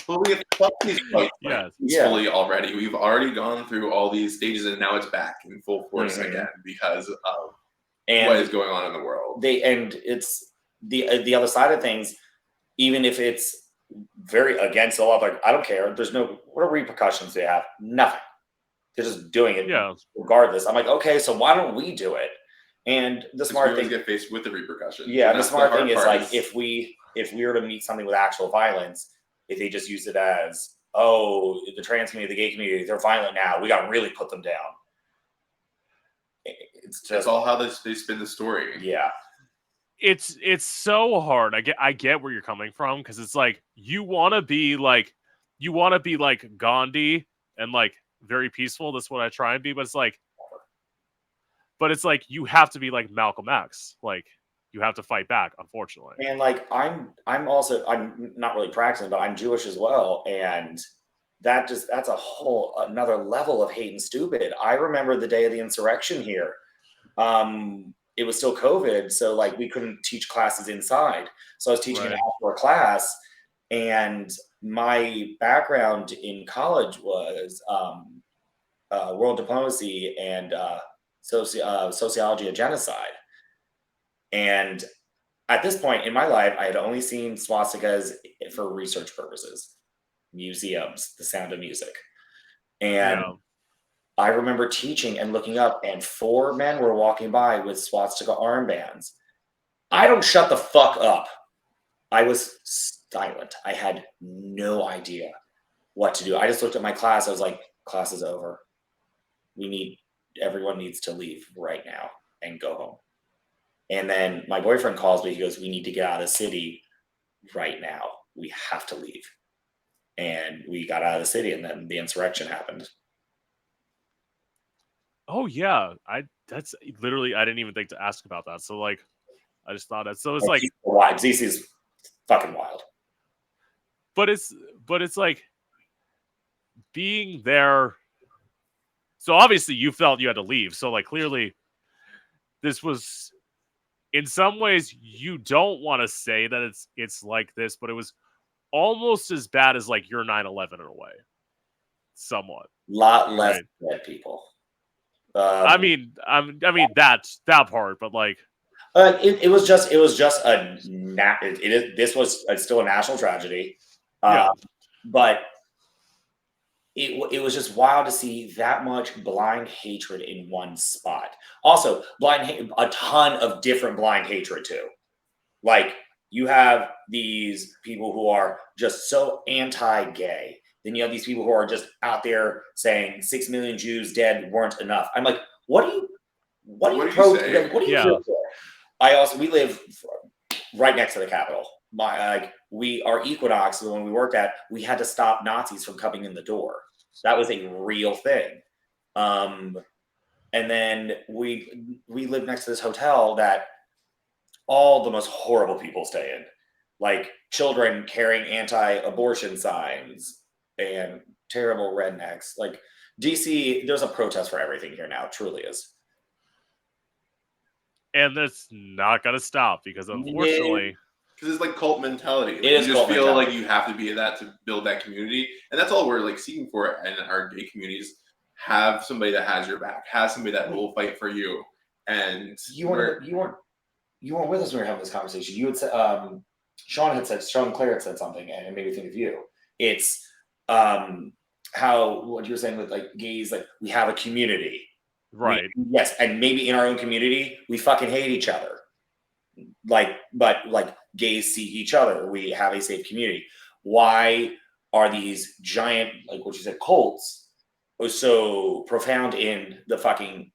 Well, we have fought these fights peacefully already. We've already gone through all these stages, and now it's back in full force again because of what is going on in the world. And it's the other side of things. Even if it's very against the law. Like, I don't care. There's no, what repercussions they have? Nothing. They're just doing it regardless. I'm like, okay, so why don't we do it? And the smart thing, get faced with the repercussions. Yeah, the smart thing is like if we were to meet something with actual violence, if they just use it as, oh, the trans community, the gay community, they're violent now, we got to really put them down. It's just all how they spin the story. Yeah. It's so hard. I get where you're coming from, because it's like you want to be like Gandhi and like very peaceful. That's what I try and be, but it's like you have to be like Malcolm X. Like you have to fight back, unfortunately. And like I'm not really practicing, but I'm Jewish as well, and that's a whole another level of hate and stupid. I remember the day of the insurrection here. It was still COVID, so like we couldn't teach classes inside. So I was teaching an outdoor class, and my background in college was world diplomacy and sociology of genocide. And at this point in my life, I had only seen swastikas for research purposes, museums, the sound of music. And I remember teaching and looking up, and 4 men were walking by with swastika armbands. I don't shut the fuck up. I was silent. I had no idea what to do. I just looked at my class. I was like, class is over. Everyone needs to leave right now and go home. And then my boyfriend calls me. He goes, we need to get out of the city right now. We have to leave. And we got out of the city, and then the insurrection happened. Oh yeah, that's literally, I didn't even think to ask about that. So like, I just thought that. So it's like wild. ZC is fucking wild. But it's like being there. So obviously you felt you had to leave. So like clearly, this was in some ways you don't want to say that it's like this, but it was almost as bad as like your 9/11 in a way, somewhat. Lot less dead people. I mean that's that part, but like it was just this was still a national tragedy, but it was just wild to see that much blind hatred in one spot. Also, a ton of different blind hatred too. Like you have these people who are just so anti-gay. Then you have these people who are just out there saying 6 million Jews dead weren't enough. I'm like, what do you say? We live right next to the Capitol. Our Equinox, when we worked at, we had to stop Nazis from coming in the door. That was a real thing. And then we live next to this hotel that all the most horrible people stay in, like children carrying anti-abortion signs and terrible rednecks. Like DC, there's a protest for everything here now. It truly is. And that's not going to stop, because unfortunately, because it's like cult mentality. Like, you just feel like you have to be that to build that community, and that's all we're like seeking for in our gay communities. Have somebody that has your back, have somebody that will fight for you. And you weren't with us when we were having this conversation. You had said, Sean Claire had said something, and it made me think of you. It's how what you were saying with like gays, like we have a community, right? Yes, and maybe in our own community we fucking hate each other. But gays see each other. We have a safe community. Why are these giant, like what you said, cults so profound in the fucking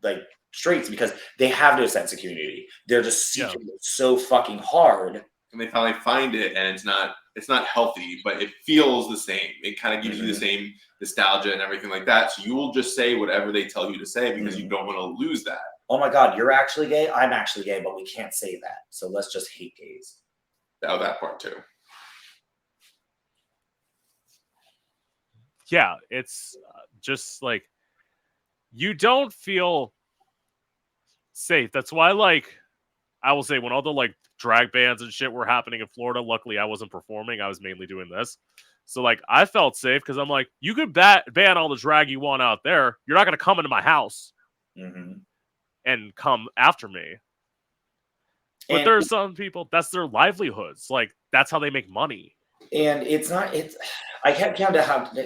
like streets? Because they have no sense of community. They're just seeking it so fucking hard. And they finally find it, and it's not healthy, but it feels the same. It kind of gives you the same nostalgia and everything like that. So you will just say whatever they tell you to say because you don't want to lose that. Oh my God, you're actually gay? I'm actually gay, but we can't say that. So let's just hate gays. Oh, that part too. Yeah, it's just like you don't feel safe. That's why, like, I will say when all the like drag bands and shit were happening in Florida, luckily I wasn't performing. I was mainly doing this. So like I felt safe because I'm like, you could ban all the drag you want out there. You're not going to come into my house and come after me. But there are some people, that's their livelihoods. Like, that's how they make money. And it's not. It's. I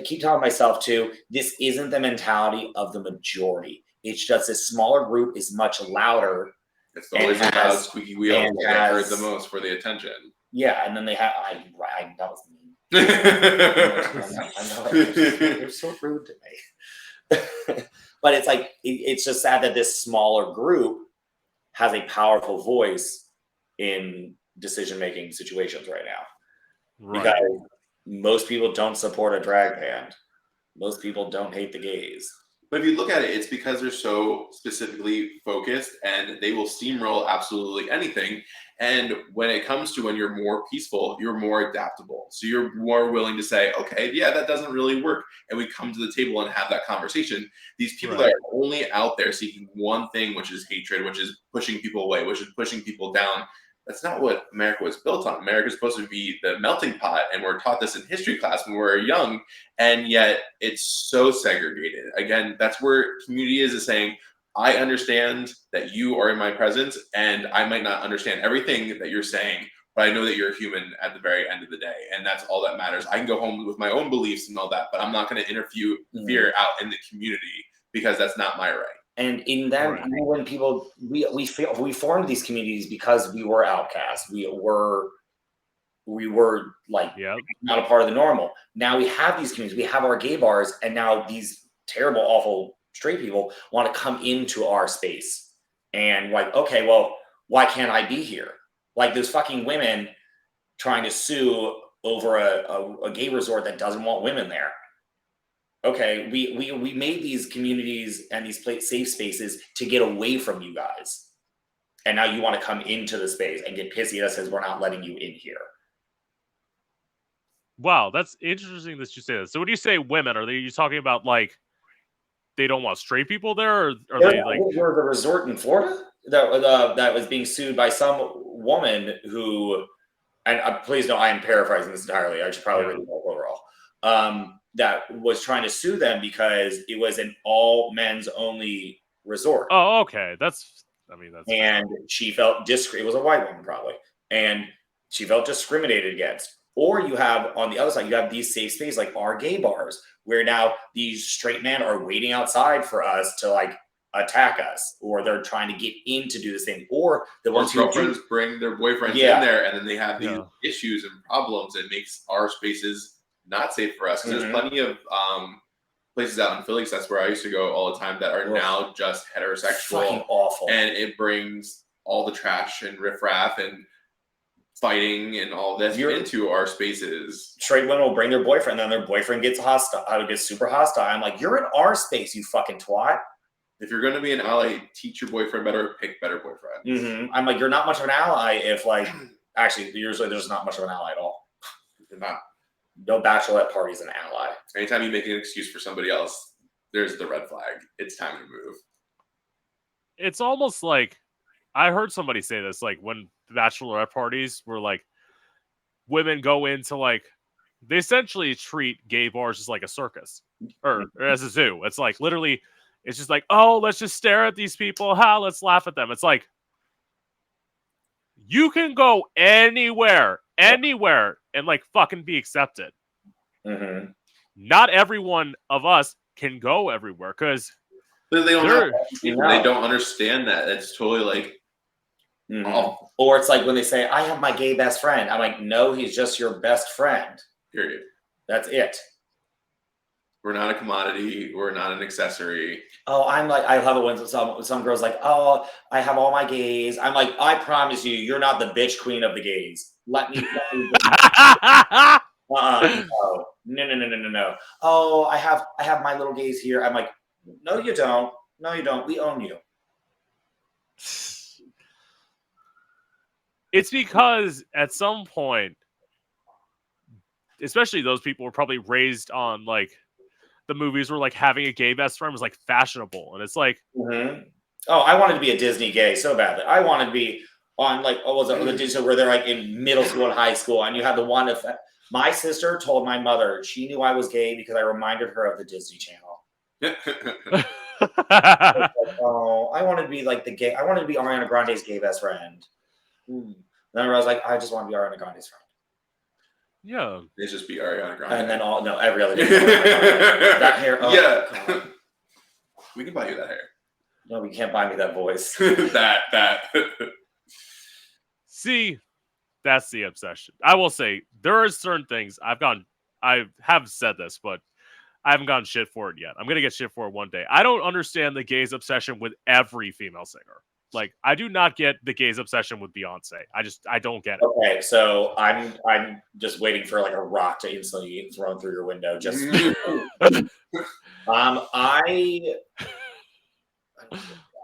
keep telling myself too. This isn't the mentality of the majority. It's just this smaller group is much louder. It's always a loud squeaky wheel that get heard the most for the attention. Yeah, and then they have. That was mean. I know. They're so rude to me. But it's like it's just sad that this smaller group has a powerful voice in decision-making situations right now. Right. Because most people don't support a drag band. Most people don't hate the gays. But if you look at it, it's because they're so specifically focused and they will steamroll absolutely anything. And when it comes to when you're more peaceful, you're more adaptable. So you're more willing to say, okay, yeah, that doesn't really work. And we come to the table and have that conversation. These people that are only out there seeking one thing, which is hatred, which is pushing people away, which is pushing people down. That's not what America was built on. America is supposed to be the melting pot, and we're taught this in history class when we were young, and yet it's so segregated. Again, that's where community is saying, I understand that you are in my presence, and I might not understand everything that you're saying, but I know that you're a human at the very end of the day, and that's all that matters. I can go home with my own beliefs and all that, but I'm not going to interfere out in the community because that's not my right. And in them, when people we formed these communities because we were outcasts. We were like not a part of the normal. Now we have these communities. We have our gay bars, and now these terrible, awful straight people want to come into our space and like, okay, well, why can't I be here? Like those fucking women trying to sue over a gay resort that doesn't want women there. Okay, we made these communities and these safe spaces to get away from you guys. And now you want to come into the space and get pissy at us as we're not letting you in here. Wow, that's interesting that you say that. So when you say women, are you talking about like they don't want straight people there, or are they like the resort in Florida that was being sued by some woman who, and please know I am paraphrasing this entirely. I should probably read it overall. That was trying to sue them because it was an all men's only resort. Oh, okay. That's and she felt it was a white woman probably, and she felt discriminated against. Or you have on the other side, you have these safe spaces like our gay bars, where now these straight men are waiting outside for us to like attack us, or they're trying to get in to do this thing, or the ones who bring their boyfriends in there, and then they have these issues and problems. It makes our spaces not safe for us because there's plenty of places out in Philly. That's where I used to go all the time that are now just heterosexual. Fucking awful. And it brings all the trash and riffraff and fighting and all this into our spaces. Straight women will bring their boyfriend, then their boyfriend gets hostile. I would get super hostile. I'm like, you're in our space, you fucking twat. If you're going to be an ally, teach your boyfriend better, pick better boyfriends. I'm like, you're not much of an ally if like, actually, usually there's not much of an ally at all. You're not. No bachelorette party is an ally. Anytime you make an excuse for somebody else, there's the red flag. It's time to move. It's almost like I heard somebody say this, like when bachelorette parties were like women go into like they essentially treat gay bars as like a circus or as a zoo. It's like literally, it's just like, oh, let's just stare at these people. Let's laugh at them. It's like you can go anywhere, and like fucking be accepted. Not everyone of us can go everywhere because they don't understand that. It's totally like, or it's like when they say, "I have my gay best friend." I'm like, "No, he's just your best friend." Period. That's it. We're not a commodity. We're not an accessory. Oh, I'm like, I love it when some girls like, "Oh, I have all my gays." I'm like, I promise you, you're not the bitch queen of the gays. Let me. No. Oh, I have my little gays here. I'm like, no, you don't. No, you don't. We own you. It's because at some point, especially those people were probably raised on like the movies where like having a gay best friend was like fashionable, and it's like, oh, I wanted to be a Disney gay so badly. I wanted to be on like the Disney where they're like in middle school and high school, and you have the one of my sister told my mother she knew I was gay because I reminded her of the Disney Channel. Oh, I wanted to be like the gay. I wanted to be Ariana Grande's gay best friend. Then I was like, I just want to be Ariana Grande's friend. Yeah. It's just be Ariana Grande. And then every other day. That hair. Oh, yeah. God. We can buy you that hair. No, you can't buy me that voice. that. See, that's the obsession. I will say there are certain things I have said this, but I haven't gotten shit for it yet. I'm gonna get shit for it one day. I don't understand the gays' obsession with every female singer. Like, I do not get the gays' obsession with Beyonce. I don't get it. Okay, so I'm just waiting for like a rock to instantly get thrown through your window. Just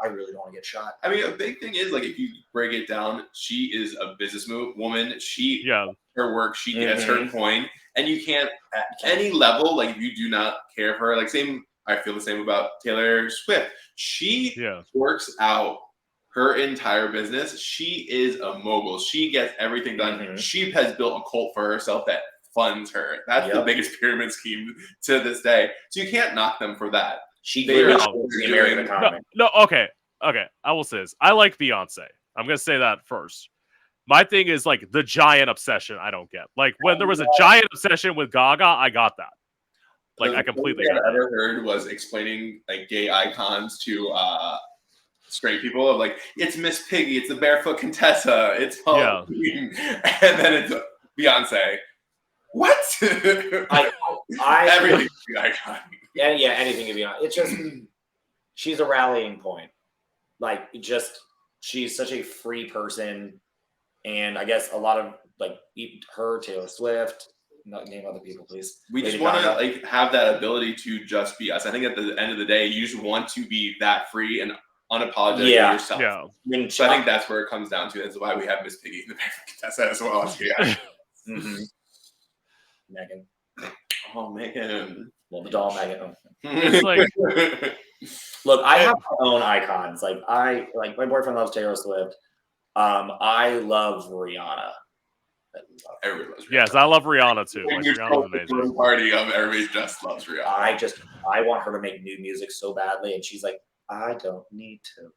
I really don't want to get shot. I mean, a big thing is, like, if you break it down, she is a woman. Her work, she gets her coin, and you can't at any level, like, if you do not care for her, like, I feel the same about Taylor Swift. She works out her entire business. She is a mogul. She gets everything done. She has built a cult for herself that funds her. That's the biggest pyramid scheme to this day. So you can't knock them for that. The American economy. Okay. I will say this. I like Beyonce. I'm gonna say that first. My thing is, like, the giant obsession. I don't get. Like, when there was a giant obsession with Gaga, I got that. Like, I completely. The thing I ever heard was explaining like gay icons to straight people of like, it's Miss Piggy, it's the Barefoot Contessa, it's Paul Queen, and then it's Beyonce. What? Everything icon. Yeah, anything to be honest. It's just she's a rallying point. Like, she's such a free person, and I guess a lot of like her, Taylor Swift. Name other people, please. We just want to like have that ability to just be us. I think at the end of the day, you just want to be that free and unapologetic yourself. Yeah. So I think that's where it comes down to. That's why we have Miss Piggy and the Barefoot Contessa as well. Megan. Oh, Megan. Well, the doll Megan. It's like, look, I have my own icons. Like my boyfriend loves Taylor Swift. I love Rihanna. Everybody loves Rihanna. Yes, I love Rihanna too. Like, Rihanna's amazing. Party of everybody just loves Rihanna. I want her to make new music so badly, and she's like, I don't need to.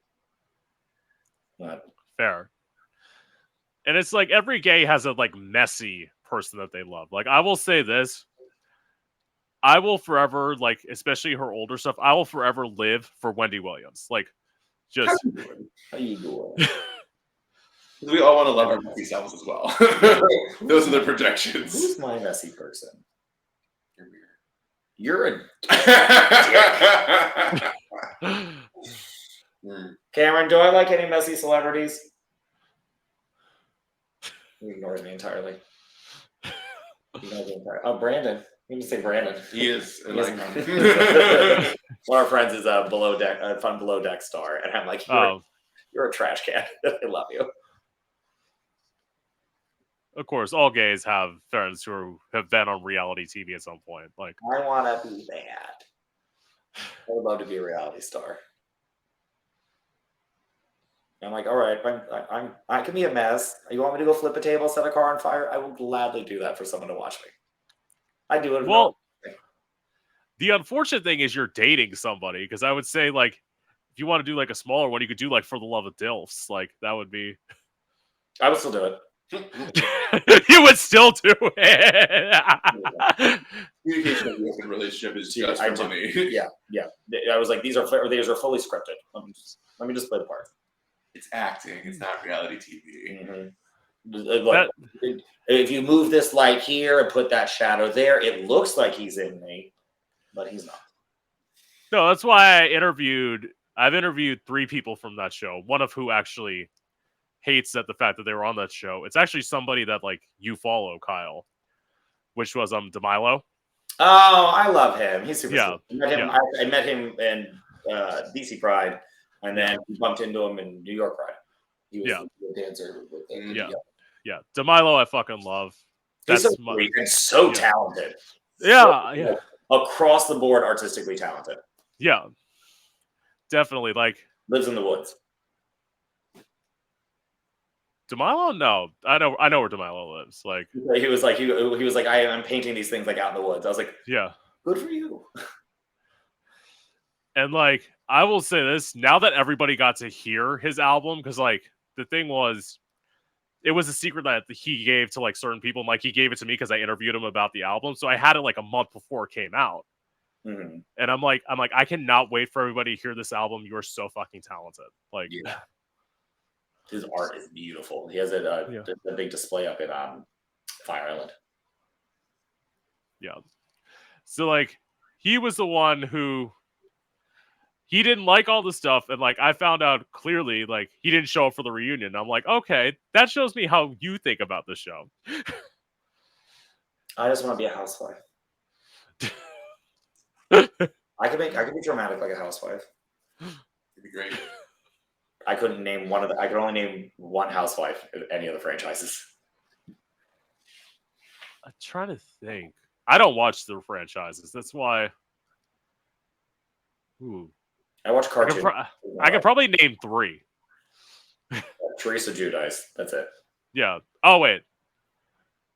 But fair. And it's like every gay has a like messy person that they love. Like, I will say this. I will forever, like, especially her older stuff, I will forever live for Wendy Williams. Like, just how you doing? We all want to love our messy selves as well. Those are the projections. Who's my messy person? You're weird. Cameron, do I like any messy celebrities? He ignores me entirely. Oh, Brandon. You can say Brandon. He is. One of our friends is a fun below deck star, and I'm like, you're a trash can. I love you. Of course, all gays have friends who have been on reality TV at some point. Like, I want to be that. I would love to be a reality star. I'm like, all right, I can be a mess. You want me to go flip a table, set a car on fire? I will gladly do that for someone to watch me. I do it. Well, the unfortunate thing is you're dating somebody, because I would say, like, if you want to do like a smaller one, you could do like For the Love of Dilfs. Like, that would be. I would still do it. You would still do it. Communication of the open relationship is just for money. Yeah. I was like, these are fully scripted. Let me just play the part. It's acting. It's not reality TV. If you move this light here and put that shadow there, it looks like he's in me, but he's not. No, that's why I've interviewed 3 people from that show. One of who actually hates the fact that they were on that show. It's actually somebody that like you follow, Kyle, which was DeMilo. Oh, I love him. He's super sweet. I met him in DC Pride, and then we bumped into him in New York Pride. He was the dancer with them. Yeah. DeMilo I fucking love. He's so talented. Yeah. Across the board, artistically talented. Yeah. Definitely. Like, lives in the woods. DeMilo? No, I know where DeMilo lives. Like, he was like I'm painting these things like out in the woods. I was like, yeah, good for you. And like, I will say this, now that everybody got to hear his album, because like the thing was, it was a secret that he gave to like certain people. And, like he gave it to me because I interviewed him about the album, so I had it like a month before it came out. Mm-hmm. And I'm like, I cannot wait for everybody to hear this album. You are so fucking talented. Like, yeah. His art is beautiful. He has a big display up in Fire Island. Yeah. So like, he was the one who he didn't like all the stuff, and like I found out clearly, like he didn't show up for the reunion. I'm like, okay, that shows me how you think about the show. I just want to be a housewife. I could be dramatic like a housewife. It'd be great. I couldn't name I could only name one housewife in any of the franchises. I'm trying to think. I don't watch the franchises. That's why. Ooh. I watch cartoons. I could probably name 3. Teresa Giudice. That's it. Yeah. Oh wait.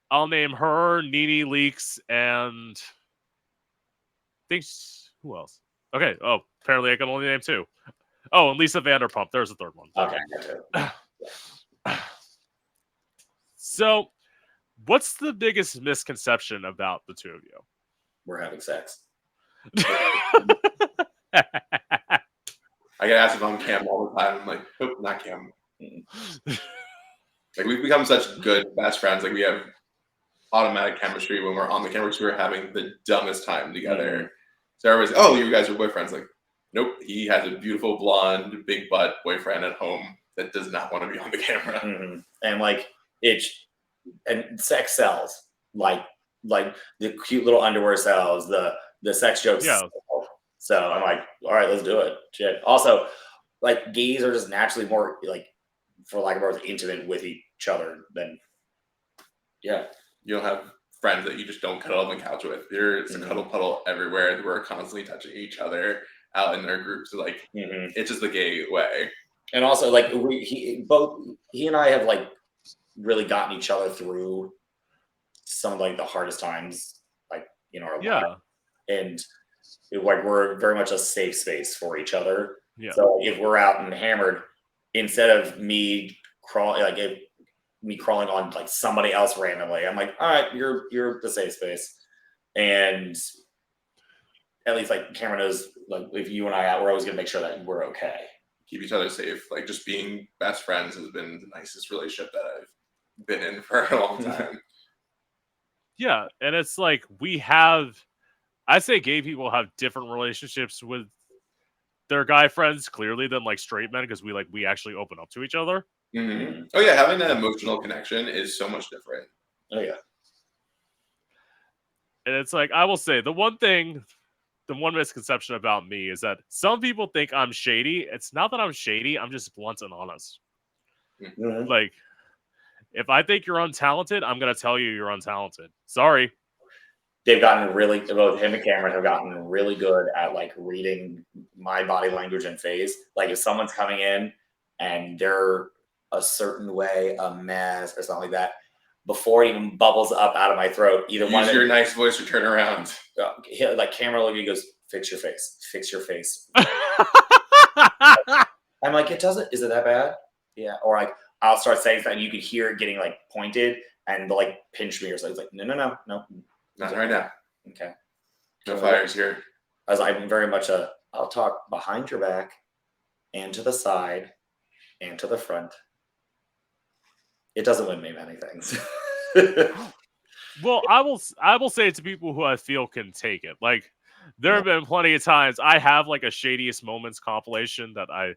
I'll name her, Nene Leakes, and who else? Okay. Oh, apparently I can only name 2. Oh, and Lisa Vanderpump. There's a 3rd one. Okay. So, what's the biggest misconception about the 2 of you? We're having sex. I get asked if I'm Cam all the time. I'm like, nope, not Cam. Like we've become such good best friends. Like we have automatic chemistry when we're on the camera. So we're having the dumbest time together. Mm-hmm. So everybody's like, oh, you guys are boyfriends. Like, nope. He has a beautiful blonde, big butt boyfriend at home that does not want to be on the camera. Mm-hmm. And like and sex sells. Like the cute little underwear sells. The sex jokes. Yeah. So I'm like, all right, let's do it. Shit. Also, like gays are just naturally more like, for lack of a word, intimate with each other than. Yeah. You'll have friends that you just don't cuddle on the couch with. There's a cuddle puddle everywhere. We're constantly touching each other out in their groups. So like, it's just the gay way. And also, like he and I have like really gotten each other through some of like the hardest times, like in our life. And like we're very much a safe space for each other. Yeah. So if we're out and hammered, instead of me crawling on like somebody else randomly, I'm like, all right, you're the safe space. And at least like Cameron knows, like if you and I out, we're always gonna make sure that we're okay. Keep each other safe. Like just being best friends has been the nicest relationship that I've been in for a long time. Yeah, and it's like I say gay people have different relationships with their guy friends clearly than like straight men because we actually open up to each other. Mm-hmm. Oh yeah, having that emotional connection is so much different. Oh yeah. And it's like I will say the one misconception about me is that some people think I'm shady. It's not that I'm shady. I'm just blunt and honest. Mm-hmm. Like if I think you're untalented, I'm gonna tell you you're untalented. Sorry. They've gotten both him and Cameron have gotten really good at like reading my body language and face. Like if someone's coming in and they're a certain way, a mess or something like that, before it even bubbles up out of my throat, either one. Use your nice voice to turn around. Like Cameron look at me and goes, fix your face. Fix your face. I'm like, it doesn't. Is it that bad? Yeah. Or like I'll start saying something and you could hear it getting like pointed and they'll like pinch me or something. It's like, no. Not right now. Okay. No fires here. As I'm very much I'll talk behind your back and to the side and to the front. It doesn't win me many things. Well, I will say it to people who I feel can take it. Like there have been plenty of times I have like a shadiest moments compilation that I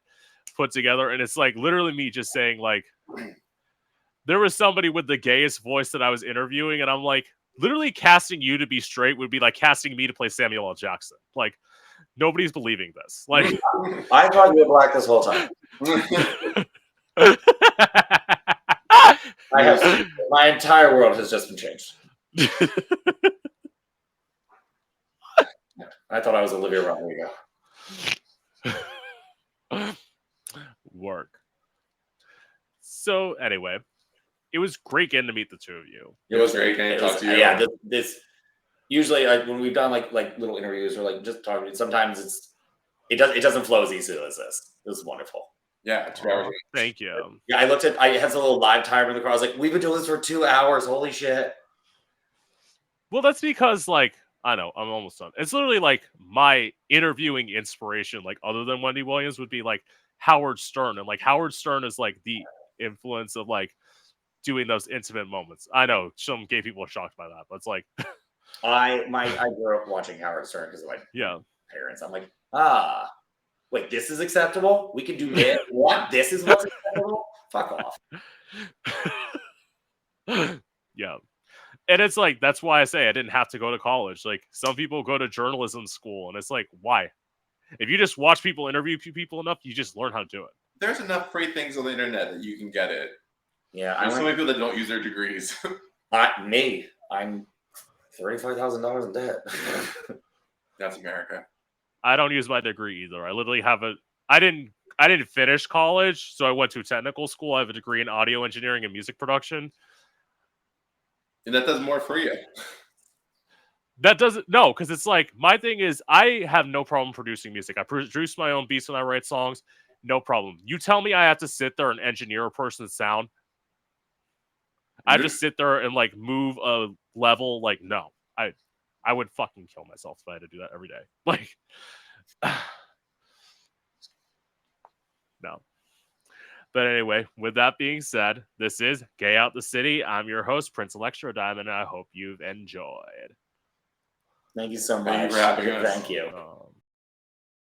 put together, and it's like literally me just saying like there was somebody with the gayest voice that I was interviewing, and I'm like, literally casting you to be straight would be like casting me to play Samuel L. Jackson. Like, nobody's believing this. Like, I thought you were black this whole time. My entire world has just been changed. I thought I was Olivia Rodrigo. Work. So anyway, it was great getting to meet the 2 of you. It was great getting to talk to you. Yeah, this usually like when we've done like little interviews or like just talking, sometimes it doesn't flow as easily as this. This is wonderful. Yeah, 2 hours. Thank you. Yeah, I had a little live timer in the car. I was like, we've been doing this for 2 hours. Holy shit. Well, that's because, like, I know, I'm almost done. It's literally like my interviewing inspiration, like, other than Wendy Williams, would be like Howard Stern. And like Howard Stern is like the influence of like doing those intimate moments. I know some gay people are shocked by that, but it's like I grew up watching Howard Stern because of my yeah. parents. I'm like, wait, this is acceptable? We can do this? What? This is what's acceptable? Fuck off. Yeah. And it's like, that's why I say I didn't have to go to college. Like, some people go to journalism school, and it's like, why? If you just watch people interview people enough, you just learn how to do it. There's enough free things on the internet that you can get it. Yeah, There's so many people that don't use their degrees. I'm $35,000 in debt. That's America. I don't use my degree either. I literally have I didn't finish college, so I went to technical school. I have a degree in audio engineering and music production. And that does more for you. That doesn't, no, because it's like, my thing is, I have no problem producing music. I produce my own beats when I write songs, no problem. You tell me I have to sit there and engineer a person's sound, I have to sit there and like move a level, like, no. I would fucking kill myself if I had to do that every day. Like, no. But anyway, with that being said, this is Gay Out the City. I'm your host, Prince Electro Diamond, and I hope you've enjoyed. Thank you so much. Thank you for having us. Thank you.